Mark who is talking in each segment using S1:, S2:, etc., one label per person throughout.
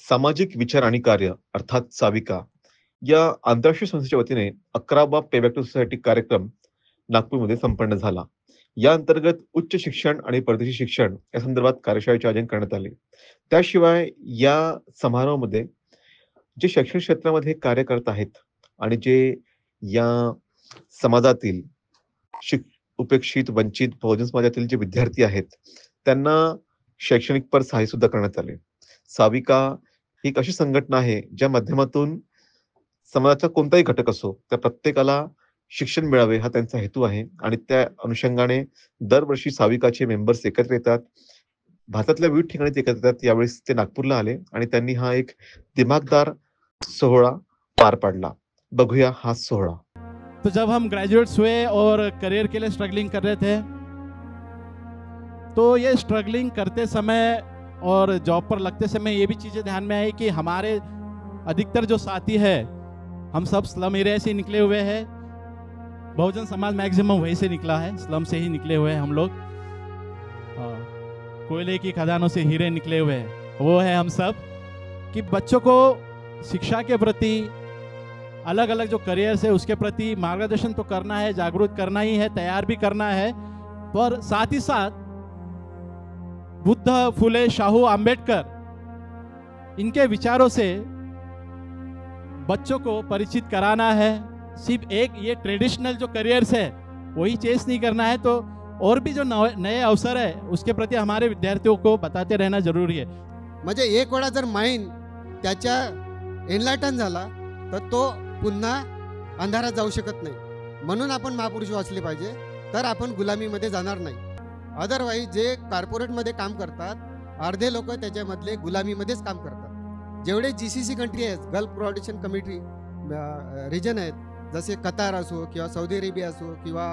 S1: सामाजिक विचार आणि कार्य अर्थात साविका या आंतरराष्ट्रीय संस्थेच्या वतीने 11वा पे बॅक टू सोसायटी कार्यक्रम नागपूरमध्ये संपन्न झाला. या अंतर्गत उच्च शिक्षण आणि परदेशी शिक्षण या संदर्भात कार्यशाळेचे आयोजन करण्यात आले. त्याशिवाय या समारोहामध्ये जे शैक्षणिक क्षेत्रामध्ये कार्य करत आहेत आणि जे या समाजातील उपेक्षित, वंचित बहुजन समाजातील जे विद्यार्थी आहेत, त्यांना शैक्षणिक पर सहाय्य सुद्धा करण्यात आले. साविका ही एक अशी संघटना आहे, ज्या माध्यमातून समाजाचा कोणताही घटक असो, त्या प्रत्येकाला शिक्षण मिळावे हा त्यांचा हेतू आहे आणि त्या अनुषंगाने दरवर्षी साविकाचे मेंबर्स एकत्र येतात. भारतातल्या विविध ठिकाणी ते एकत्र येतात. यावेळेस ते नागपूरला आले आणि त्यांनी हा एक दिमागदार सोहळा पार पाडला. बघूया हा सोहळा.
S2: तो जब हम ग्रेजुएट्स हुए और करियर के लिए स्ट्रगलिंग कर रहे थे, तो ये स्ट्रगलिंग करते समय और जॉब पर लगते समय ये भी चीज़ें ध्यान में आई कि हमारे अधिकतर जो साथी है, हम सब स्लम एरिया से निकले हुए हैं। बहुजन समाज मैक्सिमम वहीं से निकला है, स्लम से ही निकले हुए हैं हम लोग। कोयले की खदानों से हीरे निकले हुए हैं, वो है हम सब। कि बच्चों को शिक्षा के प्रति, अलग अलग जो करियर्स है उसके प्रति मार्गदर्शन तो करना है, जागरूक करना ही है, तैयार भी करना है, पर साथ ही साथ बुद्ध, फुले, शाहू, अंबेडकर इनके विचारों से बच्चों को परिचित कराना है। सिर्फ एक ये ट्रेडिशनल जो करियर्स है वही चेस नहीं करना है, तो और भी जो नए अवसर है उसके प्रति हमारे विद्यार्थियों को बताते रहना जरूरी है।
S3: म्हणजे एक वेळा जर माइंड त्याच्या एनलायटन झाला तर तो पुन्हा अंधारात जाऊ शकत नाही. म्हणून आपण महापुरुष वाचले पाहिजे, तर आपण गुलामीमध्ये जाणार नाही. अदरवाईज जे कॉर्पोरेटमध्ये काम करतात, अर्धे लोक त्याच्यामधले गुलामीमध्येच काम करतात. जेवढे GCC कंट्री आहेत, गल्फ कोऑर्डिनेशन कमिटी रिजन आहेत, जसे कतार असो किंवा सौदी अरेबिया असो किंवा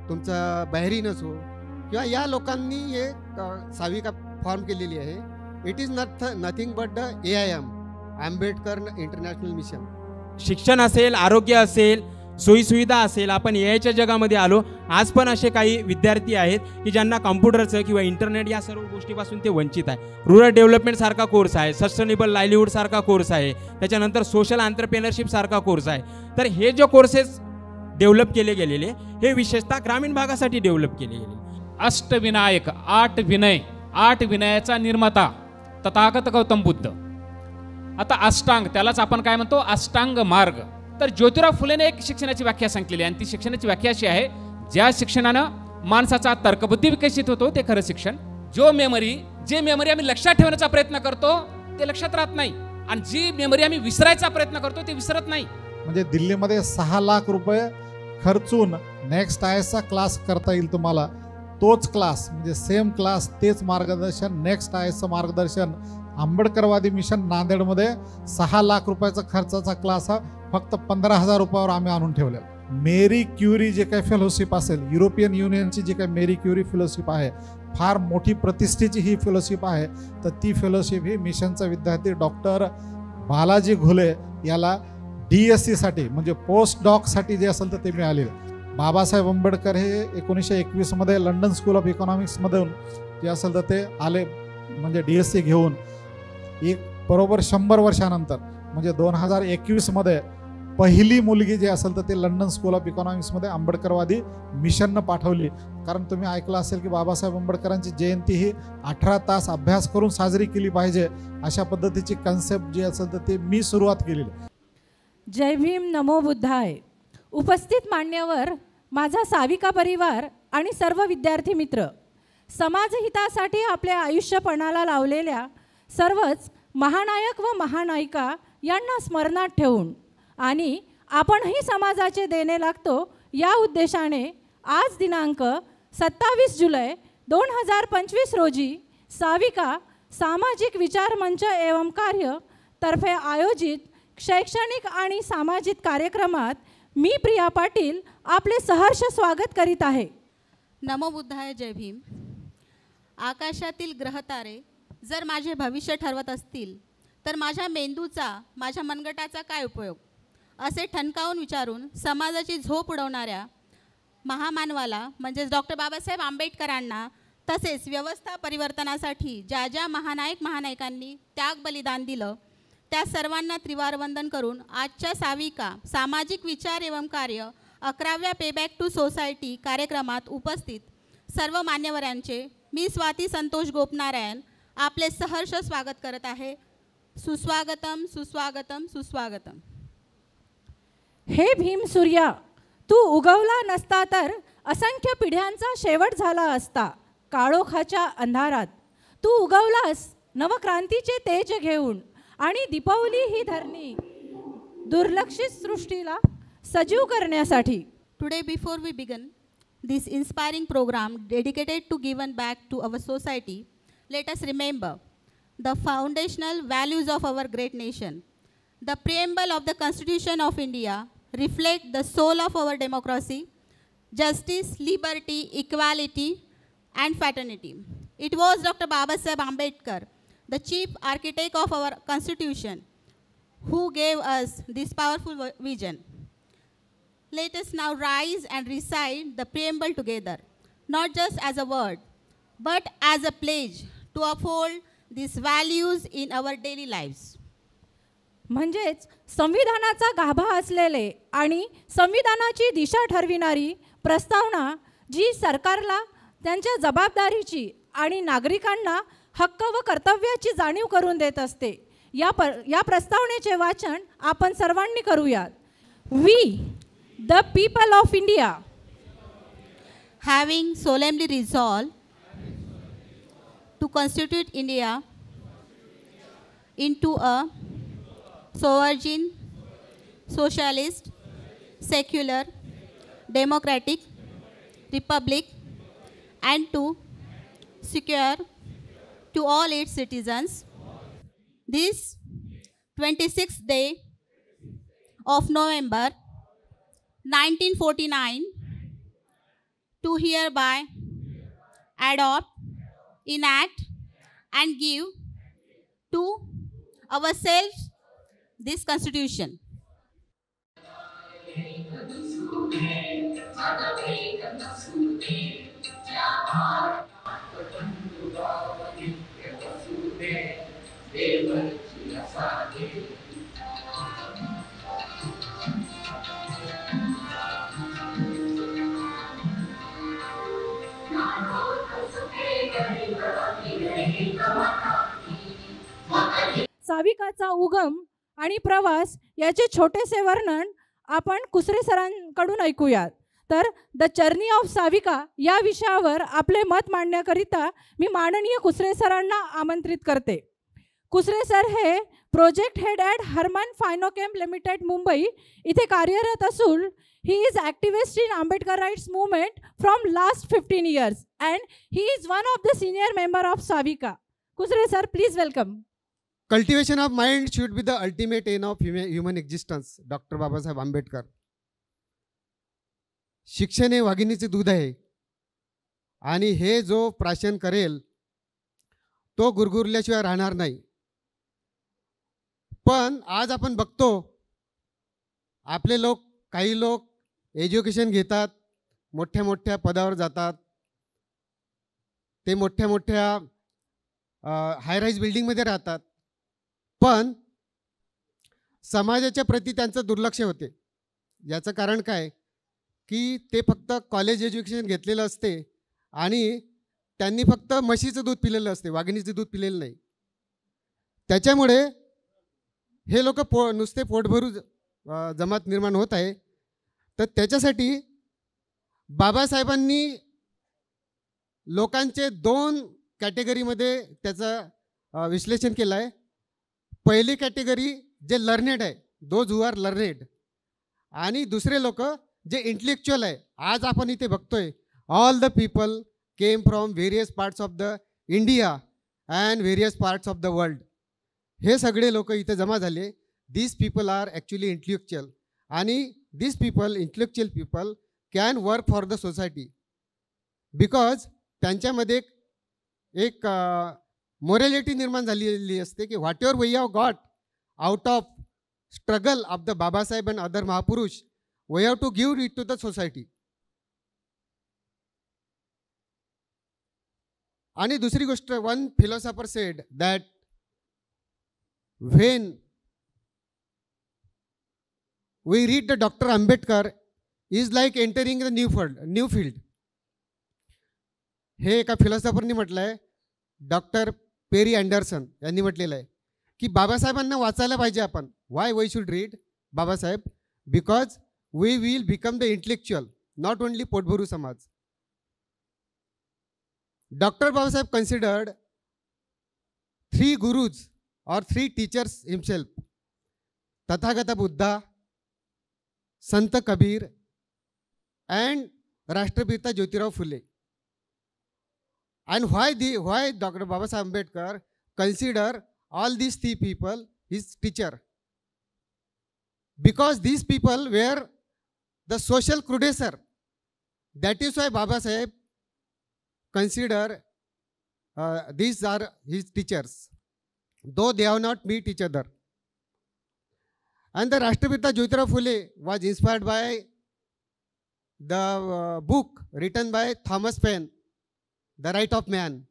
S3: तुमचा बहरीन असो, किंवा या लोकांनी हे साविका फॉर्म केलेली आहे. It is nothing but the AIM, Ambedkar international mission.
S4: शिक्षण असेल, आरोग्य असेल, सोयीसुविधा असेल, आपण याच्या जगामध्ये आलो. आज पण असे काही विद्यार्थी आहेत की ज्यांना कॉम्प्युटरचं किंवा इंटरनेट या सर्व गोष्टीपासून ते वंचित आहे. रूरल डेव्हलपमेंट सारखा कोर्स आहे, सस्टेनेबल लाईव्हलीहूड सारखा कोर्स आहे, त्याच्यानंतर सोशल एंटरप्रेन्योरशिप सारखा कोर्स आहे. तर हे जे कोर्सेस डेव्हलप केले गेलेले हे विशेषतः ग्रामीण भागासाठी डेव्हलप केले गेले.
S5: अष्टविनायक, 8 विनय, 8 विनयाचा निर्माता तथागत गौतम बुद्ध. आता अष्टांग, त्यालाच आपण काय म्हणतो, अष्टांग मार्ग. तर ज्योतिराव फुलेने एक शिक्षणाची व्याख्या सांगितलेली आणि ती शिक्षणाची व्याख्या अशी आहे: ज्या शिक्षणानं माणसाचा तर्कबुद्धी विकसित होतो ते खरं शिक्षण. जे मेमरी आम्ही लक्षात ठेवण्याचा प्रयत्न करतो ते लक्षात राहत नाही, आणि जी मेमरी आम्ही विसरायचा प्रयत्न करतो ते विसरत नाही.
S6: म्हणजे दिल्लीमध्ये 6 लाख रुपये खर्चून नेक्स्ट IASचा क्लास करता येईल तुम्हाला. तोच क्लास म्हणजे सेम क्लास, तेच मार्गदर्शन, नेक्स्ट IASचं मार्गदर्शन आंबेडकरवादी मिशन नांदेडमध्ये 6 लाख रुपयाचा खर्चाचा क्लास हा फक्त 15,000 रुपयावर आम्ही आणून ठेवलेला. मेरी क्युरी जे काही फेलोशिप असेल, युरोपियन युनियनची जी काही मेरी क्युरी फेलोशिप आहे, फार मोठी प्रतिष्ठेची ही फेलोशिप आहे. तर ती फेलोशिप ही मिशनचा विद्यार्थी डॉक्टर बालाजी घुले याला DSC साठी म्हणजे पोस्ट डॉकसाठी जे असेल तर ते मिळाले. बाबासाहेब आंबेडकर हे 1921 मध्ये लंडन स्कूल ऑफ इकॉनॉमिक्समधून जे असेल तर ते आले, म्हणजे DSC घेऊन. एक बरोबर 100 वर्षानंतर म्हणजे 2021 मध्ये पहिली मुलगी जी असेल तर ते लंडन स्कूल ऑफ इकॉनॉमिक्समध्ये आंबेडकरवादी मिशननं पाठवली. कारण तुम्ही ऐकलं असेल की बाबासाहेब आंबेडकरांची जयंती ही 18 तास अभ्यास करून साजरी केली पाहिजे, अशा पद्धतीची कन्सेप्ट जी असेल तर ते मी सुरुवात केलेली.
S7: जय भीम, नमो बुद्धाय. उपस्थित मान्यवर, माझा साविका परिवार आणि सर्व विद्यार्थी मित्र, समाजहितासाठी आपल्या आयुष्य पणाला लावलेल्या सर्वच महानायक व महानायिका यांना स्मरणात ठेवून आणि आपणही समाजाचे देणे लागतो या उद्देशाने आज दिनांक 27 जुलै 2025 रोजी साविका सामाजिक विचार मंच एवं कार्य तर्फे आयोजित शैक्षणिक आणि सामाजिक कार्यक्रमात मी प्रिया पाटील आपले सहर्ष स्वागत करीत आहे.
S8: नमो बुद्धाय, जय भीम. आकाशातील ग्रहतारे जर माझे भविष्य ठरवत असतील तर माझ्या मेंदूचा, माझ्या मनगटाचा काय उपयोग, असे ठणकावून विचारून समाजाची झोप उडवणाऱ्या महामानवाला म्हणजेच डॉक्टर बाबासाहेब आंबेडकरांना, तसेच व्यवस्था परिवर्तनासाठी ज्या ज्या महानायकांनी त्याग बलिदान दिलं त्या सर्वांना त्रिवार वंदन करून आजच्या साविका सामाजिक विचार एवं कार्य 11व्या पेबॅक टू सोसायटी कार्यक्रमात उपस्थित सर्व मान्यवरांचे मी स्वाती संतोष गोपनारायण आपले सहर्ष स्वागत करत आहे. सुस्वागतम सुस्वागतम सुस्वागतम.
S7: हे भीम सूर्या, तू उगवला नसता तर असंख्य पिढ्यांचा शेवट झाला असता. काळोखाच्या अंधारात तू उगवलास नवक्रांतीचे तेज घेऊन आणि दीपवली ही धरणी दुर्लक्षित सृष्टीला सजीव करण्यासाठी.
S8: Today, before we begin this inspiring program dedicated to giving back to our society, let us remember the foundational values of our great nation. The preamble of the Constitution of India reflect the soul of our democracy, justice, liberty, equality, and fraternity. It was Dr. Babasaheb Ambedkar, the chief architect of our Constitution, who gave us this powerful vision. Let us now rise and recite the preamble together, not just as a word, but as a pledge to uphold these values in our daily lives.
S7: म्हणजेच संविधानाचा गाभा असलेले आणि संविधानाची दिशा ठरविणारी प्रस्तावना जी सरकारला त्यांच्या जबाबदारीची आणि नागरिकांना हक्क व कर्तव्याची जाणीव करून देत असते. या प्रस्तावनेचे वाचन आपण सर्वांनी करूयात. We the people of India,
S8: having solemnly resolved to constitute India into a sovereign, socialist, secular, democratic republic, and to secure to all its citizens this 26th day of November 1949, to hereby adopt, enact, and give to ourselves this Constitution.
S7: साविकाचा उगम आणि प्रवास याचे छोटेसे वर्णन आपण कुसरे सरांकडून ऐकूयात. तर द जर्नी ऑफ साविका या विषयावर आपले मत मांडण्याकरिता मी माननीय कुसरे सरांना आमंत्रित करते. कुसरे सर हे project head at Harman Finochem limited Mumbai इथे कार्यरत असून he is activist in Ambedkar rights movement from last 15 years and he is one of the senior member of Savika. Kusare sir, please welcome.
S3: Cultivation of mind should be the ultimate aim of human existence. Doctor Babasaheb Ambedkar. शिक्षण हे वाघिणीचे दूध आहे आणि हे जो प्राशन करेल तो गुरगुरल्याशिवाय राहणार नाही. पण आज आपण बघतो आपले काही लोक एज्युकेशन घेतात, मोठ्या मोठ्या पदावर जातात, ते मोठ्या मोठ्या हाय राईज बिल्डिंगमध्ये राहतात, पण समाजाच्या प्रती त्यांचं दुर्लक्ष होते. याचं कारण काय की ते फक्त कॉलेज एज्युकेशन घेतलेलं असते आणि त्यांनी फक्त म्हशीचं दूध पिलेलं असते, वाघिणीचं दूध पिलेलं नाही. त्याच्यामुळे हे लोक नुसते पोटभरू जमात निर्माण होत आहे. तर त्याच्यासाठी बाबासाहेबांनी लोकांचे 2 कॅटेगरीमध्ये त्याचं विश्लेषण केलं आहे. पहिली कॅटेगरी जे लर्नेड आहे, दोज हू आर लर्नेड, आणि दुसरे लोक जे इंटेलेक्च्युअल आहे. आज आपण इथे बघतोय all the people came from various parts of the India and various parts of the world. हे सगळे लोक इथे जमा झाले. These people are actually intellectual आणि these people intellectual people can work for the society because त्यांच्यामध्ये एक morality निर्माण झालेली असते की whatever we have got out of struggle of the Babasaheb and other महापुरुष we have to give it to the society. आणि दुसरी गोष्ट, one philosopher sed that when we read the Dr. Ambedkar is like entering the new field. हे एका फिलॉसॉफरनी म्हटलं आहे, doctor peri Anderson यांनी म्हटलेलं आहे की बाबासाहेबांना वाचायला पाहिजे आपण. Why we should read Babasaheb? Because we will become the intellectual, not only पोटभरू समाज. Doctor Babasaheb considered 3 gurus or 3 teachers himself: Tathagata Buddha, Sant Kabir, and Rashtrapita Jyotirao Phule. And why Dr. Babasaheb Ambedkar consider all these 3 people his teacher? Because these people were the social crusader. That is why Babasaheb consider these are his teachers, though they have not met each other. And the Rashtrapita Jyotirao Phule was inspired by the book written by Thomas Paine, The Right of Man.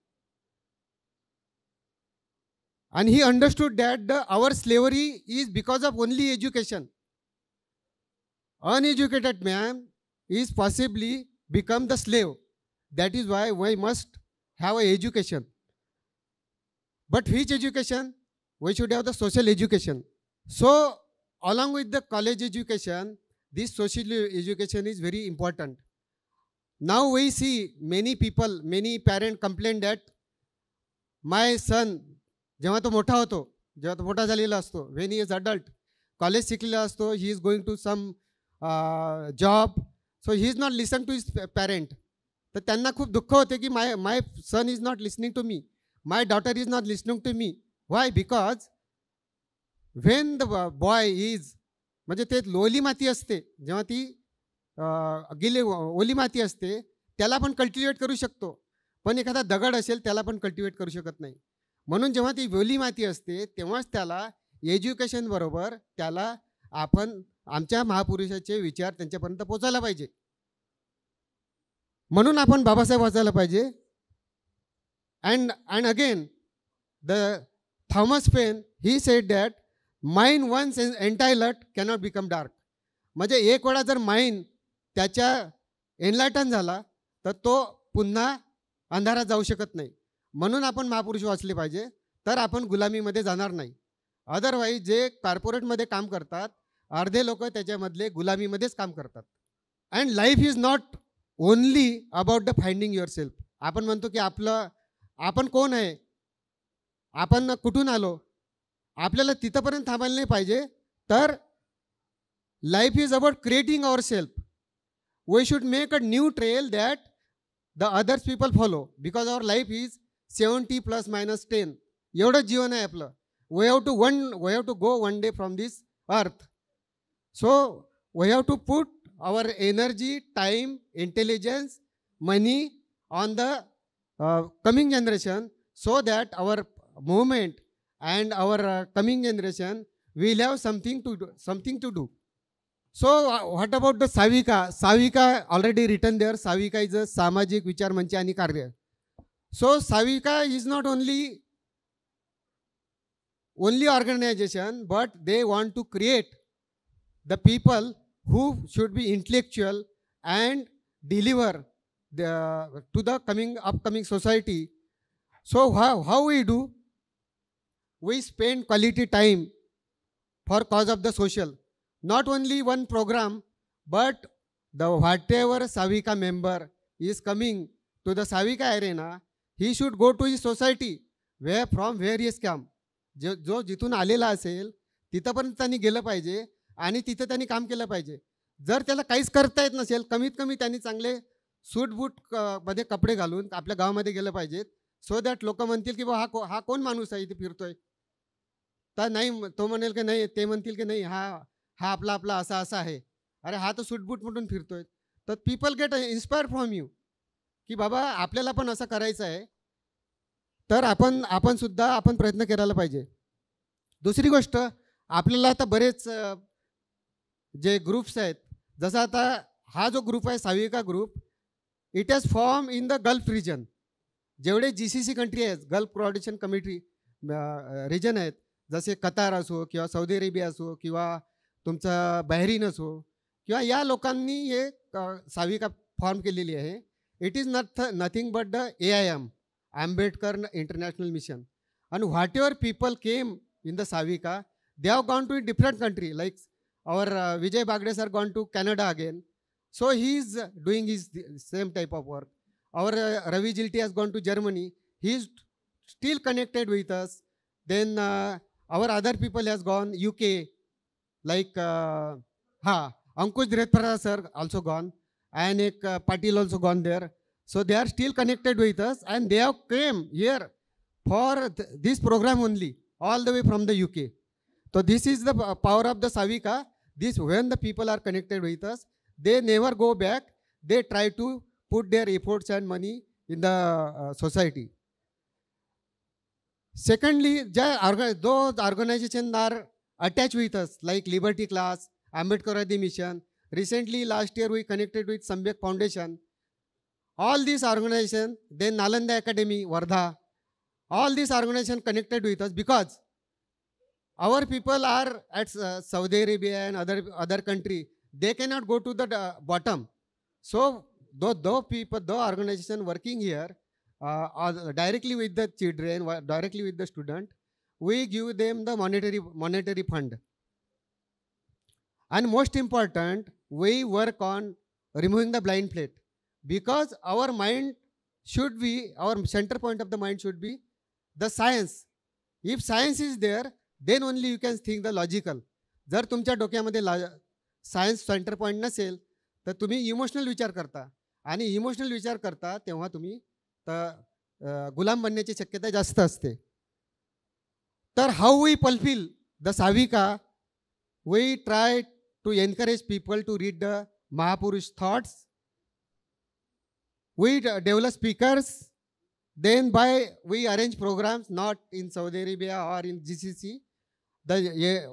S3: And he understood that our slavery is because of only education. Uneducated man is possibly become the slave. That is why we must have an education. But which education? We should have the social education. So, along with the college education, this social education is very important. Now we see many people, many parents complain that my son, जेव्हा तो मोठा होतो, जेव्हा तो मोठा झालेला असतो, when he is adult, college शिकलेला असतो, he is going to some job, so he is not listening to his parent. तर त्यांना खूप दुःख होते की my son is not listening to me, my daughter is not listening to me. Why? Because when the boy is, म्हणजे ते ओली माती असते, जेव्हा ती गेली ओली माती असते त्याला आपण कल्टिवेट करू शकतो, पण एखादा दगड असेल त्याला पण कल्टिवेट करू शकत नाही. म्हणून जेव्हा ती ओली माती असते तेव्हाच त्याला एज्युकेशन बरोबर त्याला आपण आमच्या महापुरुषाचे विचार त्यांच्यापर्यंत पोचायला पाहिजे. म्हणून आपण बाबासाहेब वाचायला पाहिजे. And again the Thomas Paine he said that mind once enlightened cannot become dark. म्हणजे एक वेळा जर माइंड त्याच्या एनलायटन झाला तर तो पुन्हा अंधारात जाऊ शकत नाही. म्हणून आपण महापुरुष वाचले पाहिजे, तर आपण गुलामीमध्ये जाणार नाही. अदरवाईज जे कॉर्पोरेटमध्ये काम करतात अर्धे लोक त्याच्यामधले गुलामीमध्येच काम करतात. And life is not only about the finding your self. आपण म्हणतो की आपण कोण आहे, आपण कुठून आलो, आपल्याला तिथंपर्यंत थांबायला नाही पाहिजे. तर life is about creating our self. We should make a new trail that the others people follow, because our life is 70 ± 10. एवढंच जीवन आहे आपलं. We have to go one day from this earth. So we have to put our energy, time, intelligence, money on the coming generation, so that our movement and our coming generation will have something to do. So what about the Savika already written there. Savika is a samajik vichar manch ani karya. So Savika is not only organization, but they want to create the people who should be intellectual and deliver to the upcoming society. So how we do? We spend quality time for cause of the social. Not only one program, but whatever Savika member is coming to the Savika arena, he should go to his society from where he has come. जो जिथून आलेला असेल तिथपर्यंत त्यांनी गेलं पाहिजे आणि तिथे त्यांनी काम केलं पाहिजे. जर त्याला काहीच करता येत नसेल, कमीत कमी त्यांनी चांगले सूटबूट मध्ये कपडे घालून आपल्या गावामध्ये गेलं पाहिजेत. सो दॅट लोक म्हणतील की बा हा कोण माणूस आहे इथे फिरतोय. तर नाही, तो म्हणेल की नाही, ते म्हणतील की नाही हा आपला असा आहे, अरे हा तर सूटबूट म्हणून फिरतोय. तर people get inspire from you की बाबा आपल्याला पण असं करायचं आहे. तर आपण सुद्धा प्रयत्न करायला पाहिजे. दुसरी गोष्ट, आपल्याला आता बरेच जे ग्रुप्स आहेत, जसं आता हा जो ग्रुप आहे Savika group, it has form in the Gulf region. जेवढे GCC कंट्री आहेत, गल्फ कोऑर्डिनेशन कमिटी रिजन आहेत, जसे कतार असो किंवा सौदी अरेबिया असो किंवा तुमचं बहरीन असो किंवा या लोकांनी हे साविका फॉर्म केलेली आहे. It is nothing but the AIM, Ambedkar international mission. And whatever people came in the Savika, they have gone to a different country. Like our Vijay Bagde sir gone to Canada again. So he is doing his same type of work. Our Ravi Jilti has gone to Germany. He is still connected with us. Then our other people has gone UK. Like Ankush Dhretpara sir also gone. And Patil also gone there. So they are still connected with us and they have came here for this program only, all the way from the UK. So this is the power of the Savika. This, when the people are connected with us, they never go back. They try to put their efforts and money in the society. Secondly, those organizations are attached with us, like Liberty Class, Ambedkar Adi Mission. Recently, last year, we connected with Sambyak Foundation. All these organizations, then Nalanda Academy, Wardha, all these organizations connected with us because our people are at Saudi Arabia and other country. They cannot go to the bottom. So those people, those organizations working here directly with the children, directly with the student, we give them the monetary fund. And most important, we work on removing the blind plate because our mind should be, our center point of the mind should be the science. If science is there, then only you can think the logical. जर तुमच्या डोक्यामध्ये science centre point नसेल तर तुम्ही emotional विचार करता आणि emotional विचार करता तेव्हा तुम्ही गुलाम बनण्याची शक्यता जास्त असते. तर how we fulfil the Savika, we try to encourage people to read the महापुरुष thoughts. We develop speakers. Then we arrange programs not in Saudi Arabia or in GCC.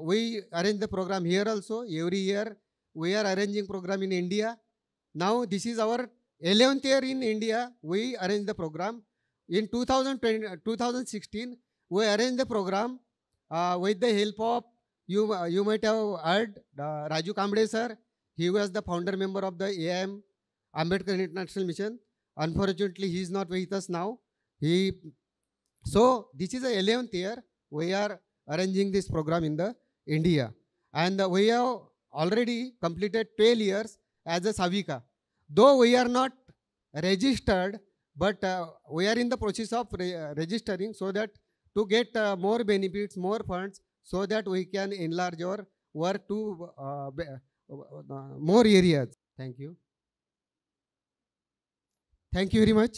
S3: We arrange the program here also. Every year we are arranging program in India. Now this is our 11th year in India. We arrange the program. In 2016 we arranged the program with the help of you might have heard Raju Kamble sir. He was the founder member of the AIM, Ambedkar International Mission. Unfortunately, he is not with us now. So this is the 11th year we are arranging this program in the India, and we have already completed 12 years as a Savika. Though we are not registered, but we are in the process of registering so that to get more benefits, more funds, so that we can enlarge our work to more areas. Thank you. Thank you very much.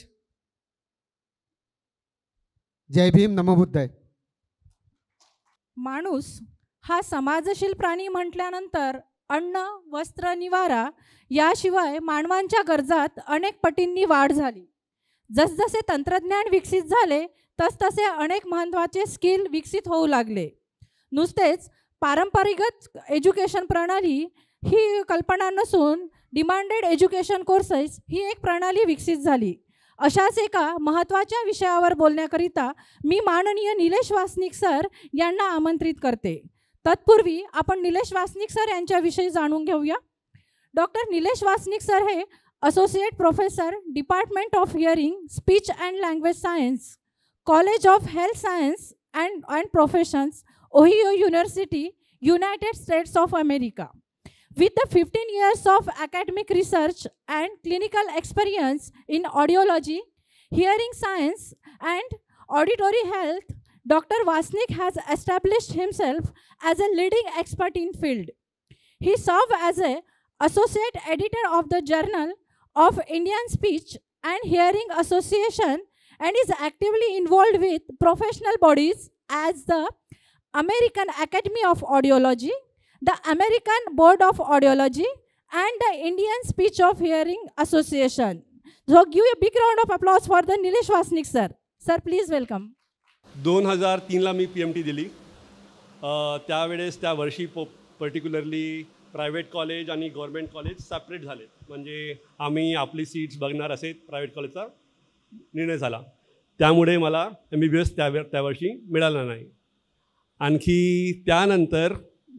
S3: जय भीम, नमो बुद्धाय.
S7: माणूस हा समाजशील प्राणी म्हटल्यानंतर अन्न, वस्त्र, निवारा याशिवाय मानवांच्या गरजात अनेक पटींनी वाढ झाली. जसजसे तंत्रज्ञान विकसित झाले तसतसे अनेक महत्त्वाचे स्किल विकसित होऊ लागले. नुसतेच पारंपरिक एज्युकेशन प्रणाली ही कल्पना नसून डिमांडेड एज्युकेशन कोर्सेस ही एक प्रणाली विकसित झाली. अशाच एका महत्त्वाच्या विषयावर बोलण्याकरिता मी माननीय निलेश वासनिक सर यांना आमंत्रित करते. तत्पूर्वी आपण निलेश वासनिक सर यांच्याविषयी जाणून घेऊया. डॉक्टर निलेश वासनिक सर हे associate professor, department of hearing, speech and language science, college of health science and professions, Ohio university, United states of America. With the 15 years of academic research and clinical experience in audiology, hearing science, and auditory health, Dr. Vasnik has established himself as a leading expert in field. He served as an associate editor of the Journal of Indian Speech and Hearing Association and is actively involved with professional bodies as the American Academy of Audiology, the American Board of Audiology, and the Indian Speech of Hearing Association. So give a big round of applause for the Nilesh Vasnik sir. Sir, please welcome.
S9: 2003ला मी PMT दिली. त्यावेळेस त्या वर्षी particularly private college आणि government college separate झाले. म्हणजे आम्ही आपली सीट्स बघणार असे प्रायव्हेट कॉलेजचा निर्णय झाला. त्यामुळे मला MBBS त्या वर्षी मिळाला नाही. आणखी त्यानंतर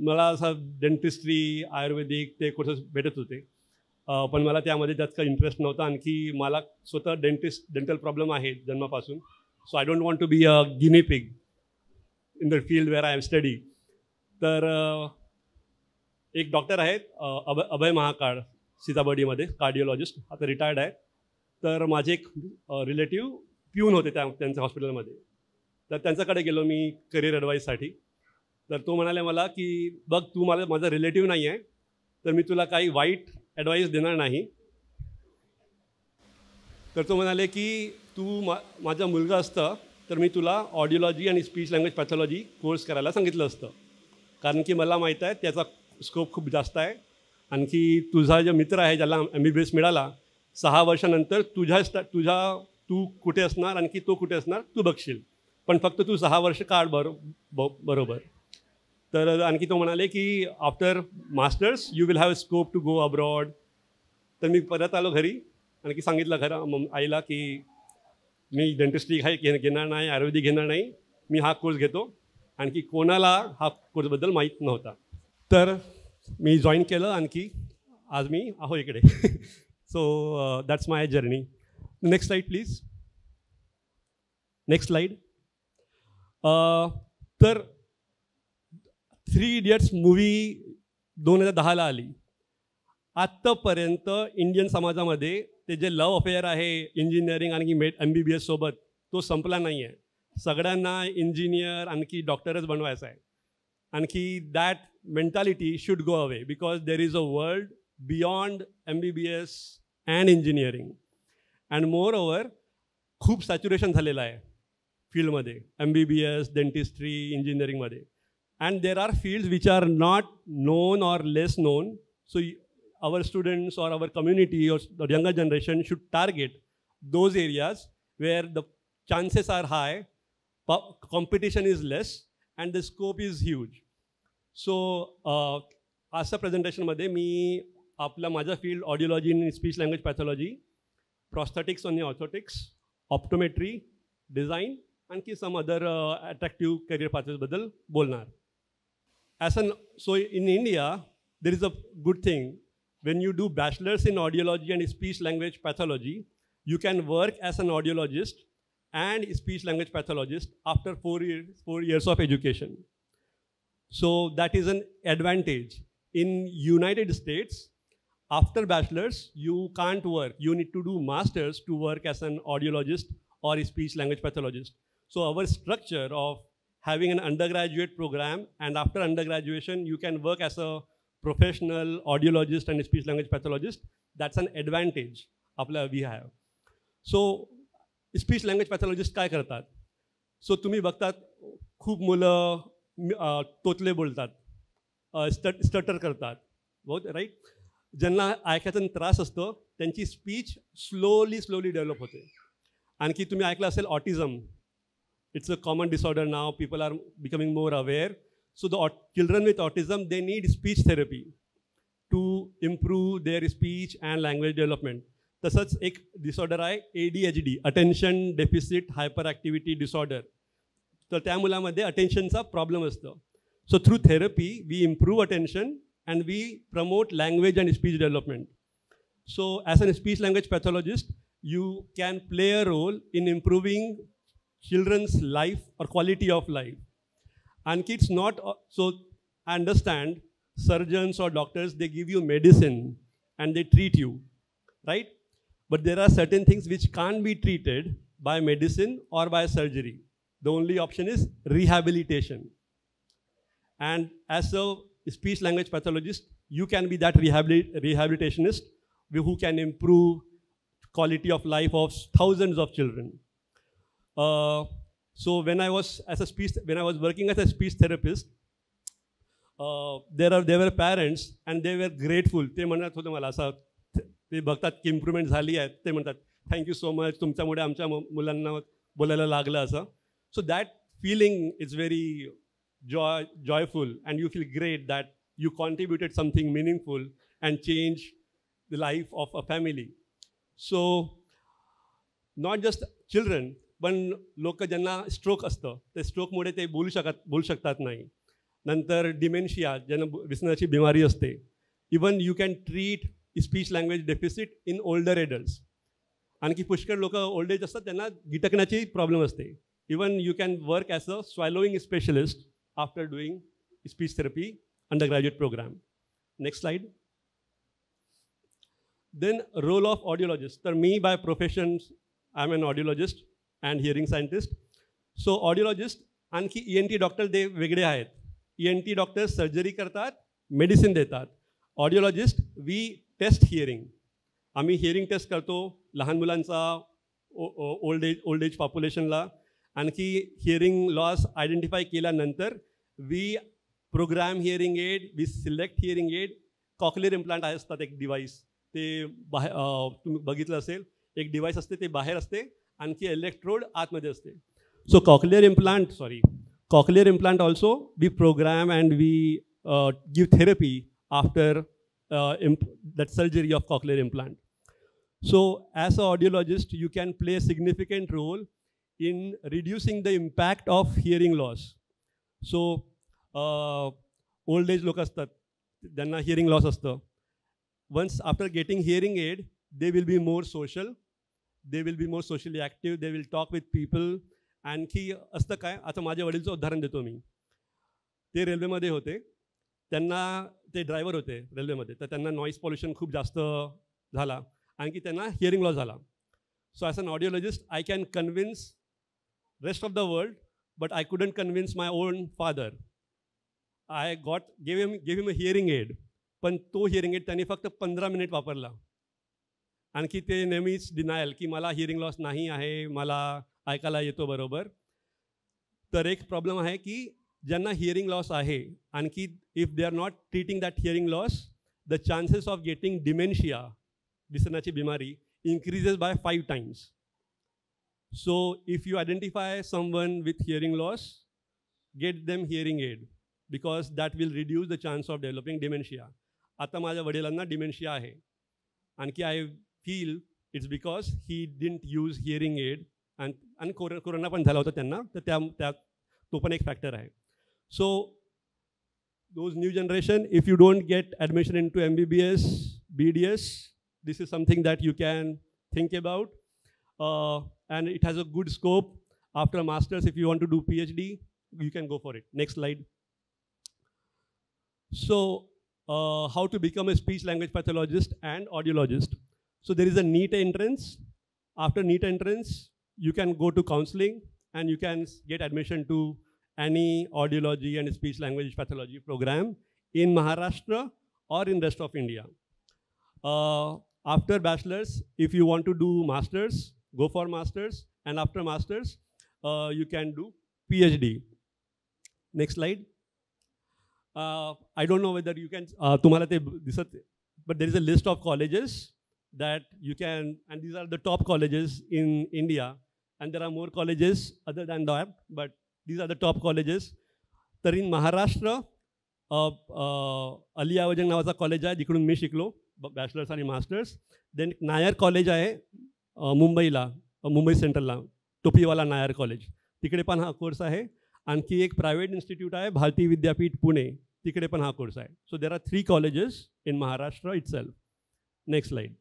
S9: मला असं डेंटिस्ट्री आयुर्वेदिक ते कोर्सेस भेटत होते, पण मला त्यामध्ये जास्त काही इंटरेस्ट नव्हता. आणखी मला स्वतः डेंटल प्रॉब्लेम आहे जन्मापासून. So I don't want to be a guinea pig in the field where I am study. तर एक डॉक्टर आहेत अभय महाकाळ सीताबर्डीमध्ये, कार्डिओलॉजिस्ट, आता रिटायर्ड आहे. तर माझे एक रिलेटिव्ह पिऊन होते त्यांच्या हॉस्पिटलमध्ये. तर त्यांच्याकडे गेलो मी करिअर ॲडवाईससाठी. तर तो म्हणाले मला की बघ, तू माझा रिलेटिव्ह नाही आहे, तर मी तुला काही वाईट ॲडवाईस देणार नाही. तर तो म्हणाले की तू माझा मुलगा असतं तर मी तुला ऑडिओलॉजी आणि स्पीच लँग्वेज पॅथॉलॉजी कोर्स करायला सांगितलं असतं, कारण की मला माहीत आहे त्याचा स्कोप खूप जास्त आहे. आणखी तुझा जो मित्र आहे ज्याला MBBS मिळाला, 6 वर्षानंतर तू कुठे असणार आणखी तो कुठे असणार तू बघशील, पण फक्त तू 6 वर्ष काढ बरोबर. तर आणखी तो म्हणाले की after masters you will have scope to go abroad. तर मी परत आलो घरी, आणखी सांगितलं आईला की मी डेंटिस्ट्री घेणार नाही, आयुर्वेदिक घेणार नाही, मी हा कोर्स घेतो. आणखी कोणाला हा कोर्सबद्दल माहीत नव्हता. तर मी जॉईन केलं, आणखी आज मी आहो इकडे. So that's my journey. Next slide please. Next slide. तर 3 इडियट्स मूवी 2010ला आली. आत्तापर्यंत इंडियन समाजामध्ये ते जे लव्ह अफेअर आहे इंजिनिअरिंग आणखी MBBS सोबत, तो संपला नाही आहे. सगळ्यांना इंजिनियर आणखी डॉक्टरच बनवायचं आहे. आणखी that mentality should go away, because there is a world beyond MBBS and engineering. And more over खूप सॅच्युरेशन झालेलं आहे फील्डमध्ये, MBBS, डेंटिस्ट्री, इंजिनिअरिंगमध्ये. And there are fields which are not known or less known. So our students or our community or the younger generation should target those areas where the chances are high, competition is less, and the scope is huge. So आजच्या प्रेझेंटेशनमध्ये मी माझा field audiology आणि speech language pathology, प्रॉस्थेटिक्स आणि orthotics, optometry, design, आणखी some other attractive career पाथवेजबद्दल बोलणार. So in India, there is a good thing. When you do bachelor's in audiology and speech language pathology, you can work as an audiologist and speech language pathologist after 4 years of education. So that is an advantage. In United States, after bachelor's, you can't work. You need to do master's to work as an audiologist or a speech language pathologist. So our structure of having an undergraduate program, and after undergraduation you can work as a professional audiologist and speech language pathologist, that's an advantage we have. So speech language pathologist काय करतात? So तुम्ही बघतात खूप मुलं तोतले बोलतात, stutter करतात, बहुत right. ज्यांना ऐकायचा त्रास असतो त्यांची स्पीच स्लोली डेव्हलप होते. आणखी तुम्ही ऐकलं असेल autism. It's a common disorder now. People are becoming more aware. So the children with autism, they need speech therapy to improve their speech and language development. तसंच एक डिसऑर्डर आहे ADHD, attention deficit hyper activity disorder. तर त्या मुलामध्ये अटेन्शनचा problem असतो. So through therapy we improve attention and we promote language and speech development. So as an speech language pathologist you can play a role in improving children's life or quality of life. And it's not, so I understand surgeons or doctors, they give you medicine and they treat you, right? But there are certain things which can't be treated by medicine or by surgery. The only option is rehabilitation. And as a speech language pathologist, you can be that rehabilitationist who can improve quality of life of thousands of children. So when I was working as a speech therapist, there were parents and they were grateful. ते म्हणत होते मला असं, ते बघतात की improvement झाली आहे, ते म्हणतात थँक्यू सो मच, तुमच्यामुळे आमच्या मुलांना बोलायला लागलं असं. So that feeling is very joyful, and you feel great that you contributed something meaningful and changed the life of a family. So not just children, पण लोक ज्यांना स्ट्रोक असतं, ते स्ट्रोकमुळे ते बोलू शकतात नाही. नंतर डिमेन्शिया ज्यांना विसरण्याची बिमारी असते. Even you can treat speech language deficit in older adults. आणखी पुष्कळ लोक ओल्ड एज असतात त्यांना गिटकण्याची प्रॉब्लेम असते. Even you can work as a swallowing specialist after doing speech therapy undergraduate programme. Next slide. Then role of audiologist. तर मी by profession I am an audiologist and hearing scientist. So audiologist आणखी ENT doctor ते वेगळे आहेत. ENT doctor surgery करतात, medicine देतात. Audiologist we test hearing. आम्ही hearing test करतो लहान मुलांचा, ओल्ड एज पॉप्युलेशनला. आणखी हिअरिंग लॉस आयडेंटिफाय केल्यानंतर we program hearing aid, we select hearing aid. Cochlear implant असतात एक डिव्हाइस, ते बाहेर तुम्ही बघितलं असेल, एक डिव्हाइस असते ते बाहेर असते, आणखी इलेक्ट्रोड आतमध्ये असते. So cochlear implant also we program and we give therapy after that surgery of cochlear implant. So as an audiologist, you can play a significant role in reducing the impact of hearing loss. So old age लोक असतात ज्यांना hearing loss असतं. Once after getting hearing aid, they will be more social, they will be more socially active, they will talk with people. आणखी असतं काय, आता माझ्या वडीलचं उदाहरण देतो मी. ते रेल्वेमध्ये होते, त्यांना ते ड्रायव्हर होते रेल्वेमध्ये, तर त्यांना नॉईज पॉल्युशन खूप जास्त झाला, आणखी त्यांना हिअरिंग लॉस झाला. So as an audiologist I can convince rest of the world, but I couldn't convince my own father. I gave him a hearing aid, पण तो हिअरिंग एड त्यांनी फक्त 15 मिनिट वापरला. आणखी ते नेहमीच डिनायल की मला हिअरिंग लॉस नाही आहे, मला ऐकायला येतो बरोबर. तर एक प्रॉब्लेम आहे की ज्यांना हिअरिंग लॉस आहे, आणखी if they are not treating that hearing loss, the chances of getting dementia, विसरण्याची बिमारी, increases by 5 times. So if you identify someone with hearing loss, get them hearing aid, because that will reduce the chance of developing dementia. आता माझ्या वडिलांना dementia आहे, आणखी I feel it's because he didn't use hearing aid, आणि corona पण झाला होता त्यांना, तर त्या तो पण एक फॅक्टर आहे. So those new generation, if you don't get admission into MBBS, BDS, this is something that you can think about, and it has a good scope. After masters, if you want to do PhD, you can go for it. Next slide. So how to become a speech language pathologist and audiologist. So there is a NEET entrance. After NEET entrance, you can go to counseling and you can get admission to any audiology and speech language pathology program in Maharashtra or in rest of India. After bachelor's, if you want to do masters, go for masters, and after masters, you can do PhD. Next slide. I don't know whether you can, tumhala te disat, but there is a list of colleges that you can, and these are the top colleges in India, and there are more colleges other than that, but these are the top colleges. तर in Maharashtra Ali आवजंग नावाचा college आहे, जिकडून मी शिकलो bachelors आणि masters. Then Nair college आहे मुंबईला, Mumbai सेंट्रलला, Topiwala Nair college, तिकडे पण हा कोर्स आहे. आणखी एक प्रायव्हेट इन्स्टिट्यूट आहे भारती विद्यापीठ पुणे, तिकडे पण हा कोर्स आहे. So there are 3 colleges in Maharashtra itself. Next slide.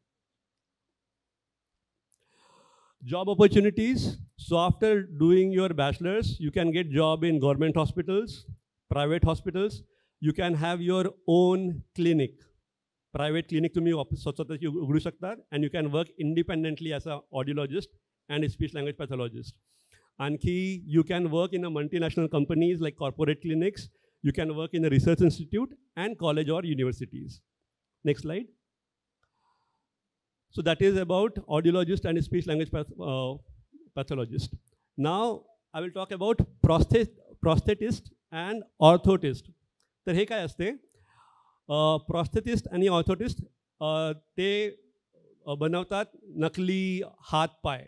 S9: Job opportunities. So after doing your bachelor's, you can get job in government hospitals, private hospitals. You can have your own clinic. Private clinic तुम्ही स्वतःची उघडू शकता, and you can work independently as an audiologist and a speech language pathologist. आणखी you can work in a multinational companies like corporate clinics. You can work in a research institute and college or universities. Next slide. So that is about audiologist and speech language pathologist. Now I will talk about prosthetist and orthotist. तर हे काय असते, prosthetist आणि orthotist ते बनवतात नकली हात पाय,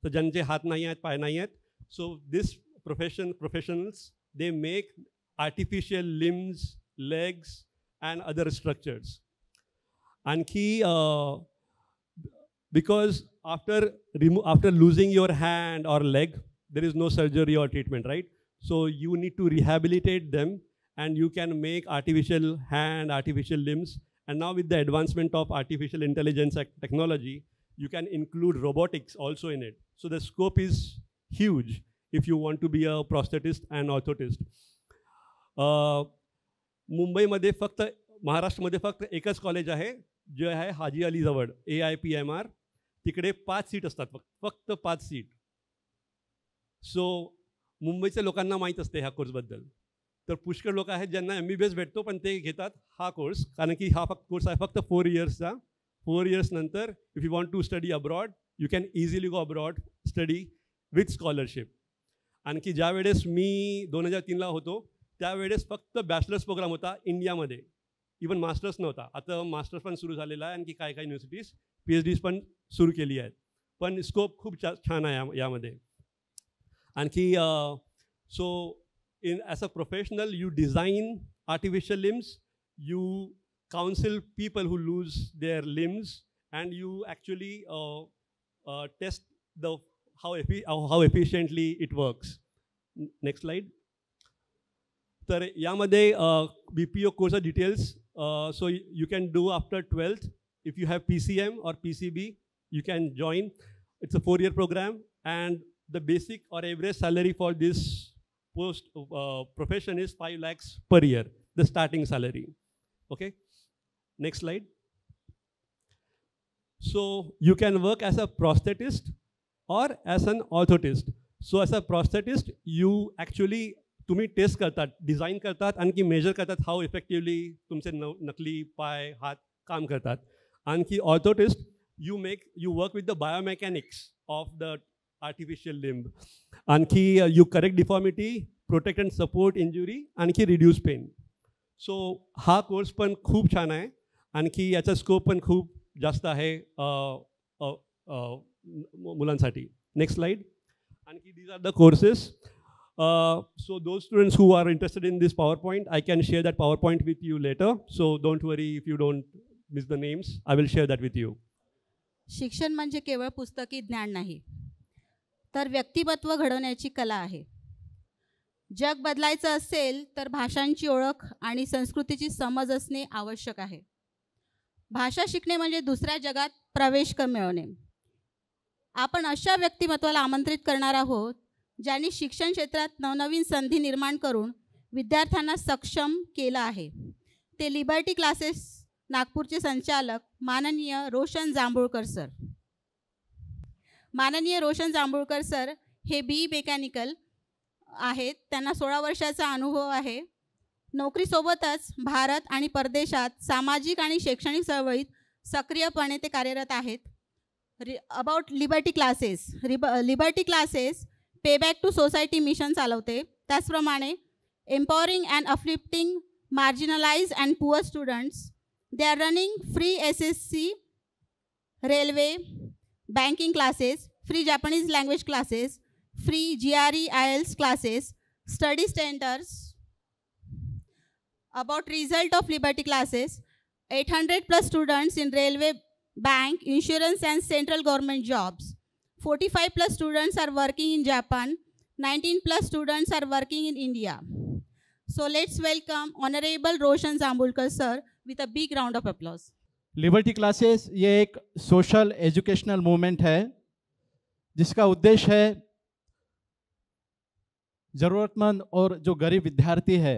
S9: तर ज्यांचे हात नाही आहेत, पाय नाही आहेत. So this professionals they make artificial limbs, legs and other structures. आणखी because after losing your hand or leg, there is no surgery or treatment, right? So you need to rehabilitate them and you can make artificial hand, artificial limbs. And now with the advancement of artificial intelligence technology, you can include robotics also in it. So the scope is huge if you want to be a prosthetist and orthotist. मुंबईमध्ये फक्त महाराष्ट्रामध्ये फक्त एकच college आहे जे आहे हाजी अली जवळ AIPMR. तिकडे 5 सीट असतात फक्त 5 सीट. सो मुंबईच्या लोकांना माहीत असते ह्या कोर्सबद्दल. तर पुष्कळ लोक आहेत ज्यांना MBBS भेटतो पण ते घेतात हा कोर्स, कारण की हा कोर्स आहे फक्त 4 इयर्सचा. 4 इयर्स नंतर if you want to study abroad you can easily go abroad study with scholarship. आणखी ज्या वेळेस मी 2003ला होतो त्यावेळेस फक्त बॅचलर्स प्रोग्राम होता इंडियामध्ये, इवन मास्टर्स नव्हता. आता मास्टर्स पण सुरू झालेला आहे, आणखी काही युनिव्हर्सिटीज PhDs पण सुरू केली आहेत. पण स्कोप खूप छान आहे यामध्ये. आणखी so in as a professional you design artificial limbs, you counsel people who lose their limbs, and you actually test the how efficiently it works. Next slide. तर यामध्ये BPO course details, so you can do after 12th. If you have PCM or PCB you can join. It's a 4-year program, and the basic or average salary for this post profession is 5 lakhs per year, the starting salary. Okay, next slide. So you can work as a prosthetist or as an orthotist. So as a prosthetist you actually तुम्ही taste करतात, design करतात, आणखी major करतात how effectively तुमचे नकली पाय हात काम करतात. आणखी orthotist you work with the biomechanics of the artificial limb. आणखी you correct deformity, protect and support injury, आणखी reduce pain. So हा कोर्स पण खूप छान आहे, आणखी याचा स्कोप पण खूप जास्त आहे मुलांसाठी. Next slide. आणखी these are the courses. So those students who are interested in this PowerPoint, I can share that PowerPoint with you later. So don't worry if you don't miss the names. I will share that with you.
S8: शिक्षण म्हणजे केवळ पुस्तकी ज्ञान नाही, तर व्यक्तिमत्व घडवण्याची कला आहे. जग बदलायचं असेल तर भाषांची ओळख आणि संस्कृतीची समज असणे आवश्यक आहे. भाषा शिकणे म्हणजे दुसऱ्या जगात प्रवेश मिळवणे. आपण अशा व्यक्तिमत्वाला आमंत्रित करणार आहोत ज्यांनी शिक्षण क्षेत्रात नवनवीन संधी निर्माण करून विद्यार्थ्यांना सक्षम केलं आहे. ते लिबर्टी क्लासेस नागपूरचे संचालक माननीय रोशन जांभूळकर सर. माननीय रोशन जांभूळकर सर हे BE मेकॅनिकल आहेत. त्यांना 16 वर्षाचा अनुभव आहे. नोकरीसोबतच भारत आणि परदेशात सामाजिक आणि शैक्षणिक चळवळीत सक्रियपणे ते कार्यरत आहेत. About liberty classes, liberty classes payback to society mission चालवते. त्याचप्रमाणे empowering and uplifting marginalized and poor students. They are running free SSC, railway, banking classes, free Japanese language classes, free GRE IELTS classes, study centers. About result of Liberty classes, 800 plus students in railway, bank, insurance and central government jobs. 45 plus students are working in Japan. 19 plus students are working in India. So let's welcome Honorable Roshan Zambulkar sir with a big round of applause.
S2: Liberty classes ये एक social educational movement है जिसका उद्देश्य है ज़रूरतमंद और जो गरीब विद्यार्थी है,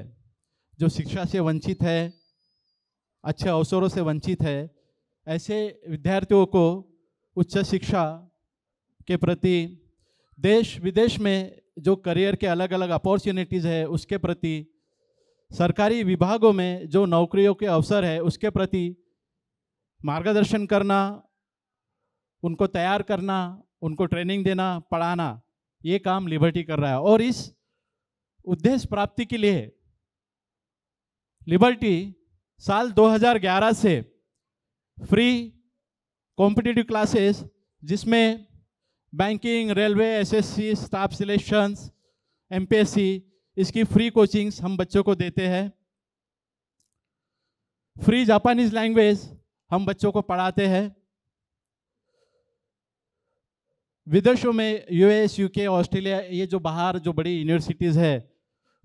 S2: जो शिक्षा से वंचित है, अच्छे अवसरों से वंचित है, ऐसे विद्यार्थियों को उच्च शिक्षा के प्रति देश विदेश में जो करियर के अलग अलग अपॉर्चुनिटीज़ है उसके प्रति, सरकारी विभागों में जो नौकरियों के अवसर है उसके प्रति मार्गदर्शन करना, उनको तैयार करना, उनको ट्रेनिंग देना, पढ़ाना, ये काम लिबर्टी कर रहा है. और इस उद्देश्य प्राप्ति के लिए लिबर्टी साल 2011 से फ्री कॉम्पिटिटिव क्लासेस जिसमें banking, railway, SSC, staff selections, MPSC, इसकी फ्री कोचिंग्स हम बच्चों को देते हैं. फ्री जापानीज लैंग्वेज हम बच्चों को पढ़ाते हैं. विदेशों में US, UK, ऑस्ट्रेलिया, ये जो बाहर जो बड़ी यूनिवर्सिटीज़ है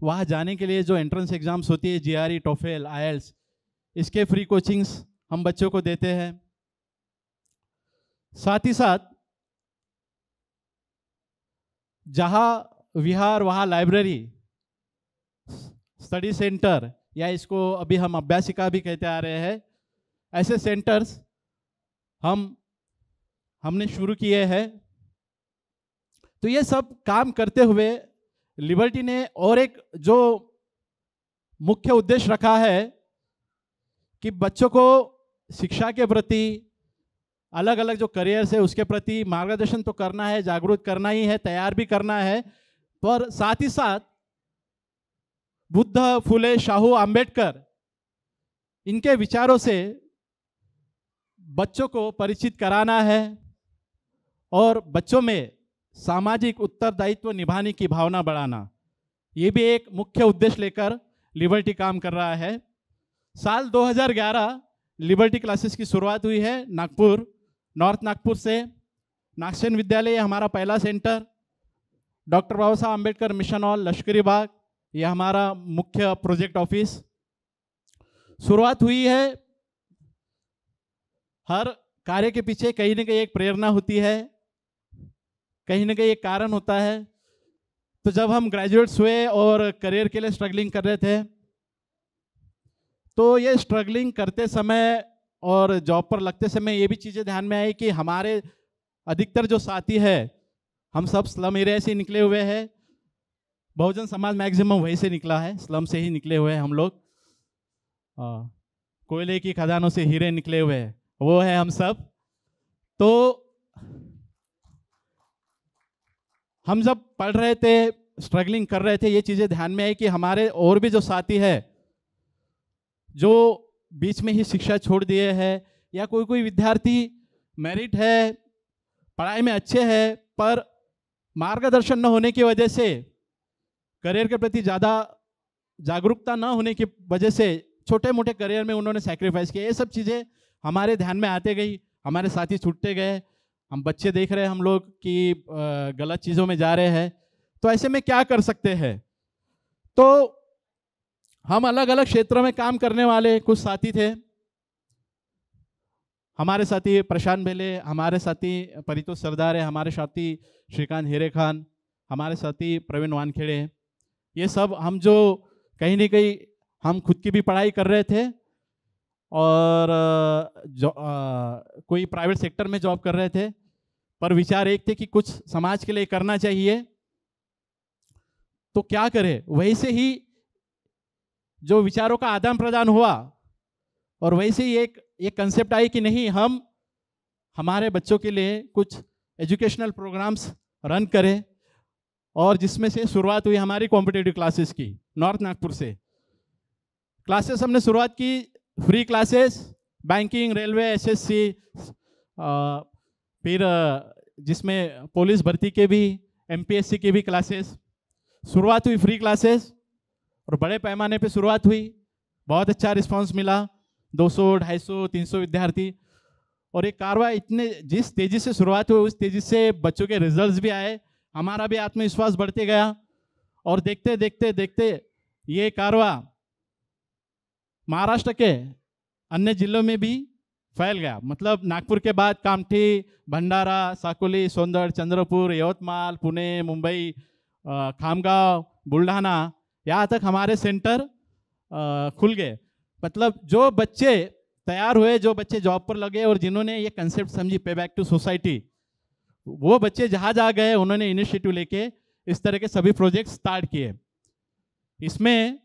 S2: वहाँ जाने के लिए जो एंट्रेंस एग्ज़ाम्स होती है, GRE, TOEFL, IELTS, इसके फ्री कोचिंग्स हम बच्चों को देते हैं। साथ ही साथ जहाँ विहार वहाँ लाइब्रेरी, स्टडी सेंटर, या इसको अभी हम अभ्यासिका भी कहते आ रहे हैं, ऐसे सेंटर्स हमने शुरू किए हैं। तो ये सब काम करते हुए लिबर्टी ने और एक जो मुख्य उद्देश्य रखा है कि बच्चों को शिक्षा के प्रति, अलग अलग जो करियर्स है उसके प्रति मार्गदर्शन तो करना है, जागरूक करना ही है, तैयार भी करना है, पर साथ ही साथ बुद्ध, फुले, शाहू, अंबेडकर, इनके विचारों से बच्चों को परिचित कराना है और बच्चों में सामाजिक उत्तरदायित्व निभाने की भावना बढ़ाना। ये भी एक मुख्य उद्देश्य लेकर लिबर्टी काम कर रहा है। साल 2011 लिबर्टी क्लासेस की शुरुआत हुई है नागपुर, नॉर्थ नागपुर से। नागसेन विद्यालय हमारा पहला सेंटर, डॉक्टर बाबा साहब अम्बेडकर मिशन हॉल, लश्करी बाग, ये हमारा मुख्य प्रोजेक्ट ऑफिस। शुरुआत हुई है। हर कार्य के पीछे कहीं ना कहीं एक प्रेरणा होती है, कहीं ना कहीं एक कारण होता है। तो जब हम ग्रेजुएट्स हुए और करियर के लिए स्ट्रगलिंग कर रहे थे, तो ये स्ट्रगलिंग करते समय और जॉब पर लगते समय ये भी चीज़ें ध्यान में आई कि हमारे अधिकतर जो साथी है, हम सब स्लम एरिया से निकले हुए हैं। बहुजन समाज मैक्सिमम वहीं से निकला है, स्लम से ही निकले हुए हैं हम लोग। कोयले की खदानों से हीरे निकले हुए हैं, वो है हम सब। तो हम जब पढ़ रहे थे, स्ट्रगलिंग कर रहे थे, ये चीज़ें ध्यान में आई कि हमारे और भी जो साथी है जो बीच में ही शिक्षा छोड़ दिए हैं, या कोई कोई विद्यार्थी मेरिट है, पढ़ाई में अच्छे हैं, पर मार्गदर्शन न होने की वजह से, करियर के प्रति ज़्यादा जागरूकता न होने की वजह से छोटे मोटे करियर में उन्होंने सैक्रिफाइस किया। ये सब चीज़ें हमारे ध्यान में आते गई, हमारे साथी छूटते गए। हम बच्चे देख रहे हैं हम लोग कि गलत चीज़ों में जा रहे हैं। तो ऐसे में क्या कर सकते हैं? तो हम अलग अलग क्षेत्रों में काम करने वाले कुछ साथी थे। हमारे साथी प्रशांत भेले, हमारे साथी परितोष सरदार है, हमारे साथी श्रीकांत हेरे खान, हमारे साथी प्रवीण वानखेड़े। ये सब हम जो कहीं ना कहीं हम खुद की भी पढ़ाई कर रहे थे और कोई प्राइवेट सेक्टर में जॉब कर रहे थे, पर विचार एक थे कि कुछ समाज के लिए करना चाहिए, तो क्या करें। वहीं से ही जो विचारों का आदान प्रदान हुआ और वहीं से ही एक कंसेप्ट आई कि नहीं, हम हमारे बच्चों के लिए कुछ एजुकेशनल प्रोग्राम्स रन करें, और जिसमें से शुरुआत हुई हमारी कॉम्पिटिटिव क्लासेस की। नॉर्थ नागपुर से क्लासेस हमने शुरुआत की, free classes, banking, railway, SSC, फिर जिसमें पुलिस भर्ती के भी, MPSC के भी क्लासेस। शुरुआत हुई फ्री क्लासेस और बड़े पैमाने पे शुरुआत हुई। बहुत अच्छा रिस्पांस मिला, 200, 250, 300 विद्यार्थी। और ये कारवा इतने जिस तेज़ी से शुरुआत हुई, उस तेज़ी से बच्चों के रिजल्ट्स भी आए, हमारा भी आत्मविश्वास बढ़ते गया। और देखते देखते देखते ये कारवा महाराष्ट्र के अन्य जिलों में भी फैल गया। मतलब नागपुर के बाद कामठी, भंडारा, साकोली, सोंदड, चंद्रपूर, यवतमाल, पुणे, मुंबई, खामगांव, बुल्ढाना, यहाँ तक हमारे सेंटर खुल गए। मतलब जो बच्चे तैयार हुए, जो बच्चे जॉब पर लगे और जिन्होंने ये कंसेप्ट समझी पे बैक टू सोसाइटी, वो बच्चे जहाँ जा गए उन्होंने इनिशिएटिव लेके इस तरह के सभी प्रोजेक्ट स्टार्ट किए। इसमें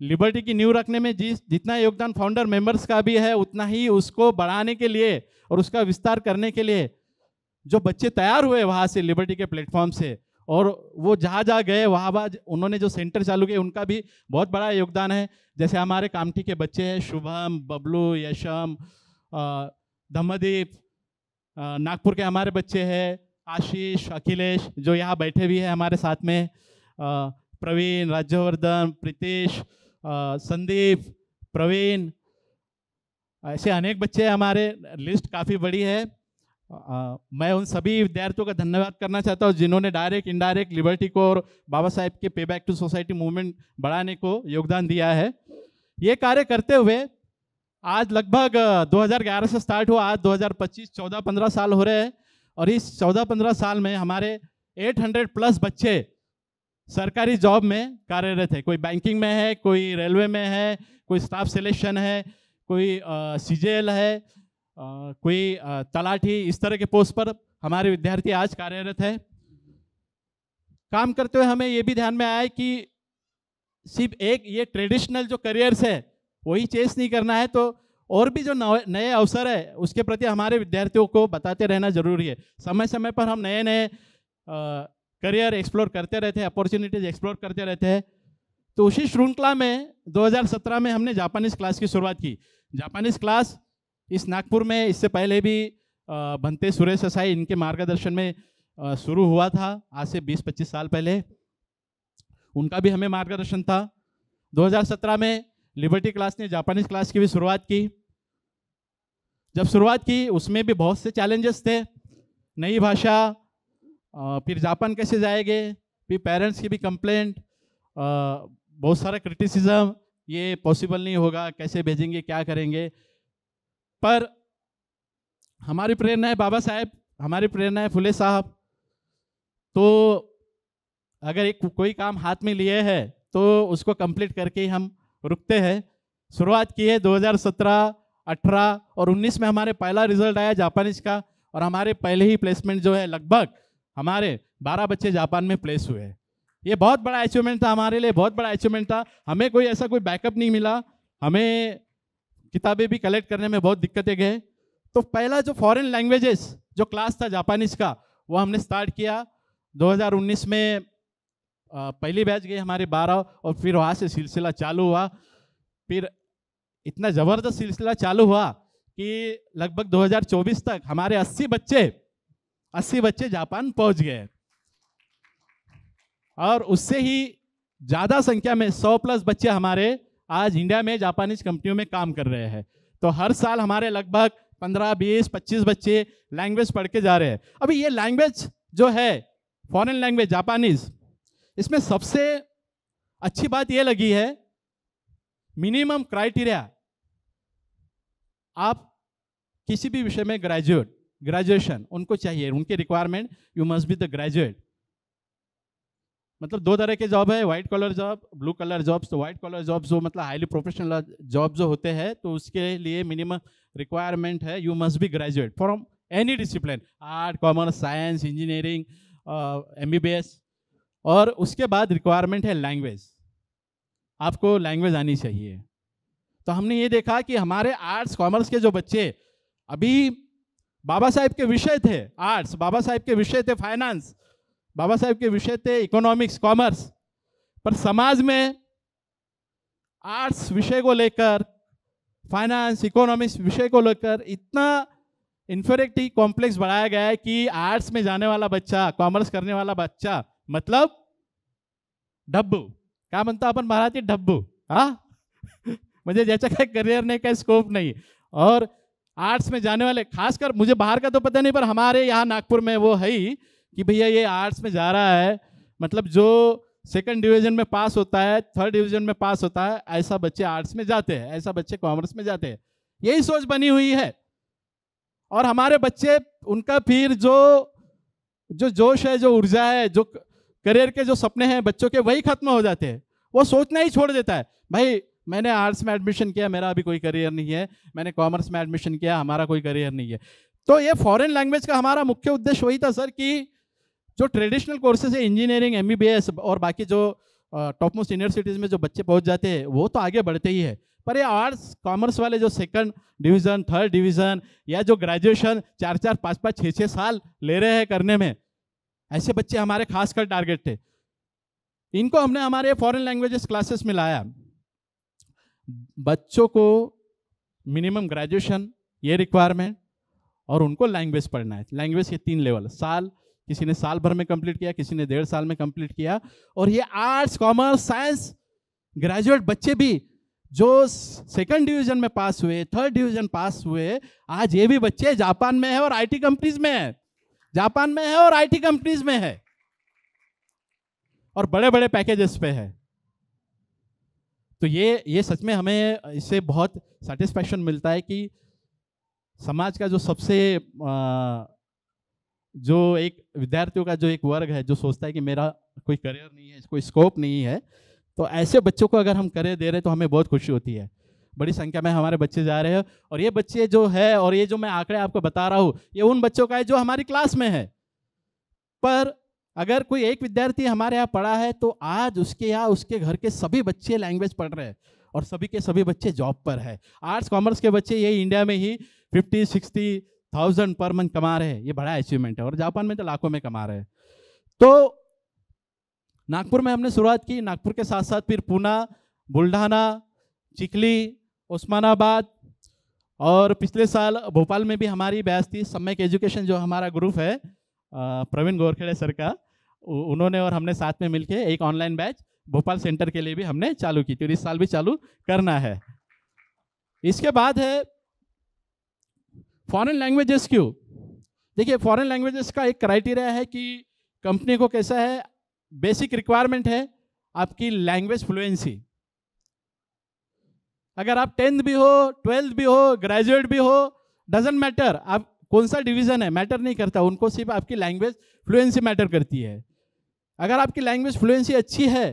S2: लिबर्टी की नींव रखने में जितना योगदान फाउंडर मेंबर्स का भी है, उतना ही उसको बढ़ाने के लिए और उसका विस्तार करने के लिए जो बच्चे तैयार हुए वहाँ से, लिबर्टी के प्लेटफॉर्म से, और वो जहाँ जहाँ गए वहाँ बाद उन्होंने जो सेंटर चालू किए, उनका भी बहुत बड़ा योगदान है। जैसे हमारे कामठी के बच्चे हैं, शुभम, बबलू, यशम, धम्मदीप, नागपुर के हमारे बच्चे हैं, आशीष, अखिलेश, जो यहाँ बैठे भी हैं हमारे साथ में, प्रवीण, राज्यवर्धन, प्रीतेश, संदीप, प्रवीण, ऐसे अनेक बच्चे हैं हमारे। लिस्ट काफ़ी बड़ी है। मैं उन सभी विद्यार्थियों का धन्यवाद करना चाहता हूँ जिन्होंने डायरेक्ट इनडायरेक्ट लिबर्टी को और बाबा साहेब के पे बैक टू सोसाइटी मूवमेंट बढ़ाने को योगदान दिया है। ये कार्य करते हुए आज लगभग 2011 से स्टार्ट हुआ, आज 2025 14-15 साल हो रहे हैं और इस 14-15 साल में हमारे 800 प्लस बच्चे सरकारी जॉब में कार्यरत है। कोई बैंकिंग में है, कोई रेलवे में है, कोई स्टाफ सिलेक्शन है, कोई सीजेएल है, कोई तलाठी, इस तरह के पोस्ट पर हमारे विद्यार्थी आज कार्यरत है। काम करते हुए हमें ये भी ध्यान में आया कि सिर्फ एक ये ट्रेडिशनल जो करियर्स है वही चेस नहीं करना है, तो और भी जो नए अवसर है उसके प्रति हमारे विद्यार्थियों को बताते रहना जरूरी है। समय समय पर हम नए नए करियर एक्सप्लोर करते रहते हैं, अपॉर्चुनिटीज एक्सप्लोर करते रहते हैं। तो उसी श्रृंखला में 2017 में हमने जापानीज क्लास की शुरुआत की। जापानीज क्लास इस नागपुर में इससे पहले भी भंते सुरेश साई इनके मार्गदर्शन में शुरू हुआ था, आज से 20-25 साल पहले उनका भी हमें मार्गदर्शन था। 2017 में लिबर्टी क्लास ने जापानीज क्लास की भी शुरुआत की। जब शुरुआत की उसमें भी बहुत से चैलेंजेस थे, नई भाषा, फिर जापान कैसे जाएंगे, फिर पेरेंट्स की भी कंप्लेंट, बहुत सारा क्रिटिसिज्म, ये पॉसिबल नहीं होगा, कैसे भेजेंगे, क्या करेंगे। पर हमारी प्रेरणा है बाबा साहेब, हमारी प्रेरणा है फुले साहब। तो अगर एक कोई काम हाथ में लिए है तो उसको कंप्लीट करके ही हम रुकते हैं। शुरुआत की है 2017, 18 और 19 में हमारे पहला रिजल्ट आया जापानीज का और हमारे पहले ही प्लेसमेंट जो है लगभग हमारे 12 बच्चे जापान में प्लेस हुए हैं। ये बहुत बड़ा अचीवमेंट था हमारे लिए, बहुत बड़ा अचीवमेंट था। हमें कोई ऐसा कोई बैकअप नहीं मिला, हमें किताबें भी कलेक्ट करने में बहुत दिक्कतें गए। तो पहला जो फॉरेन लैंग्वेजेस जो क्लास था जापानीज का वो हमने स्टार्ट किया। 2019 में पहली बैच गई हमारे 12 और फिर वहाँ से सिलसिला चालू हुआ। फिर इतना ज़बरदस्त सिलसिला चालू हुआ कि लगभग 2024 तक हमारे 80 बच्चे जापान पहुँच गए और उससे ही ज़्यादा संख्या में 100 प्लस बच्चे हमारे आज इंडिया में जापानीज कंपनियों में काम कर रहे हैं। तो हर साल हमारे लगभग 15, 20, 25 बच्चे लैंग्वेज पढ़ के जा रहे हैं। अभी ये लैंग्वेज जो है फॉरेन लैंग्वेज जापानीज, इसमें सबसे अच्छी बात ये लगी है मिनिमम क्राइटेरिया, आप किसी भी विषय में ग्रेजुएशन उनको चाहिए, उनके requirement you must be the graduate. मतलब 2 तरह के जॉब है, white collar job, blue collar jobs. तो व्हाइट कॉलर जॉब जो मतलब हाईली प्रोफेशनल जॉब जो होते हैं तो उसके लिए मिनिमम रिक्वायरमेंट है you must B graduate from any discipline, art, commerce, science, engineering, MBBS। और उसके बाद रिक्वायरमेंट है लैंग्वेज, आपको लैंग्वेज आनी चाहिए। तो हमने ये देखा कि हमारे आर्ट्स कॉमर्स के जो बच्चे, अभी बाबा साहेब के विषय थे आर्ट्स, बाबा साहेब के विषय थे फाइनेंस, बाबा साहेब के विषय थे इकोनॉमिक्स, कॉमर्स, पर समाज में आर्ट्स विषय को लेकर, फाइनेंस, इकोनॉमिक्स विषय को लेकर इतना इन्फेरिटी कॉम्प्लेक्स बढ़ाया गया है कि आर्ट्स में जाने वाला बच्चा, कॉमर्स करने वाला बच्चा मतलब डब्बू, क्या म्हणतो आपण मराठी डब्बू, हा म्हणजे ज्याचा काही करियर नहीं, काही स्कोप नहीं। और आर्ट्स में जाने वाले, खासकर मुझे बाहर का तो पता नहीं, पर हमारे यहाँ नागपुर में वो है ही कि भैया ये आर्ट्स में जा रहा है, मतलब जो 2nd डिवीजन में पास होता है, 3rd डिवीजन में पास होता है, ऐसा बच्चे आर्ट्स में जाते हैं, ऐसा बच्चे कॉमर्स में जाते हैं। यही सोच बनी हुई है। और हमारे बच्चे, उनका फिर जो जोश है, जो ऊर्जा है, जो करियर के जो सपने हैं बच्चों के, वही खत्म हो जाते हैं। वो सोचना ही छोड़ देता है, भाई मैंने आर्ट्स में एडमिशन किया, मेरा अभी कोई करियर नहीं है, मैंने कॉमर्स में एडमिशन किया, हमारा कोई करियर नहीं है। तो ये फॉरेन लैंग्वेज का हमारा मुख्य उद्देश्य वही था सर कि जो ट्रेडिशनल कोर्सेज है, इंजीनियरिंग, MBBS और बाकी जो टॉप मोस्ट यूनिवर्सिटीज़ में जो बच्चे पहुंच जाते हैं वो तो आगे बढ़ते ही है, पर ये आर्ट्स कॉमर्स वाले जो 2nd डिवीज़न, 3rd डिवीज़न या जो ग्रेजुएशन 4-4, 5-5, 6-6 साल ले रहे हैं करने में, ऐसे बच्चे हमारे खासकर टारगेट थे। इनको हमने हमारे फॉरेन लैंग्वेजेस क्लासेस में लाया। बच्चों को मिनिमम ग्रेजुएशन ये रिक्वायरमेंट, और उनको लैंग्वेज पढ़ना है। लैंग्वेज के 3 लेवल, साल, किसी ने साल भर में कंप्लीट किया, किसी ने 1.5 साल में कंप्लीट किया। और ये आर्ट्स, कॉमर्स, साइंस ग्रेजुएट बच्चे भी जो सेकंड डिवीजन में पास हुए, थर्ड डिवीजन पास हुए, आज ये भी बच्चे जापान में है और आईटी कंपनीज में है, जापान में है और आईटी कंपनीज में है, और बड़े बड़े पैकेजेस पे है। तो ये सच में हमें इससे बहुत सेटिस्फैक्शन मिलता है कि समाज का जो सबसे जो एक विद्यार्थियों का जो एक वर्ग है जो सोचता है कि मेरा कोई करियर नहीं है, कोई स्कोप नहीं है, तो ऐसे बच्चों को अगर हम करियर दे रहे हैं तो हमें बहुत खुशी होती है। बड़ी संख्या में हमारे बच्चे जा रहे हैं, और ये बच्चे जो है, और ये जो मैं आंकड़े आपको बता रहा हूँ, ये उन बच्चों का है जो हमारी क्लास में है। पर अगर कोई एक विद्यार्थी हमारे यहाँ पढ़ा है तो आज उसके यहाँ उसके घर के सभी बच्चे लैंग्वेज पढ़ रहे हैं, और सभी के सभी बच्चे जॉब पर है। आर्ट्स कॉमर्स के बच्चे ये इंडिया में ही 50-60,000 पर मंथ कमा रहे हैं, ये बड़ा अचीवमेंट है, और जापान में तो लाखों में कमा रहे हैं। तो नागपुर में हमने शुरुआत की, नागपुर के साथ साथ फिर पूना, बुल्ढाना, चिखली, उस्मानाबाद, और पिछले साल भोपाल में भी हमारी बैच थी। सम्यक एजुकेशन जो हमारा ग्रुप है प्रवीण गोरखेड़े सर का, उन्होंने और हमने साथ में मिलके एक ऑनलाइन बैच भोपाल सेंटर के लिए भी हमने चालू की थी, और इस साल भी चालू करना है। इसके बाद है फॉरेन लैंग्वेजेस। क्यों? देखिए, फॉरेन लैंग्वेजेस का एक क्राइटेरिया है कि कंपनी को कैसा है, बेसिक रिक्वायरमेंट है आपकी लैंग्वेज फ्लुएंसी। अगर आप 10th भी हो, 12th भी हो, ग्रेजुएट भी हो, डजेंट मैटर आप कौन सा डिवीजन है, मैटर नहीं करता, उनको सिर्फ आपकी लैंग्वेज फ्लुएंसी मैटर करती है। अगर आपकी लैंग्वेज फ्लुएंसी अच्छी है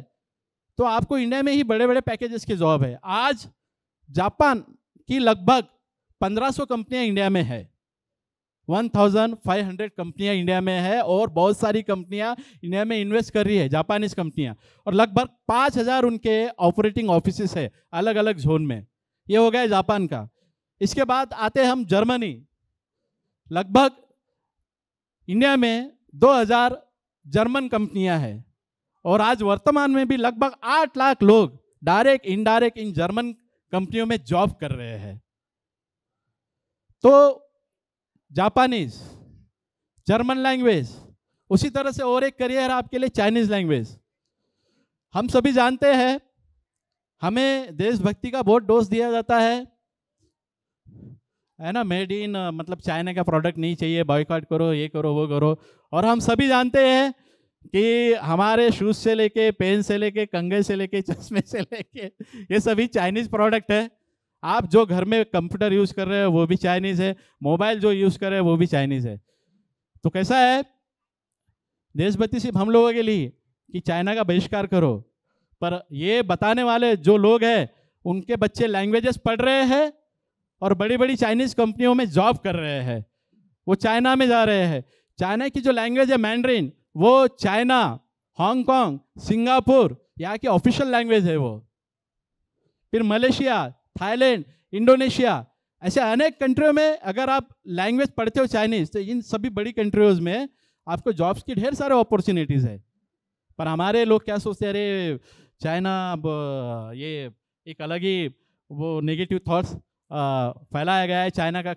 S2: तो आपको इंडिया में ही बड़े बड़े पैकेजेस की जॉब है। आज जापान की लगभग 1500 कंपनियां इंडिया में है, 1500 कंपनियां इंडिया में है, और बहुत सारी कंपनियां इंडिया में इन्वेस्ट कर रही है, जापानीज कंपनियां, और लगभग 5000 उनके ऑपरेटिंग ऑफिसेस है अलग अलग जोन में। ये हो गया जापान का। इसके बाद आते हैं हम जर्मनी। लगभग इंडिया में 2000 जर्मन कंपनियां हैं, और आज वर्तमान में भी लगभग 8 लाख लोग डायरेक्ट इनडायरेक्ट इन जर्मन कंपनियों में जॉब कर रहे हैं। तो जापानीज, जर्मन लैंग्वेज, उसी तरह से और एक करियर है आपके लिए चाइनीज लैंग्वेज। हम सभी जानते हैं हमें देशभक्ति का बहुत डोज दिया जाता है ना, मेड इन मतलब चाइना का प्रोडक्ट नहीं चाहिए, बॉयकॉट करो, ये करो, वो करो। और हम सभी जानते हैं कि हमारे शूज से लेके, पेन से लेके, कंघे से लेके, चश्मे से लेके, ये सभी चाइनीज प्रोडक्ट है। आप जो घर में कंप्यूटर यूज़ कर रहे हो वो भी चाइनीज़ है, मोबाइल जो यूज़ कर रहे हो वो भी चाइनीज़ है। तो कैसा है, देशभक्ति सिर्फ हम लोगों के लिए कि चाइना का बहिष्कार करो, पर ये बताने वाले जो लोग हैं उनके बच्चे लैंग्वेजेस पढ़ रहे हैं और बड़ी बड़ी चाइनीज़ कंपनियों में जॉब कर रहे हैं, वो चाइना में जा रहे हैं। चाइना की जो लैंग्वेज है मैंड्रिन, वो चाइना, हांगकांग, सिंगापुर यहाँ की ऑफिशियल लैंग्वेज है वो। फिर मलेशिया, थाईलैंड, इंडोनेशिया, ऐसे अनेक कंट्रियों में अगर आप लैंग्वेज पढ़ते हो चाइनीज़, तो इन सभी बड़ी कंट्रीज में आपको जॉब्स की ढेर सारे अपॉर्चुनिटीज़ है। पर हमारे लोग क्या सोचते हैं, अरे चाइना, अब ये एक अलग ही वो नेगेटिव थॉट्स फैलाया गया है, चाइना का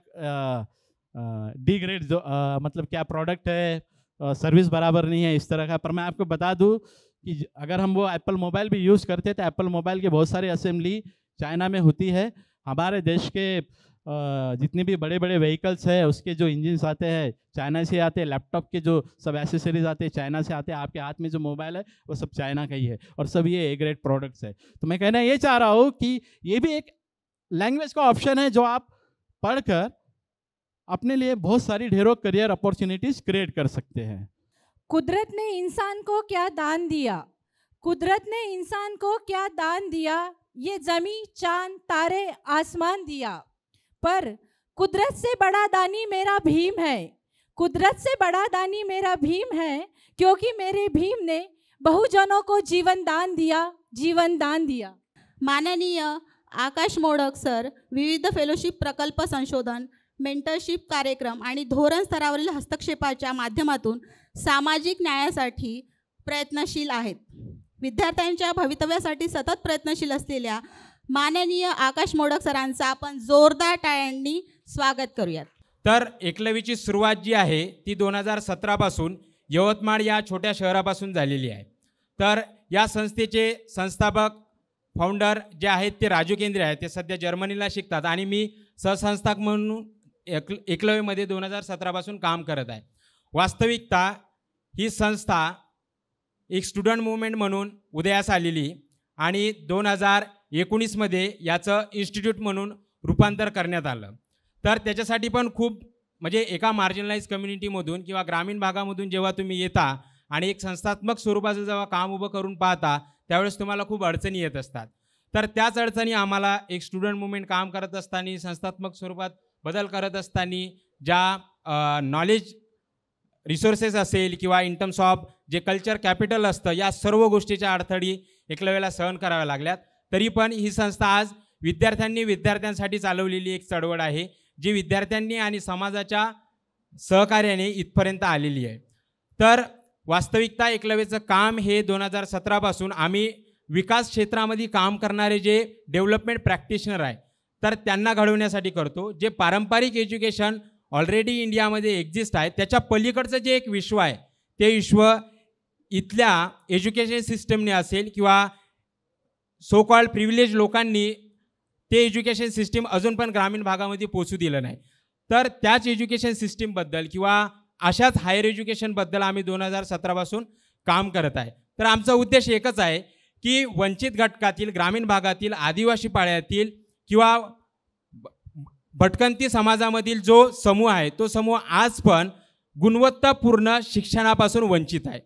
S2: डिग्रेड जो मतलब क्या प्रोडक्ट है, सर्विस बराबर नहीं है, इस तरह का। पर मैं आपको बता दूं कि अगर हम वो एप्पल मोबाइल भी यूज़ करते हैं तो एप्पल मोबाइल की बहुत सारी असेंबली चाइना में होती है। हमारे देश के जितने भी बड़े बड़े व्हीकल्स है उसके जो इंजन्स आते हैं चाइना से आते हैं, लैपटॉप के जो सब एसेसरीज आते हैं चाइना से आते हैं, आपके हाथ में जो मोबाइल है वो सब चाइना का ही है, और सब ये ए ग्रेड प्रोडक्ट्स है। तो मैं कहना ये चाह रहा हूँ कि ये भी एक लैंग्वेज का ऑप्शन है जो आप पढ़कर अपने लिए बहुत सारी ढेरों करियर अपॉर्चुनिटीज क्रिएट कर सकते हैं।
S7: कुदरत ने इंसान को क्या दान दिया, कुदरत ने इंसान को क्या दान दिया, ये जमी, चांद, तारे, आसमान दिया। पर कुदरत से बड़ा दानी मेरा भीम है, कुदरत से बड़ा दानी मेरा भीम है, क्योंकि मेरे भीम ने बहुजनों को जीवन दान दिया, जीवन दान दिया।
S8: माननीय आकाश मोडक सर विविध फेलोशिप प्रकल्प, संशोधन, मेंटरशिप कार्यक्रम आणि धोरण स्तरावरील हस्तक्षेपाच्या माध्यमातून सामाजिक न्यायासाठी प्रयत्नशील आहेत। विद्यार्थ्यांच्या भवितव्यासाठी सतत प्रयत्नशील असलेल्या माननीय आकाश मोडक सरांचा आपण जोरदार टाळ्यांनी स्वागत करूयात।
S4: तर एकलवीची सुरुवात जी आहे ती 2017 पासून यवतमाळ या छोट्या शहरापासून झालेली आहे। तर या संस्थेचे संस्थापक फाउंडर जे आहेत ते राजू केंद्रे आहेत, ते सध्या जर्मनीला शिकतात आणि मी सहसंस्थापक म्हणून एकलव्यमध्ये 2017 पासून काम करत आहे. वास्तविकता ही संस्था एक स्टुडंट मूवमेंट म्हणून उदयास आलेली आणि 2019मध्ये याचं इन्स्टिट्यूट म्हणून रूपांतर करण्यात आलं. तर त्याच्यासाठी पण खूप म्हणजे एका मार्जिनलाइज कम्युनिटीमधून किंवा ग्रामीण भागामधून जेव्हा तुम्ही येता आणि एक संस्थात्मक स्वरूपाचं जेव्हा काम उभं करून पाहता त्यावेळेस तुम्हाला खूप अडचणी येत असतात. तर त्याच अडचणी आम्हाला एक स्टुडंट मूवमेंट काम करत असताना, संस्थात्मक स्वरूपात बदल करत असताना, ज्या नॉलेज रिसोर्सेस असेल किंवा इन टर्म्स ऑफ जे कल्चर कॅपिटल असतं, या सर्व गोष्टीच्या अडथळी एकलव्याला सहन कराव्या लागल्यात. तरी पण ही संस्था आज विद्यार्थ्यांसाठी चालवलेली एक चळवळ आहे, जी विद्यार्थ्यांनी आणि समाजाच्या सहकार्याने इथपर्यंत आलेली आहे. तर वास्तविकता एकलव्याचं काम हे 2017 पासून आम्ही विकास क्षेत्रामध्ये काम करणारे जे डेव्हलपमेंट प्रॅक्टिशनर आहे तर त्यांना घडवण्यासाठी करतो. जे पारंपरिक एज्युकेशन ऑलरेडी इंडियामध्ये एक्झिस्ट आहे त्याच्या पलीकडचं जे एक विश्व आहे ते विश्व इथल्या एज्युकेशन सिस्टमने असेल किंवा सो कॉल्ड प्रिव्हिलेज लोकांनी ते एज्युकेशन सिस्टीम अजून पण ग्रामीण भागामध्ये पोचू दिलं नाही. तर त्याच एज्युकेशन सिस्टीमबद्दल किंवा अशाच हायर एज्युकेशनबद्दल आम्ही 2017 पासून काम करत आहे. तर आमचा उद्देश एकच आहे की वंचित घटकातील, ग्रामीण भागातील, आदिवासी पाड्यातील किंवा भटकंती समाजामधील जो समूह आहे तो समूह आज पण गुणवत्तापूर्ण शिक्षणापासून वंचित आहे.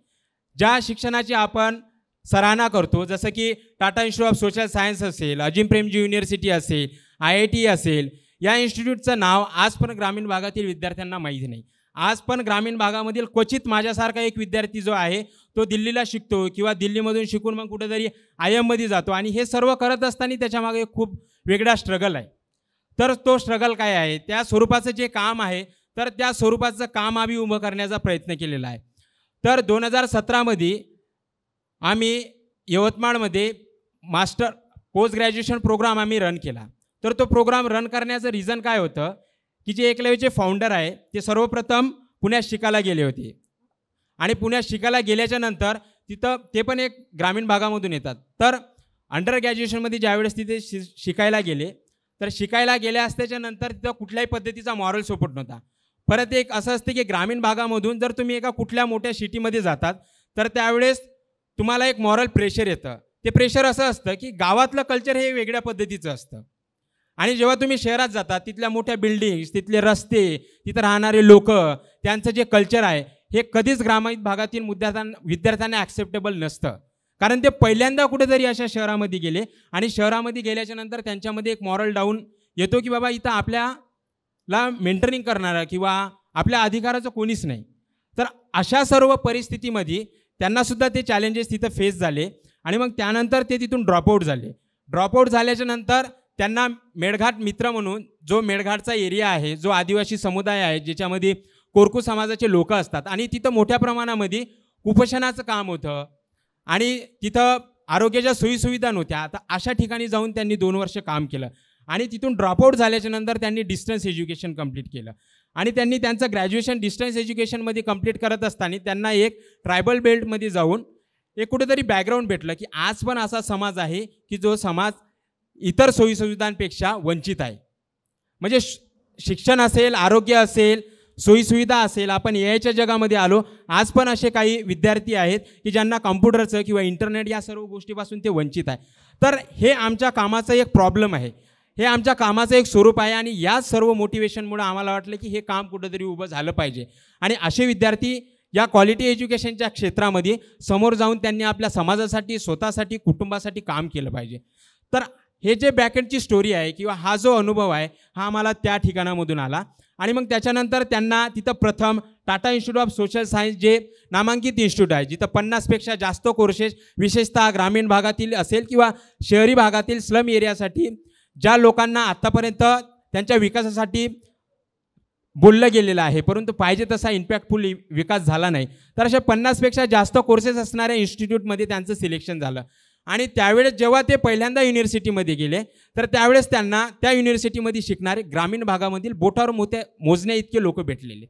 S4: ज्या शिक्षणाची आपण सराहना करतो, जसं की Tata institute of social science असेल, अजिम प्रेमजी युनिव्हर्सिटी असेल, IIT असेल, या इन्स्टिट्यूटचं नाव आज पण ग्रामीण भागातील विद्यार्थ्यांना माहीत नाही. आज पण ग्रामीण भागामधील क्वचित माझ्यासारखा एक विद्यार्थी जो आहे तो दिल्लीला शिकतो किंवा दिल्लीमधून शिकून मग कुठेतरी IIMमध्ये जातो आणि हे सर्व करत असताना त्याच्यामागे खूप वेगळा स्ट्रगल आहे. तर तो स्ट्रगल काय आहे, त्या स्वरूपाचं जे काम आहे तर त्या स्वरूपाचं काम आम्ही उभं करण्याचा प्रयत्न केलेला आहे. तर 2017मध्ये आम्ही यवतमाळमध्ये मास्टर पोस्ट ग्रॅज्युएशन प्रोग्राम आम्ही रन केला. तर तो प्रोग्राम रन करण्याचं रिझन काय होतं की जे एकलव्यचे फाउंडर आहे ते सर्वप्रथम पुण्यात शिकायला गेले होते आणि पुण्यात शिकायला गेल्याच्या नंतर तिथं ते पण एक ग्रामीण भागामधून येतात. तर अंडर ग्रॅज्युएशनमध्ये ज्यावेळेस तिथे शिकायला गेले तर शिकायला गेल्या असल्याच्या नंतर तिथं कुठल्याही पद्धतीचा मॉरल सपोर्ट नव्हता. परत एक असं असते की ग्रामीण भागामधून जर तुम्ही एका कुठल्या मोठ्या सिटीमध्ये जातात तर त्यावेळेस तुम्हाला एक मॉरल प्रेशर येतं. ते प्रेशर असं असतं की गावातलं कल्चर हे वेगळ्या पद्धतीचं असतं आणि जेव्हा तुम्ही शहरात जाता तिथल्या मोठ्या बिल्डिंग्स, तिथले रस्ते, तिथं राहणारे लोक, त्यांचं जे कल्चर आहे हे कधीच ग्रामीण भागातील विद्यार्थ्यांना ॲक्सेप्टेबल नसतं. कारण ते पहिल्यांदा कुठेतरी अशा शहरामध्ये गेले आणि शहरामध्ये गेल्याच्या नंतर त्यांच्यामध्ये एक मॉरल डाऊन येतो की बाबा इथं आपल्याला मेंटरिंग करणारं किंवा आपल्या अधिकाराचं कोणीच नाही. तर अशा सर्व परिस्थितीमध्ये त्यांनासुद्धा ते चॅलेंजेस तिथं फेस झाले आणि मग त्यानंतर ते तिथून ड्रॉपआउट झाले. ड्रॉपआउट झाल्याच्या नंतर त्यांना मेळघाट मित्र म्हणून जो मेळघाटचा एरिया आहे, जो आदिवासी समुदाय आहे, ज्याच्यामध्ये कोरकू समाजाचे लोक असतात आणि तिथं मोठ्या प्रमाणामध्ये कुपोषणाचं काम होतं आणि तिथं आरोग्याच्या सोयीसुविधा नव्हत्या. आता अशा ठिकाणी जाऊन त्यांनी 2 वर्ष काम केलं आणि तिथून ड्रॉपआउट झाल्याच्या नंतर त्यांनी डिस्टन्स एज्युकेशन कंप्लीट केलं आणि त्यांनी त्यांचं ग्रॅज्युएशन डिस्टन्स एज्युकेशनमध्ये कंप्लीट करत असताना त्यांना एक ट्रायबल बेल्टमध्ये जाऊन एक कुठेतरी बॅकग्राऊंड भेटलं की आज पण असा समाज आहे की जो समाज इतर सोयीसुविधांपेक्षा वंचित आहे. म्हणजे शिक्षण असेल, आरोग्य असेल, सोयीसुविधा असेल, आपण याच्या जगामध्ये आलो. आज पण असे काही विद्यार्थी आहेत की ज्यांना कॉम्प्युटरचं किंवा इंटरनेट या सर्व गोष्टीपासून ते वंचित आहे. तर हे आमच्या कामाचं एक प्रॉब्लेम आहे, हे आमच्या कामाचं एक स्वरूप आहे आणि या सर्व मोटिवेशनमुळे आम्हाला वाटलं की हे काम कुठंतरी उभं झालं पाहिजे आणि असे विद्यार्थी या क्वालिटी एज्युकेशनच्या क्षेत्रामध्ये समोर जाऊन त्यांनी आपल्या समाजासाठी, स्वतःसाठी, कुटुंबासाठी काम केलं पाहिजे. तर हे जे बॅकएंडची स्टोरी आहे किंवा हा जो अनुभव आहे हा आम्हाला त्या ठिकाणामधून आला आणि मग त्याच्यानंतर त्यांना तिथं प्रथम Tata institute of social science जे नामांकित इन्स्टिट्यूट आहे, जिथं 50पेक्षा जास्त कोर्सेस विशेषतः ग्रामीण भागातील असेल किंवा शहरी भागातील स्लम एरियासाठी ज्या लोकांना आत्तापर्यंत त्यांच्या विकासासाठी बोललं गेलेलं आहे परंतु पाहिजे तसा इम्पॅक्टफुल विकास झाला नाही, तर अशा 50पेक्षा जास्त कोर्सेस असणाऱ्या इन्स्टिट्यूटमध्ये त्यांचं सिलेक्शन झालं आणि त्यावेळेस जेव्हा ते पहिल्यांदा युनिव्हर्सिटीमध्ये गेले तर त्यावेळेस त्यांना त्या युनिव्हर्सिटीमध्ये शिकणारे ग्रामीण भागामधील बोटावर मोजण्या इतके लोक भेटलेले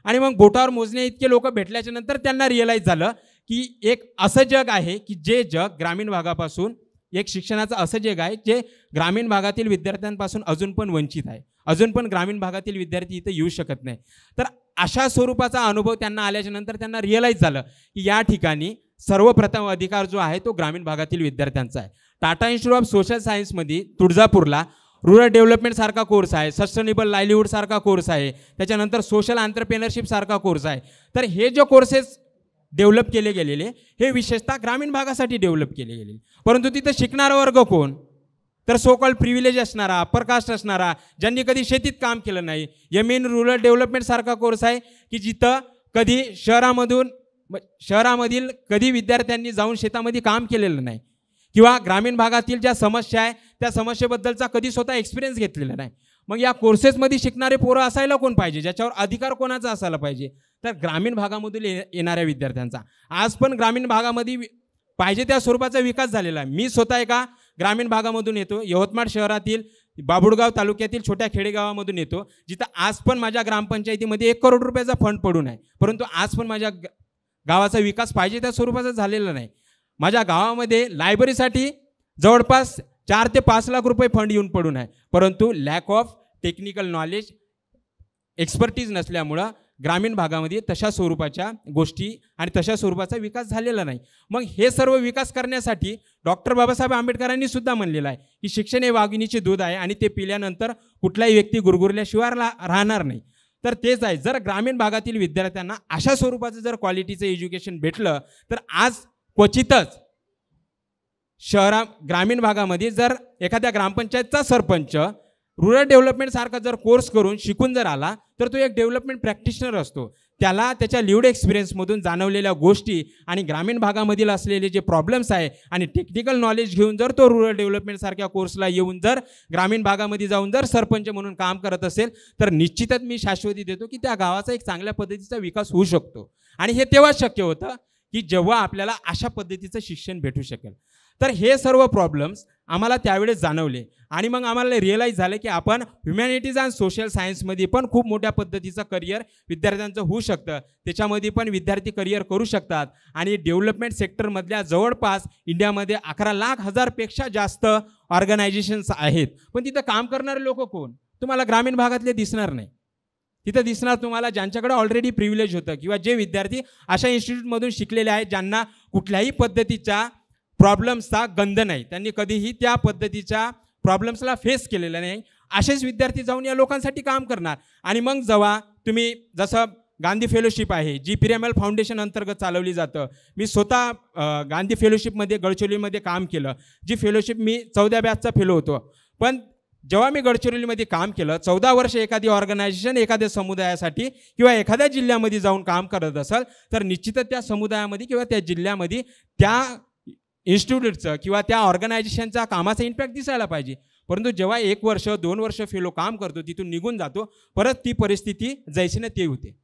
S4: आणि मग बोटावर मोजण्या इतके लोक भेटल्याच्या नंतर त्यांना रिअलाईज झालं की एक असं जग आहे की जे जग ग्रामीण भागापासून एक शिक्षणाचं असं जग आहे जे ग्रामीण भागातील विद्यार्थ्यांपासून अजून पण वंचित आहे. अजून पण ग्रामीण भागातील विद्यार्थी इथं येऊ शकत नाही. तर अशा स्वरूपाचा अनुभव त्यांना आल्याच्या नंतर त्यांना रिअलाईज झालं की या ठिकाणी सर्वप्रथम अधिकार जो आहे तो ग्रामीण भागातील विद्यार्थ्यांचा आहे. टाटा इन्स्टिट्यूट ऑफ सोशल सायन्समध्ये तुळजापूरला रुरल डेव्हलपमेंट सारखा कोर्स आहे, सस्टेनेबल लाईव्हलीहूड सारखा कोर्स आहे, त्याच्यानंतर सोशल एंटरप्रेन्योरशिप सारखा कोर्स आहे. तर हे जे कोर्सेस डेव्हलप केले गेलेले हे विशेषतः ग्रामीण भागासाठी डेव्हलप केले गेलेले. परंतु तिथं शिकणारा वर्ग कोण? तर सो कॉल्ड प्रिव्हिलेज असणारा, अप्पर कास्ट असणारा, ज्यांनी कधी शेतीत काम केलं नाही. एम रुरल डेव्हलपमेंट सारखा कोर्स आहे की जिथं कधी शहरामधील कधी विद्यार्थ्यांनी जाऊन शेतामध्ये काम केलेलं नाही किंवा ग्रामीण भागातील ज्या समस्या आहे त्या समस्येबद्दलचा कधी स्वतः एक्सपिरियन्स घेतलेला नाही. मग या कोर्सेसमध्ये शिकणारे पोरं असायला कोण पाहिजे? ज्याच्यावर अधिकार कोणाचा असायला पाहिजे? तर ग्रामीण भागामधील येणाऱ्या विद्यार्थ्यांचा. आज पण ग्रामीण भागामध्ये पाहिजे त्या स्वरूपाचा विकास झालेला आहे. मी स्वतः एका ग्रामीण भागामधून येतो, यवतमाळ शहरातील बाबुळगाव तालुक्यातील छोट्या खेडेगावामधून येतो, जिथं आज पण माझ्या ग्रामपंचायतीमध्ये 1 करोड रुपयाचा फंड पडून आहे. परंतु आज पण माझ्या गावाचा विकास पाहिजे त्या स्वरूपाचा झालेला नाही. माझ्या गावामध्ये लायब्ररीसाठी जवळपास 4 ते 5 लाख रुपये फंड येऊन पडून आहे. परंतु lack of technical knowledge, expertise नसल्यामुळं ग्रामीण भागामध्ये तशा स्वरूपाच्या गोष्टी आणि तशा स्वरूपाचा विकास झालेला नाही. मग हे सर्व विकास करण्यासाठी डॉक्टर बाबासाहेब आंबेडकरांनी सुद्धा म्हणलेलं आहे की शिक्षण हे वाघिणीचे दूध आहे आणि ते पिल्यानंतर कुठलाही व्यक्ती गुरगुरल्याशिवाय राहणार नाही. तर तेच आहे, जर ग्रामीण भागातील विद्यार्थ्यांना अशा स्वरूपाचं जर क्वालिटीचं एज्युकेशन भेटलं तर आज क्वचितच ग्रामीण भागामध्ये जर एखाद्या ग्रामपंचायतचा सरपंच रुरल डेव्हलपमेंट सारखा जर कोर्स करून शिकून जर आला तर तो एक डेव्हलपमेंट प्रॅक्टिशनर असतो. त्याला त्याच्या लिव्ड एक्सपिरियन्समधून जाणवलेल्या गोष्टी आणि ग्रामीण भागामधील असलेले जे प्रॉब्लेम्स आहे आणि टेक्निकल नॉलेज घेऊन जर तो रुरल डेव्हलपमेंट सारख्या कोर्सला येऊन जर ग्रामीण भागामध्ये जाऊन जर सरपंच म्हणून काम करत असेल तर निश्चितच मी शाश्वती देतो की त्या गावाचा एक चांगल्या पद्धतीचा विकास होऊ शकतो. आणि हे तेव्हाच शक्य होतं की जेव्हा आपल्याला अशा पद्धतीचं शिक्षण भेटू शकेल. तर हे सर्व प्रॉब्लेम्स आम्हाला त्यावेळेस जाणवले आणि मग आम्हाला रिअलाईज झालं की आपण ह्युमॅनिटीज अँड सोशल सायन्समध्ये पण खूप मोठ्या पद्धतीचं करिअर विद्यार्थ्यांचं होऊ शकतं. त्याच्यामध्ये पण विद्यार्थी करिअर करू शकतात आणि डेव्हलपमेंट सेक्टरमधल्या जवळपास इंडियामध्ये 11,00,000 पेक्षा जास्त ऑर्गनायझेशन्स आहेत. पण तिथं काम करणारे लोक कोण? तुम्हाला ग्रामीण भागातले दिसणार नाही. तिथं दिसणार तुम्हाला ज्यांच्याकडे ऑलरेडी प्रिव्हिलेज होतं किंवा जे विद्यार्थी अशा इन्स्टिट्यूटमधून शिकलेले आहेत ज्यांना कुठल्याही पद्धतीच्या प्रॉब्लेम्सचा गंध नाही, त्यांनी कधीही त्या पद्धतीच्या प्रॉब्लेम्सला फेस केलेला नाही, असेच विद्यार्थी जाऊन या लोकांसाठी काम करणार. आणि मग जेव्हा तुम्ही जसं गांधी फेलोशिप आहे जी पिरामल फाउंडेशन अंतर्गत चालवली जातं. मी स्वतः गांधी फेलोशिपमध्ये गडचिरोलीमध्ये काम केलं. जी फेलोशिप मी 14 बॅचचा फेलो होतो. पण जेव्हा मी गडचिरोलीमध्ये काम केलं 14 वर्ष एखादी ऑर्गनायझेशन एखाद्या समुदायासाठी किंवा एखाद्या जिल्ह्यामध्ये जाऊन काम करत असेल तर निश्चितच त्या समुदायामध्ये किंवा त्या जिल्ह्यामध्ये त्या इन्स्टिट्यूटचं किंवा त्या ऑर्गनायझेशनचा कामाचा इम्पॅक्ट दिसायला पाहिजे. परंतु जेव्हा 1 वर्ष 2 वर्ष फेलो काम करतो तिथून निघून जातो परत ती परिस्थिती जैसीने ते होते.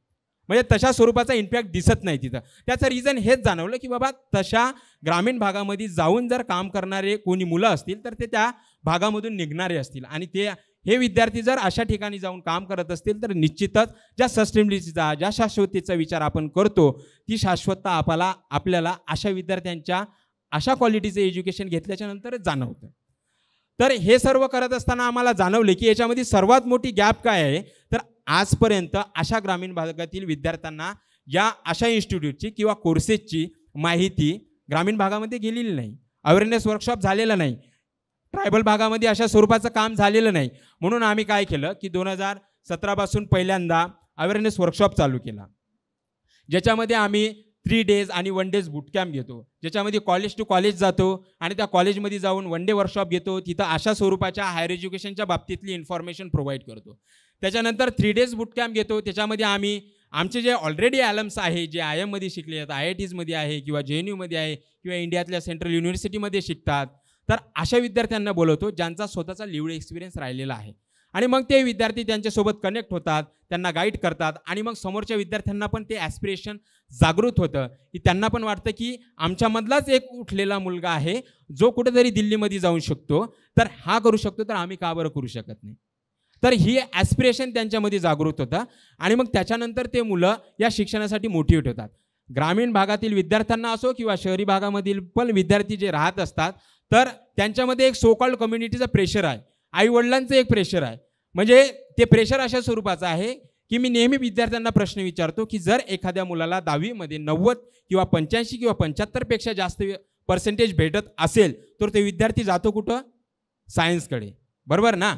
S4: म्हणजे तशा स्वरूपाचा इम्पॅक्ट दिसत नाही तिथं. त्याचं रिझन हेच जाणवलं की बाबा तशा ग्रामीण भागामध्ये जाऊन जर काम करणारे कोणी मुलं असतील तर ते त्या भागामधून निघणारे असतील आणि हे विद्यार्थी जर अशा ठिकाणी जाऊन काम करत असतील तर निश्चितच ज्या सस्टेनेबिलिटीचा ज्या शाश्वतीचा विचार आपण करतो ती शाश्वतता आपल्याला अशा विद्यार्थ्यांच्या अशा क्वालिटीचं एज्युकेशन घेतल्याच्या नंतरच जाणवतं. तर हे सर्व करत असताना आम्हाला जाणवले की याच्यामध्ये सर्वात मोठी गॅप काय आहे तर आजपर्यंत अशा ग्रामीण भागातील विद्यार्थ्यांना या अशा इन्स्टिट्यूटची किंवा कोर्सेसची माहिती ग्रामीण भागामध्ये गेलेली नाही. अवेअरनेस वर्कशॉप झालेला नाही. ट्रायबल भागामध्ये अशा स्वरूपाचं काम झालेलं नाही. म्हणून आम्ही काय केलं की 2017 पासून पहिल्यांदा अवेअरनेस वर्कशॉप चालू केला, ज्याच्यामध्ये आम्ही 3 days आणि 1 day बूट कॅम्प घेतो, ज्याच्यामध्ये कॉलेज टू कॉलेज जातो आणि त्या कॉलेजमध्ये जाऊन 1 day वर्कशॉप घेतो. तिथं अशा स्वरूपाच्या हायर एज्युकेशनच्या बाबतीतली इन्फॉर्मेशन प्रोव्हाइड करतो. त्याच्यानंतर 3 days बूट कॅम्प घेतो, त्याच्यामध्ये आम्ही आमचे जे ऑलरेडी ॲलम्स आहे जे IIMमध्ये शिकले आहेत, IITsमध्ये आहे किंवा JNUमध्ये आहे किंवा इंडियातल्या सेंट्रल युनिव्हर्सिटीमध्ये शिकतात, तर अशा विद्यार्थ्यांना बोलवतो ज्यांचा स्वतःचा लिव्ड एक्सपिरियन्स राहिलेला आहे. आणि मग ते विद्यार्थी त्यांच्यासोबत कनेक्ट होतात, त्यांना गाईड करतात आणि मग समोरच्या विद्यार्थ्यांना पण ते ॲस्पिरेशन जागृत होतं की त्यांना पण वाटतं की आमच्यामधलाच एक उठलेला मुलगा आहे जो कुठेतरी दिल्लीमध्ये जाऊ शकतो, तर हा करू शकतो तर आम्ही का बरं करू शकत नाही. तर ही ॲस्पिरेशन त्यांच्यामध्ये जागृत होतं आणि मग त्याच्यानंतर ते मुलं या शिक्षणासाठी मोटिवेट होतात. ग्रामीण भागातील विद्यार्थ्यांना असो किंवा शहरी भागामधील पण विद्यार्थी जे राहत असतात तर त्यांच्यामध्ये एक सो कॉल्ड कम्युनिटीचं प्रेशर आहे, आईवडिलांचं एक प्रेशर आहे. म्हणजे ते प्रेशर अशा स्वरूपाचं आहे की मी नेहमी विद्यार्थ्यांना प्रश्न विचारतो की जर एखाद्या मुलाला 10वीमध्ये 90 किंवा 85 किंवा 75पेक्षा जास्त पर्सेंटेज भेटत असेल तर ते विद्यार्थी जातो कुठं? सायन्सकडे, बरोबर ना?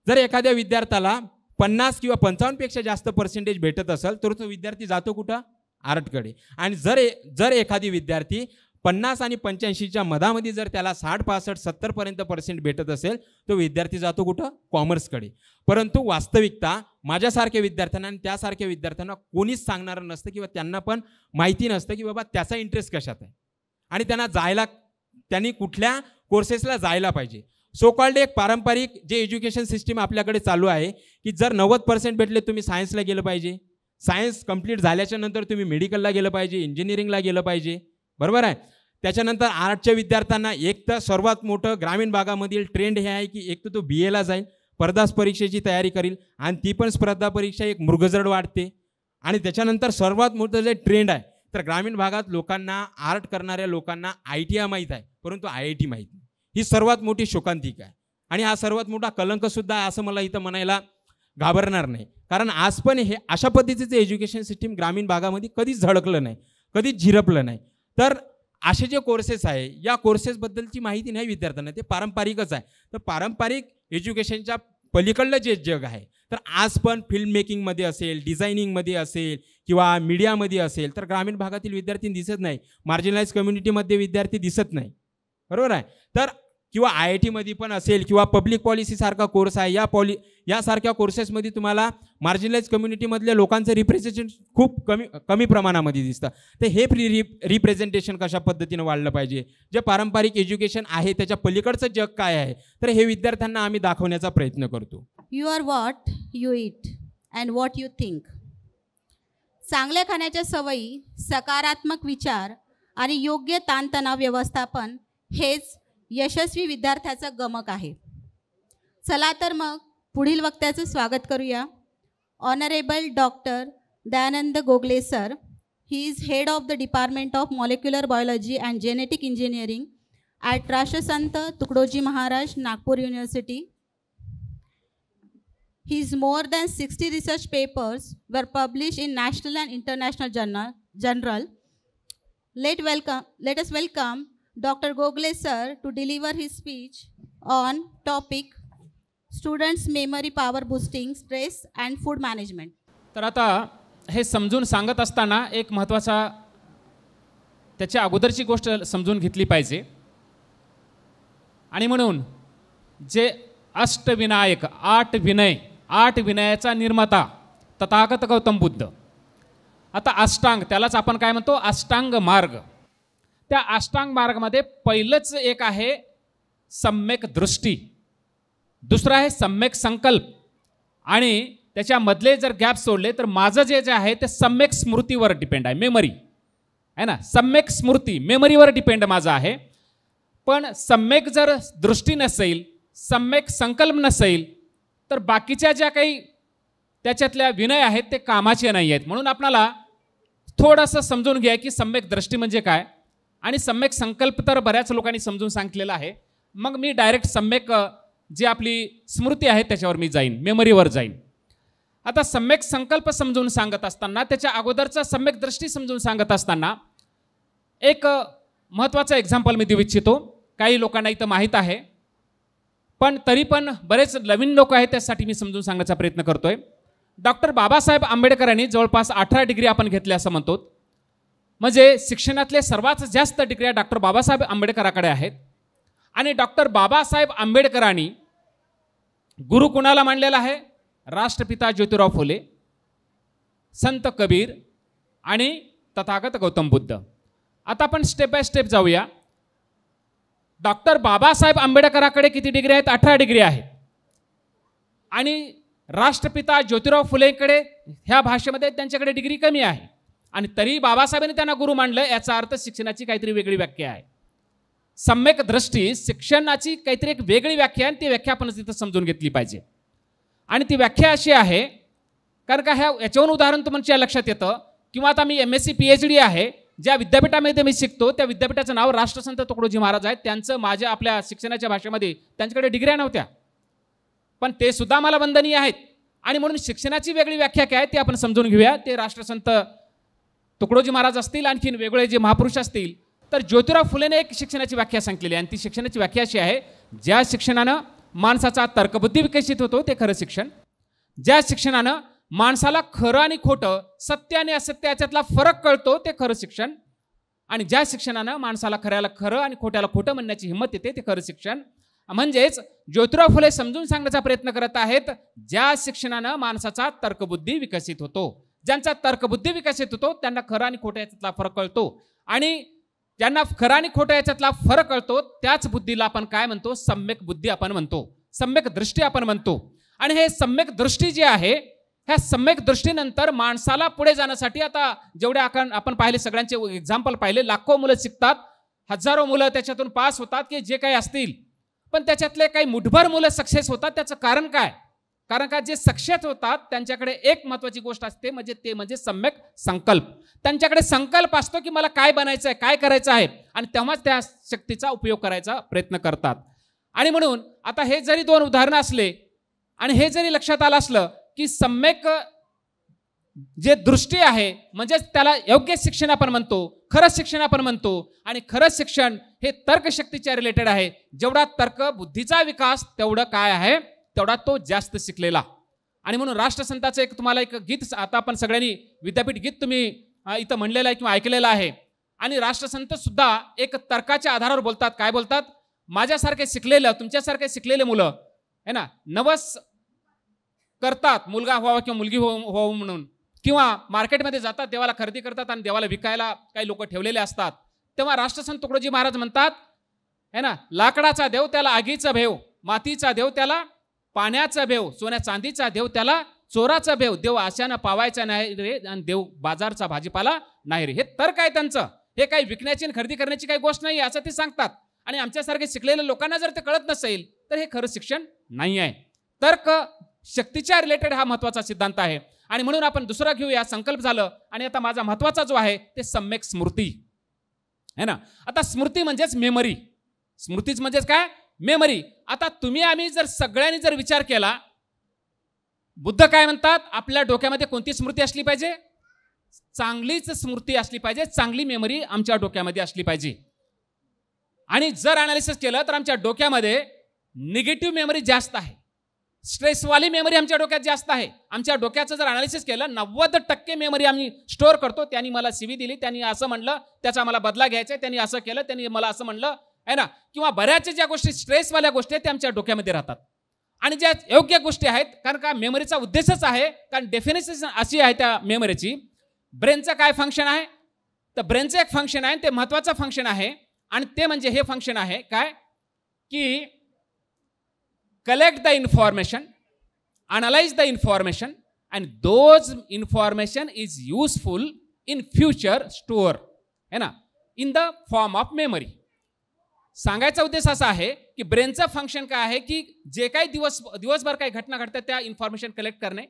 S4: जर एखाद्या विद्यार्थ्याला 50 किंवा 55पेक्षा जास्त पर्सेंटेज भेटत असेल तर तो विद्यार्थी जातो कुठं? आर्टकडे. आणि जर एखादी विद्यार्थी 50 आणि 85च्या मधामध्ये जर त्याला 60, 65, 70पर्यंत पर्सेंट भेटत असेल तो विद्यार्थी जातो कुठं? कॉमर्सकडे. परंतु वास्तविकता माझ्यासारख्या विद्यार्थ्यांना आणि त्यासारख्या विद्यार्थ्यांना कोणीच सांगणारं नसतं किंवा त्यांना पण माहिती नसतं की बाबा त्याचा इंटरेस्ट कशात आहे आणि त्यांनी कुठल्या कोर्सेसला जायला पाहिजे. सो कॉल्ड एक पारंपरिक जे एज्युकेशन सिस्टीम आपल्याकडे चालू आहे की जर 90% भेटले तुम्ही सायन्सला गेलं पाहिजे, सायन्स कंप्लीट झाल्याच्या नंतर तुम्ही मेडिकलला गेलं पाहिजे, इंजिनिअरिंगला गेलं पाहिजे, बरोबर आहे. त्याच्यानंतर आर्टच्या विद्यार्थ्यांना एक तर सर्वात मोठं ग्रामीण भागामधील ट्रेंड हे आहे की एक तर तो BAला जाईल, स्पर्धा परीक्षेची तयारी करील आणि ती पण स्पर्धा परीक्षा एक मृगजड वाढते. आणि त्याच्यानंतर सर्वात मोठं जे ट्रेंड आहे तर ग्रामीण भागात लोकांना आर्ट करणाऱ्या लोकांना ITI माहीत आहे परंतु IIT माहीत नाही. ही सर्वात मोठी शोकांतिका आहे आणि हा सर्वात मोठा कलंकसुद्धा आहे असं मला इथं म्हणायला घाबरणार नाही. कारण आज पण हे अशा पद्धतीचं एज्युकेशन सिस्टीम ग्रामीण भागामध्ये कधीच झळकलं नाही, कधीच झिरपलं नाही. तर असे जे कोर्सेस आहे या कोर्सेसबद्दलची माहिती नाही विद्यार्थ्यांना, ते पारंपरिकच आहे. तर पारंपरिक एज्युकेशनच्या पलीकडलं जे जग आहे तर आज पण फिल्म मेकिंगमध्ये असेल, डिझायनिंगमध्ये असेल किंवा मीडियामध्ये असेल तर ग्रामीण भागातील विद्यार्थी दिसत नाही, मार्जिनलाइज कम्युनिटीमध्ये विद्यार्थी दिसत नाही, बरोबर आहे. तर किंवा IIT मध्ये पण असेल किंवा पब्लिक पॉलिसीसारखा कोर्स आहे यासारख्या कोर्सेसमध्ये तुम्हाला मार्जिनलाइज कम्युनिटीमधल्या लोकांचं रिप्रेझेंटेशन खूप कमी प्रमाणामध्ये दिसतं. तर हे रिप्रेझेंटेशन कशा पद्धतीनं वाढलं पाहिजे, जे पारंपरिक एज्युकेशन आहे त्याच्या पलीकडचं जग काय आहे तर हे विद्यार्थ्यांना आम्ही दाखवण्याचा प्रयत्न करतो.
S8: You are what you eat and what you think. चांगल्या खाण्याच्या सवयी, सकारात्मक विचार आणि योग्य ताणतणाव व्यवस्थापन हेच यशस्वी विद्यार्थ्याचं गमक आहे. चला तर मग पुढील वक्त्याचं स्वागत करूया. Honourable doctor Dayanand Gogle sir. He is head of the department of molecular biology and genetic engineering at Rashtrasant Tukdoji Maharaj, Nagpur university. His more than 60 research papers were published in national and international journal. Let us welcome Dr. Gogle sir to deliver his speech on topic students memory power boosting, stress and food management.
S5: तर आता हे समजून सांगत असताना एक महत्त्वाचा त्याच्या अगोदरची गोष्ट समजून घेतली पाहिजे. आणि म्हणून जे अष्टविनायक, 8 विनयाचा निर्माता तथागत गौतम बुद्ध. आता अष्टांग त्यालाच आपण काय म्हणतो? अष्टांग मार्ग. त्या अष्टांग मार्गामध्ये पहिलंच एक आहे सम्यक दृष्टी, दुसरं आहे सम्यक संकल्प आणि त्याच्यामधले जर गॅप सोडले तर माझं जे आहे ते सम्यक स्मृतीवर डिपेंड आहे, मेमरी आहे ना. सम्यक स्मृती मेमरीवर डिपेंड माझं आहे. पण सम्यक जर दृष्टी नसेल, सम्यक संकल्प नसेल तर बाकीच्या ज्या काही त्याच्यातल्या विनय आहेत ते कामाचे नाही आहेत. म्हणून आपल्याला थोडंसं समजून घ्या की सम्यक दृष्टी म्हणजे काय आणि सम्यक संकल्प तर बऱ्याच लोकांनी समजून सांगितलेलं आहे. मग मी डायरेक्ट सम्यक जी आपली स्मृती आहे त्याच्यावर मी जाईन, मेमरीवर जाईन. आता सम्यक संकल्प समजून सांगत असताना, त्याच्या अगोदरचा सम्यक दृष्टी समजून सांगत असताना एक महत्त्वाचं एक्झाम्पल मी देऊ इच्छितो. काही लोकांना इथं माहीत आहे पण तरी पण बरेच नवीन लोक आहेत त्यासाठी मी समजून सांगण्याचा प्रयत्न करतोय. डॉक्टर बाबासाहेब आंबेडकरांनी जवळपास 18 डिग्री आपण घेतल्या असं म्हणतो. म्हणजे शिक्षणातले सर्वात जास्त डिग्र्या डॉक्टर बाबासाहेब आंबेडकरांकडे आहेत. आणि डॉक्टर बाबासाहेब आंबेडकरांनी गुरु कुणाला मानलेला आहे? राष्ट्रपिता ज्योतिराव फुले, संत कबीर आणि तथागत गौतम बुद्ध. आता आपण स्टेप बाय स्टेप जाऊया. डॉक्टर बाबासाहेब आंबेडकरांकडे किती डिग्री आहेत? 18 डिग्री आहेत. आणि राष्ट्रपिता ज्योतिराव फुलेंकडे ह्या भाषेमध्ये त्यांच्याकडे डिग्री कमी आहे आणि तरी बाबासाहेबांनी त्यांना गुरु मानलं. याचा अर्थ शिक्षणाची काहीतरी वेगळी व्याख्या आहे. सम्यक दृष्टी शिक्षणाची काहीतरी एक वेगळी व्याख्या आणि ती व्याख्या आपण तिथं समजून घेतली पाहिजे. आणि ती व्याख्या अशी आहे, कारण का याच्यावरून उदाहरण तुमच्या लक्षात येतं. किंवा आता मी MSc PhD आहे, ज्या विद्यापीठामध्ये मी शिकतो त्या विद्यापीठाचं नाव राष्ट्रसंत तुकडोजी महाराज आहेत. त्यांचं माझ्या आपल्या शिक्षणाच्या भाषेमध्ये त्यांच्याकडे डिग्र्या नव्हत्या, पण ते सुद्धा मला वंदनीय आहेत. आणि म्हणून शिक्षणाची वेगळी व्याख्या काय ते आपण समजून घेऊया. ते राष्ट्रसंत तुकडोजी महाराज असतील, आणखीन वेगळे जे महापुरुष असतील, तर ज्योतिराव फुलेने एक शिक्षणाची व्याख्या सांगितलेली आहे. आणि ती शिक्षणाची व्याख्या अशी आहे, ज्या शिक्षणानं माणसाचा तर्कबुद्धी विकसित होतो ते खरं शिक्षण. ज्या शिक्षणानं माणसाला खरं आणि खोटं, सत्य आणि असत्य याच्यातला फरक कळतो ते खरं शिक्षण. आणि ज्या शिक्षणानं माणसाला खऱ्याला खरं आणि खोट्याला खोटं म्हणण्याची हिंमत येते ते खरं शिक्षण. म्हणजेच ज्योतिराव फुले समजून सांगण्याचा प्रयत्न करत आहेत, ज्या शिक्षणानं माणसाचा तर्कबुद्धी विकसित होतो, ज्यांचा तर्कबुद्धी विकसित होतो त्यांना खरं आणि खोटं याच्यातला फरक कळतो. आणि ज्यांना खरं आणि खोटं याच्यातला फरक कळतो त्याच बुद्धीला आपण काय म्हणतो, सम्यक बुद्धी आपण म्हणतो, सम्यक दृष्टी आपण म्हणतो. आणि हे सम्यक दृष्टी जी आहे, ह्या सम्यक दृष्टीनंतर माणसाला पुढे जाण्यासाठी आता जेवढे आपण पाहिले, सगळ्यांचे एक्झाम्पल पाहिले, लाखो मुलं शिकतात, हजारो मुलं त्याच्यातून पास होतात की जे काही असतील, पण त्याच्यातले काही मुठभर मुलं सक्सेस होतात. त्याचं कारण काय? कारण का जे सक्सेस होतात त्यांच्याकडे एक महत्त्वाची गोष्ट असते, म्हणजे ते म्हणजे सम्यक संकल्प. त्यांच्याकडे संकल्प असतो की मला काय बनायचं आहे, काय करायचं आहे, आणि तेव्हाच त्या शक्तीचा उपयोग करायचा प्रयत्न करतात. आणि म्हणून आता हे जरी दोन उदाहरणं असले आणि हे जरी लक्षात आलं असलं की सम्यक जे दृष्टी आहे म्हणजेच त्याला योग्य शिक्षण आपण म्हणतो, खरं शिक्षण आपण म्हणतो. आणि खरं शिक्षण हे तर्कशक्तीच्या रिलेटेड आहे. जेवढा तर्क बुद्धीचा विकास तेवढं काय आहे, तेवढा तो जास्त शिकलेला. आणि म्हणून राष्ट्रसंताचं एक तुम्हाला एक गीत आता आपण सगळ्यांनी विद्यापीठ गीत तुम्ही इथं म्हणलेलं आहे किंवा ऐकलेलं आहे. आणि राष्ट्रसंत सुद्धा एक तर्काच्या आधारावर बोलतात. काय बोलतात? माझ्यासारखे शिकलेलं, तुमच्यासारखे शिकलेले मुलं है ना, नवस करतात मुलगा व्हावा किंवा मुलगी व्हावं म्हणून, किंवा मार्केटमध्ये जातात, देवाला खरेदी करतात आणि देवाला विकायला काही लोक ठेवलेले असतात. तेव्हा राष्ट्रसंत तुकडोजी महाराज म्हणतात है ना, लाकडाचा देव त्याला आगीचा भेव, मातीचा देव त्याला पाण्याचा भेव, सोन्या चांदीचा देव त्याला चोराचा भेव, देव आशानं पावायचा नाही रे आणि देव बाजारचा भाजीपाला नाही रे. हे तर्क आहे त्यांचं. हे काही विकण्याची आणि खरेदी करण्याची काही गोष्ट नाही असं ते सांगतात. आणि आमच्यासारखे शिकलेल्या लोकांना जर ते कळत नसेल तर हे खरं शिक्षण नाही आहे. तर्क शक्तीच्या रिलेटेड हा महत्त्वाचा सिद्धांत आहे. आणि म्हणून आपण दुसरा घेऊया, संकल्प झालं. आणि आता माझा महत्त्वाचा जो आहे ते सम्यक स्मृती है ना. आता स्मृती म्हणजेच मेमरी, स्मृतीच म्हणजेच काय, मेमरी. आता तुम्ही आम्ही जर सगळ्यांनी जर विचार केला, बुद्ध काय म्हणतात, आपल्या डोक्यामध्ये कोणती स्मृती असली पाहिजे, चांगलीच स्मृती असली पाहिजे, चांगली मेमरी आमच्या डोक्यामध्ये असली पाहिजे. आणि जर अनालिसिस केलं तर आमच्या डोक्यामध्ये निगेटिव्ह मेमरी जास्त आहे, स्ट्रेसवाली मेमरी आमच्या डोक्यात जास्त आहे. आमच्या डोक्याचं जर अनालिसिस केलं 90% मेमरी आम्ही स्टोअर करतो. त्यांनी मला CV दिली, त्यांनी असं म्हणलं, त्याचा मला बदला घ्यायचा आहे, त्यांनी असं केलं, त्यांनी मला असं म्हणलं आहे ना, किंवा बऱ्याच ज्या गोष्टी स्ट्रेसवाल्या गोष्टी आहेत त्या आमच्या डोक्यामध्ये राहतात. आणि ज्या योग्य गोष्टी आहेत, कारण का मेमरीचा उद्देशच आहे, कारण डेफिनेशन अशी आहे त्या मेमरीची. ब्रेनचं काय फंक्शन आहे, तर ब्रेनचं एक फंक्शन आहे, ते महत्त्वाचं फंक्शन आहे. आणि ते म्हणजे हे फंक्शन आहे काय, की collect the information, analyze the information, and those information is useful in future store है ना, in the form of memory. सांगायचा उद्देश असा आहे की ब्रेनचं फंक्शन काय आहे, की जे काही दिवसभर काही घटना घडतात त्या इन्फॉर्मेशन कलेक्ट करणे,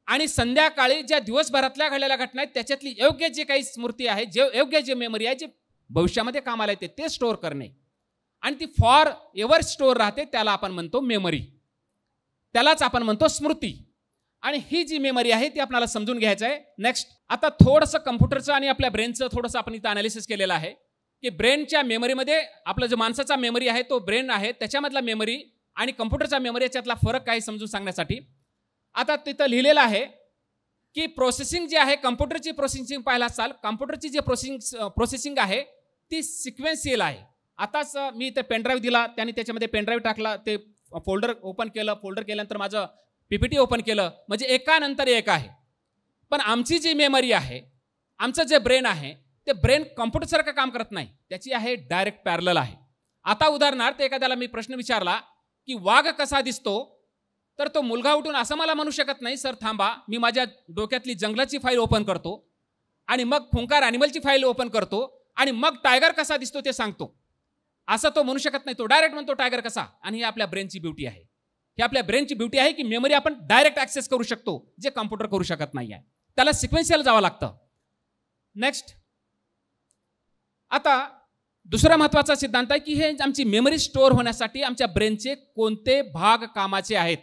S5: आणि संध्याकाळी ज्या दिवसभरातल्या घडलेल्या घटना आहेत त्याच्यातली योग्य जे काही स्मृती आहे, जे योग्य जे मेमरी आहे, जे भविष्यामध्ये कामाला येते ते स्टोअर करणे. आणि ती फॉर एव्हर स्टोअर राहते, त्याला आपण म्हणतो मेमरी, त्यालाच आपण म्हणतो स्मृती. आणि ही जी मेमरी आहे ती आपल्याला समजून घ्यायचं आहे. नेक्स्ट, आता थोडंसं कम्प्युटरचं आणि आपल्या ब्रेनचं थोडंसं आपण इथं अनालिसिस केलेलं आहे, की ब्रेनच्या मेमरीमध्ये आपला जो माणसाचा मेमरी आहे तो ब्रेन आहे, त्याच्यामधला मेमरी आणि कम्प्युटरचा मेमरी याच्यातला फरक काय समजून सांगण्यासाठी आता तिथं लिहिलेलं आहे की प्रोसेसिंग जी आहे, कम्प्युटरची प्रोसेसिंग पाहायला असाल, कम्प्युटरची जी प्रोसेसिंग आहे ती सिक्वेन्शियल आहे. आताच मी ते पेनड्राईव्ह दिला, त्यांनी त्याच्यामध्ये पेनड्राईव्ह टाकला, ते फोल्डर ओपन केलं, फोल्डर केल्यानंतर माझं PPT ओपन केलं, म्हणजे एकानंतर एक आहे. पण आमची जी मेमरी आहे, आमचं जे ब्रेन आहे, ते ब्रेन कॉम्प्युटरसारखं काम करत नाही, त्याची आहे डायरेक्ट पॅरलल आहे. आता उदाहरणार्थ एखाद्याला मी प्रश्न विचारला की वाघ कसा दिसतो, तर तो मुलगा उठून असं मला म्हणू शकत नाही, सर थांबा मी माझ्या डोक्यातली जंगलाची फाईल ओपन करतो आणि मग खुंकार ॲनिमलची फाईल ओपन करतो आणि मग टायगर कसा दिसतो ते सांगतो, असं तो म्हणू शकत नाही. तो डायरेक्ट म्हणतो टायगर कसा. आणि ही आपल्या ब्रेनची ब्युटी आहे, ही आपल्या ब्रेनची ब्युटी आहे की मेमरी आपण डायरेक्ट ॲक्सेस करू शकतो, जे कॉम्प्युटर करू शकत नाही आहे, त्याला सिक्वेन्शियल जावं लागतं. नेक्स्ट, आता दुसरा महत्त्वाचा सिद्धांत आहे की हे आमची मेमरी स्टोअर होण्यासाठी आमच्या ब्रेनचे कोणते भाग कामाचे आहेत.